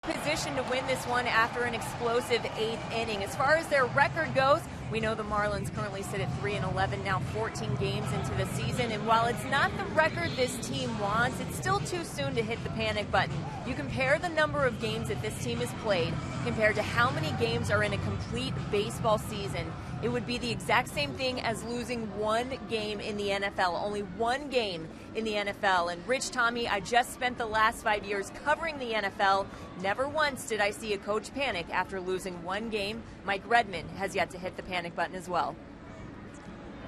Position to win this one after an explosive 8th inning. As far as their record goes, we know the Marlins currently sit at 3-11, now 14 games into the season. And while it's not the record this team wants, it's still too soon to hit the panic button. You compare the number of games that this team has played compared to how many games are in a complete baseball season. It would be the exact same thing as losing 1 game in the NFL, only 1 game in the NFL. And Rich, Tommy, I just spent the last 5 years covering the NFL. Never once did I see a coach panic after losing 1 game. Mike Redmond has yet to hit the panic button as well.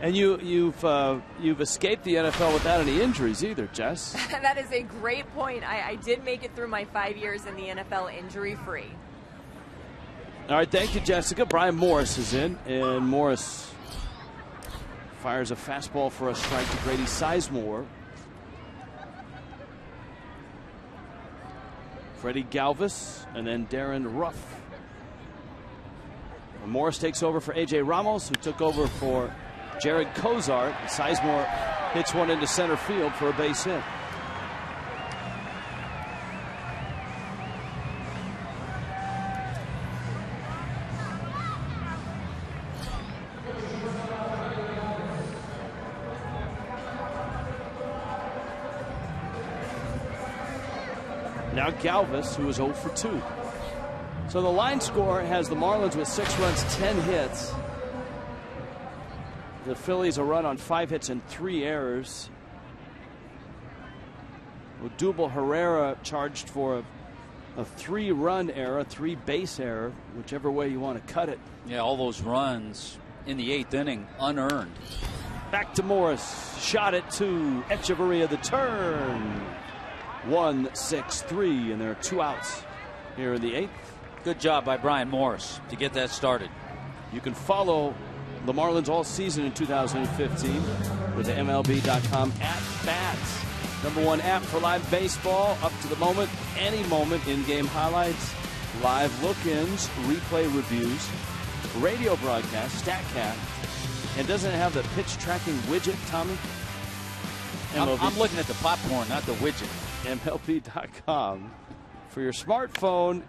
And you've escaped the NFL without any injuries either, Jess. That is a great point. I did make it through my 5 years in the NFL injury-free. All right, thank you, Jessica. Brian Morris is in, and Morris fires a fastball for a strike to Grady Sizemore. Freddie Galvis, and then Darren Ruff Morris takes over for A.J. Ramos, who took over for Jared Cozart. Sizemore hits one into center field for a base hit. Now Galvis, who is 0 for 2. So the line score has the Marlins with 6 runs, 10 hits. The Phillies a run on 5 hits and 3 errors. Odubel Herrera charged for a 3-run error, 3 base error, whichever way you want to cut it. Yeah, all those runs in the 8th inning unearned. Back to Morris. Shot it to Echeverria, the turn. 1-6-3, and there are 2 outs here in the 8th. Good job by Brian Morris to get that started. You can follow the Marlins all season in 2015 with the MLB.com @bats. #1 app for live baseball up to the moment, any moment, in-game highlights, live look-ins, replay reviews, radio broadcast, StatCast, and doesn't it have the pitch tracking widget, Tommy? I'm looking at the popcorn, not the widget. MLB.com for your smartphone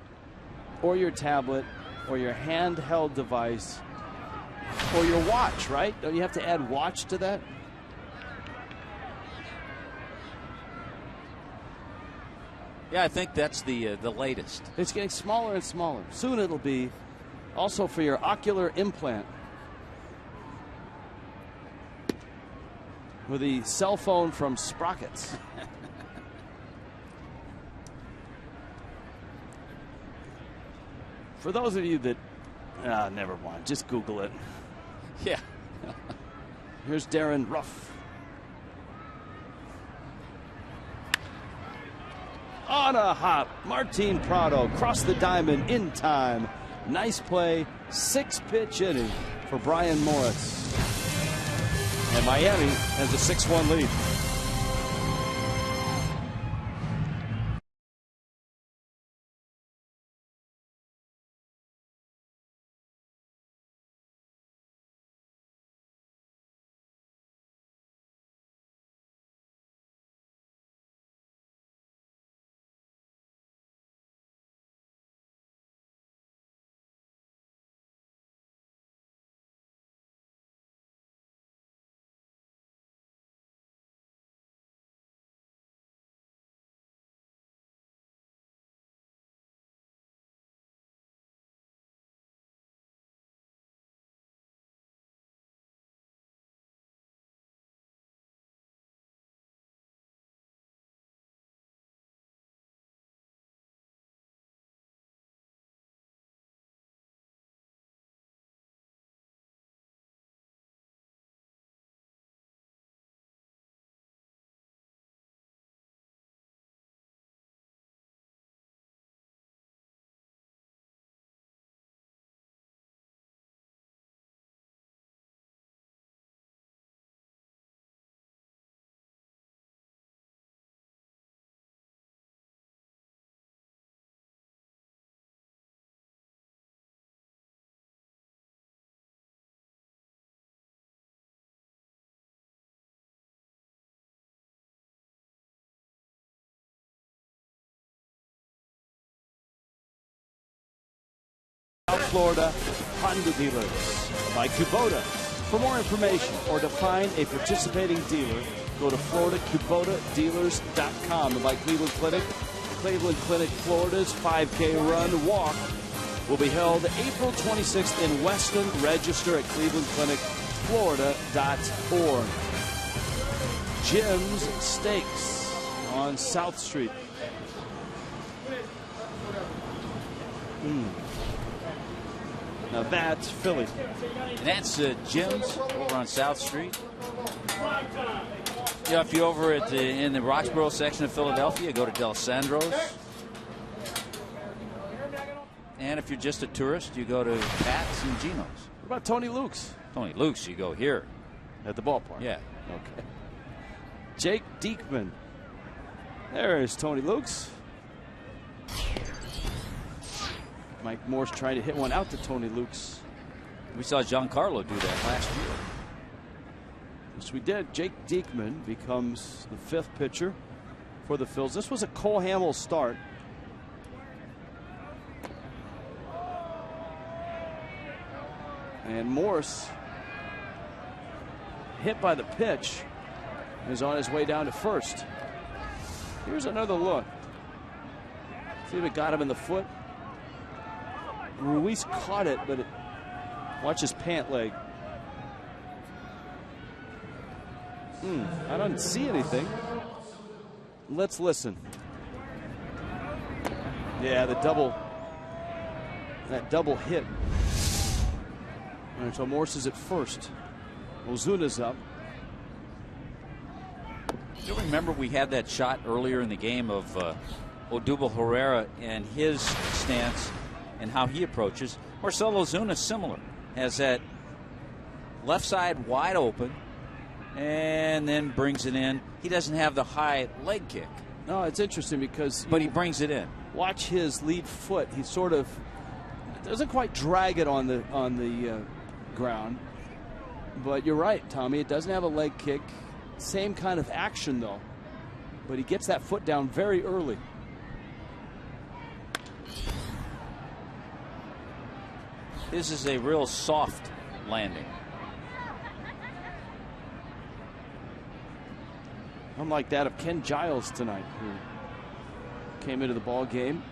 or your tablet or your handheld device or your watch, right? Don't you have to add watch to that? Yeah, I think that's the latest. It's getting smaller and smaller. Soon it'll be also for your ocular implant. With the cell phone from Sprockets. For those of you that, never mind, just Google it. Yeah. Here's Darren Ruff. On a hop, Martin Prado crossed the diamond in time. Nice play, 6-pitch inning for Brian Morris. And Miami has a 6-1 lead. South Florida Honda dealers by Kubota. For more information or to find a participating dealer, go to FloridaKubota.dealers.com. And by Cleveland Clinic, Florida's 5K run walk will be held April 26th in Weston. Register at clevelandclinicflorida.org. Jim's Steaks on South Street. Now that's Philly. And that's Jim's over on South Street. Yeah, if you're over at in the Roxborough section of Philadelphia, go to Del Sandro's. And if you're just a tourist, you go to Pat's and Gino's. What about Tony Luke's? Tony Luke's, you go here. At the ballpark? Yeah. Okay. Jake Diekman. There's Tony Luke's. Mike Morse trying to hit one out to Tony Luke's We saw Giancarlo do that last year. Yes, we did. Jake Diekman becomes the 5th pitcher for the Phils. This was a Cole Hamels start. And Morse, hit by the pitch, is on his way down to first. Here's another look. See if it got him in the foot. Ruiz caught it, but watch his pant leg. I don't see anything. Let's listen. Yeah, that double hit. And so Morse is at first. Ozuna's up. You remember we had that shot earlier in the game of Odubel Herrera and his stance and how he approaches. Marcell Ozuna similar, has that left side wide open and then brings it in. He doesn't have the high leg kick. No, it's interesting because but he brings it in. Watch his lead foot. He sort of doesn't quite drag it on the ground. But you're right, Tommy. It doesn't have a leg kick. Same kind of action though. But he gets that foot down very early. This is a real soft landing. Unlike that of Ken Giles tonight, who came into the ball game,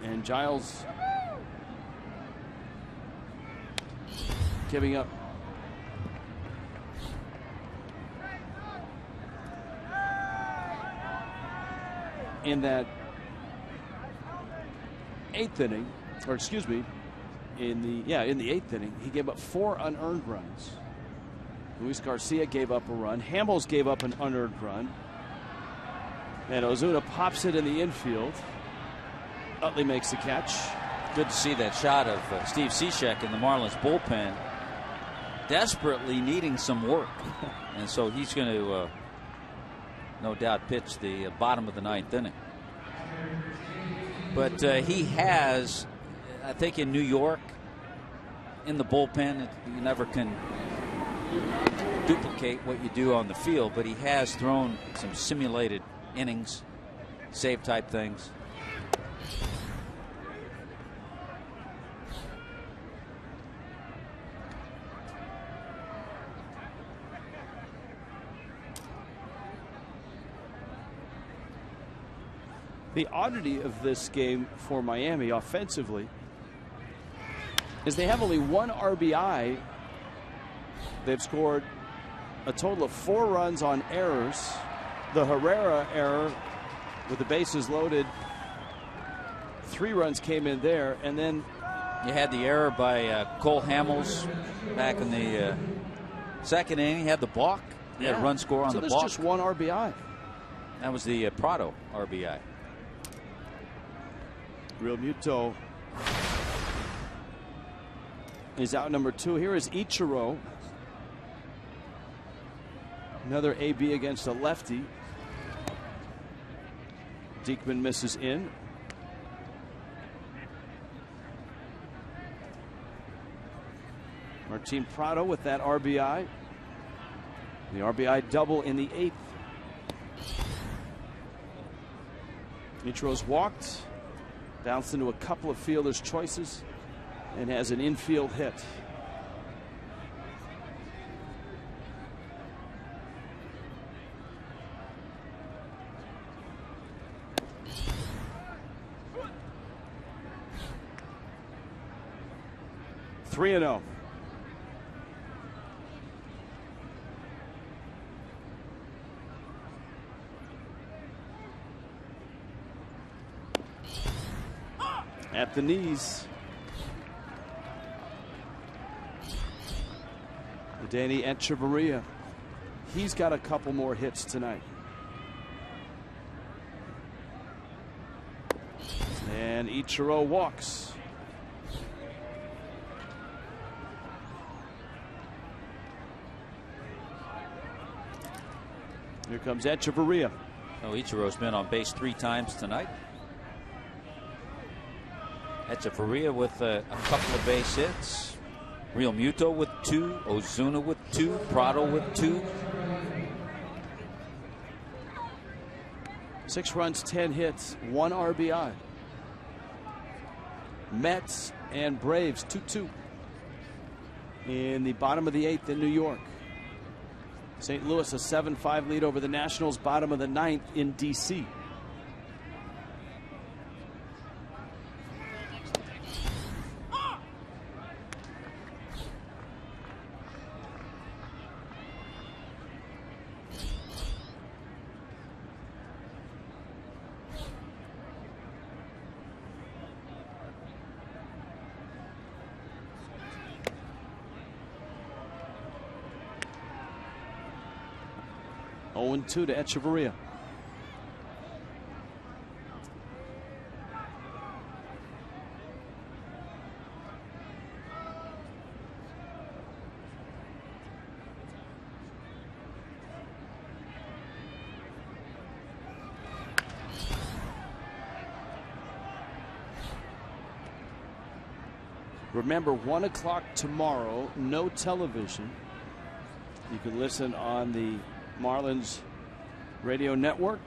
and Giles giving up in that 8th inning, or excuse me, in the 8th inning, he gave up 4 unearned runs. Luis Garcia gave up a run. Hamels gave up an unearned run. And Ozuna pops it in the infield. Utley makes the catch. Good to see that shot of Steve Cishek in the Marlins bullpen, desperately needing some work. And so he's going to no doubt pitch the bottom of the 9th inning. But he has, I think in New York, in the bullpen, you never can duplicate what you do on the field, but he has thrown some simulated innings, save type things. The oddity of this game for Miami offensively is they have only 1 RBI. They've scored a total of 4 runs on errors. The Herrera error with the bases loaded, 3 runs came in there, and then you had the error by Cole Hamels back in the 2nd inning. He had the balk. He had a run score on the balk. So there's just 1 RBI. That was the Prado RBI. Real Muto is out number 2. Here is Ichiro. Another AB against a lefty. Diekman misses in. Martin Prado with that RBI. The RBI double in the 8th. Ichiro's walked, bounced into a couple of fielders' choices, and has an infield hit. Three and 0. At the knees. Danny Echeverria. He's got a couple more hits tonight. And Ichiro walks. Here comes Echeverria. Oh, Ichiro's been on base 3 times tonight. Echeverria with a couple of base hits. Real Muto with 2, Ozuna with 2, Prado with 2. 6 runs, 10 hits, 1 RBI. Mets and Braves 2-2 in the bottom of the 8th in New York. St. Louis a 7-5 lead over the Nationals, bottom of the 9th in D.C. Oh, 2 to Echeverria. Remember, 1 o'clock tomorrow, no television. You can listen on the Marlins radio network.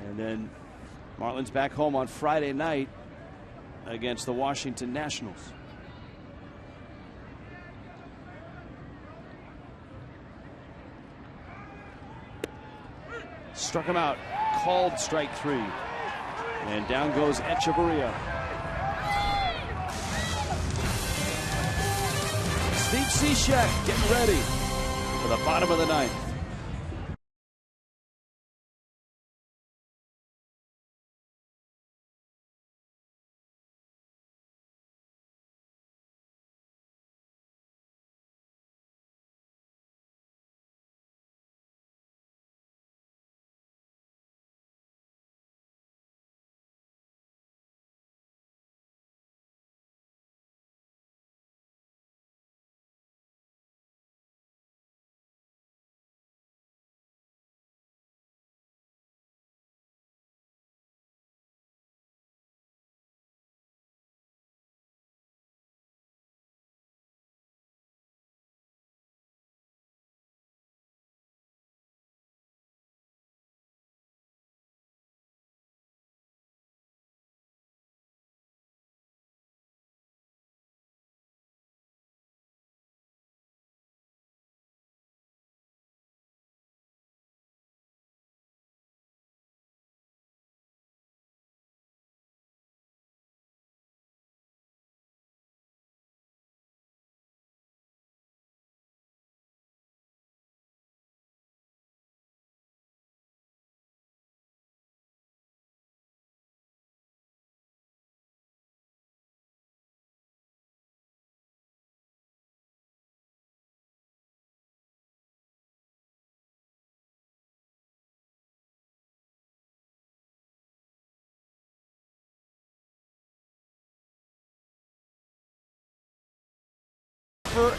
And then Marlins back home on Friday night against the Washington Nationals. Struck him out, called strike 3. And down goes Echeverria. Steve Cishek getting ready for the bottom of the 9th.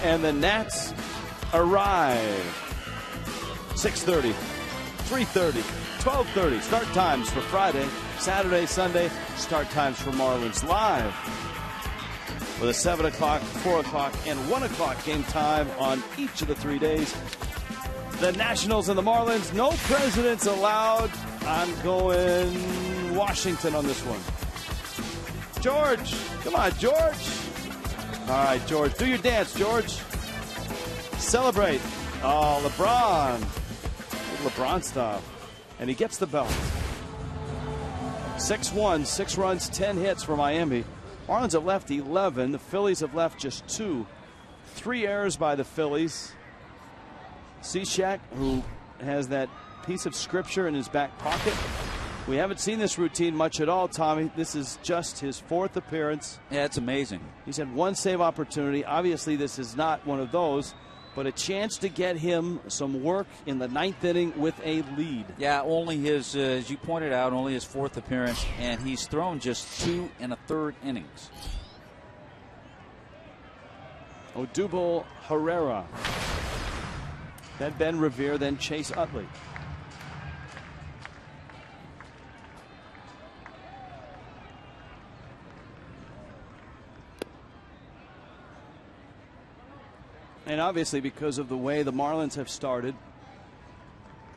And the Nats arrive. 6:30, 3:30, 12:30 start times for Friday, Saturday, Sunday. Start times for Marlins live with a 7 o'clock, 4 o'clock, and 1 o'clock game time on each of the 3 days. The Nationals and the Marlins, no presidents allowed. I'm going Washington on this one. George, come on, George. All right, George, do your dance, George. Celebrate. Oh, LeBron. LeBron stuff. And he gets the belt. 6-1, 6 runs, 10 hits for Miami. Marlins have left 11. The Phillies have left just 2. 3 errors by the Phillies. Cishek, who has that piece of scripture in his back pocket. We haven't seen this routine much at all, Tommy. This is just his 4th appearance. Yeah, it's amazing. He's had 1 save opportunity. Obviously, this is not one of those, but a chance to get him some work in the 9th inning with a lead. Yeah, only his, as you pointed out, only his 4th appearance, and he's thrown just 2 1/3 innings. Odubel Herrera. Then Ben Revere, then Chase Utley. And obviously, because of the way the Marlins have started,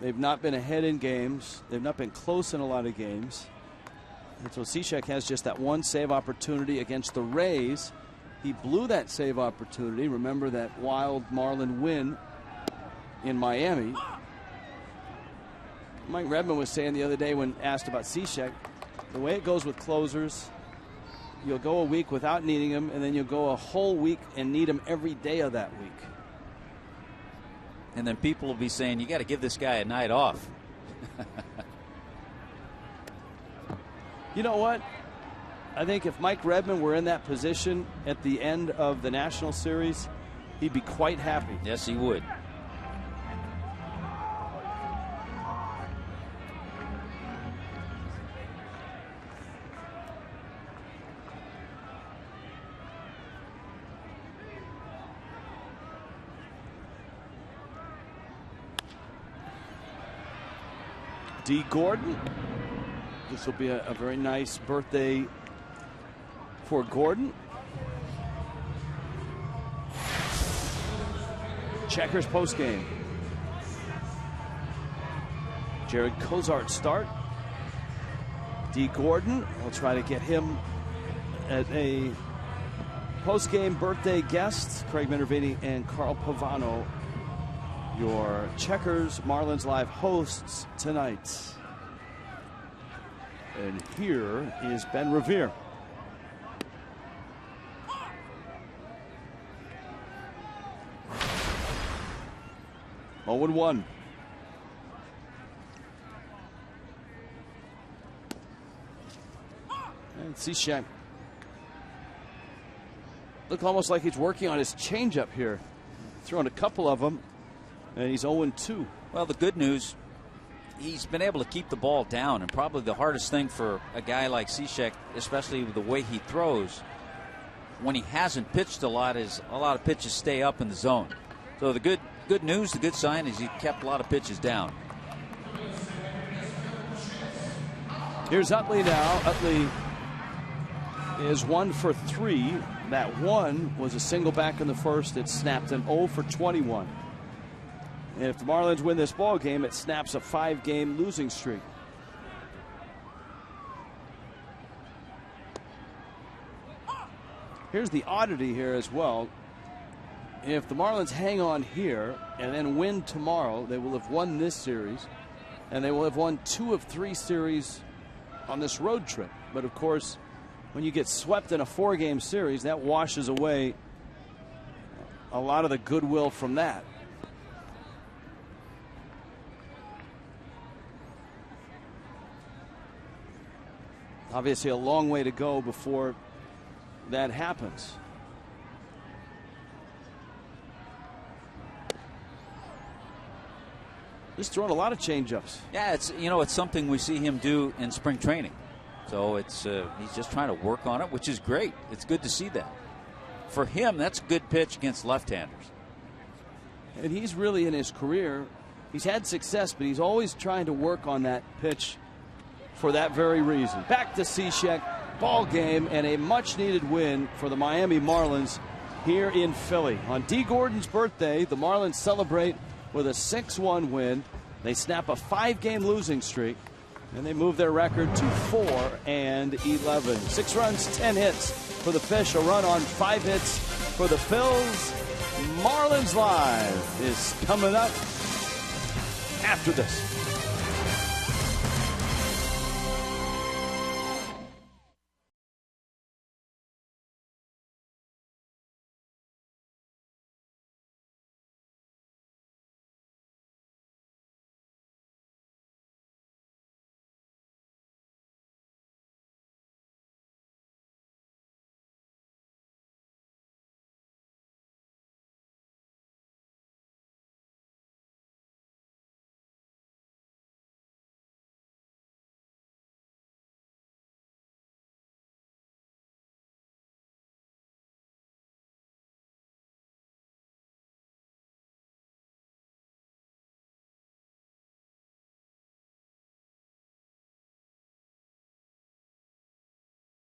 they've not been ahead in games. They've not been close in a lot of games. And so Cishek has just that one save opportunity against the Rays. He blew that save opportunity. Remember that wild Marlin win in Miami. Mike Redmond was saying the other day when asked about Cishek, the way it goes with closers, you'll go a week without needing him, and then you'll go a whole week and need him every day of that week. And then people will be saying, you got to give this guy a night off. You know what? I think if Mike Redmond were in that position at the end of the National Series, he'd be quite happy. Yes, he would. D. Gordon. This will be a very nice birthday for Gordon. Checkers postgame. Jared Cozart start. D. Gordon, we'll try to get him as a postgame birthday guest. Craig Minervini and Carl Pavano, your Checkers Marlins Live hosts tonight. And here is Ben Revere. Oh, 1-1. And Cishek look almost like he's working on his changeup here. Throwing a couple of them, and he's 0-2. Well, the good news, he's been able to keep the ball down, and probably the hardest thing for a guy like Cishek, especially with the way he throws, when he hasn't pitched a lot, is a lot of pitches stay up in the zone. So the good news, the good sign is he kept a lot of pitches down. Here's Utley now. Utley is 1 for 3. That one was a single back in the first. It snapped an 0 for 21. And if the Marlins win this ball game, it snaps a 5-game losing streak. Here's the oddity here as well. If the Marlins hang on here and then win tomorrow, they will have won this series, and they will have won 2 of 3 series on this road trip. But of course, when you get swept in a 4-game series, that washes away a lot of the goodwill from that. Obviously a long way to go before that happens. Just throwing a lot of changeups. Yeah, it's something we see him do in spring training. So he's just trying to work on it, which is great. It's good to see that. For him, that's a good pitch against left-handers. And he's really in his career, he's had success, but he's always trying to work on that pitch for that very reason. Back to Cishek, ball game, and a much-needed win for the Miami Marlins here in Philly. On D. Gordon's birthday, the Marlins celebrate with a 6-1 win. They snap a 5-game losing streak, and they move their record to 4-11. 6 runs, 10 hits for the Fish, a run on 5 hits for the Phils. Marlins Live is coming up after this.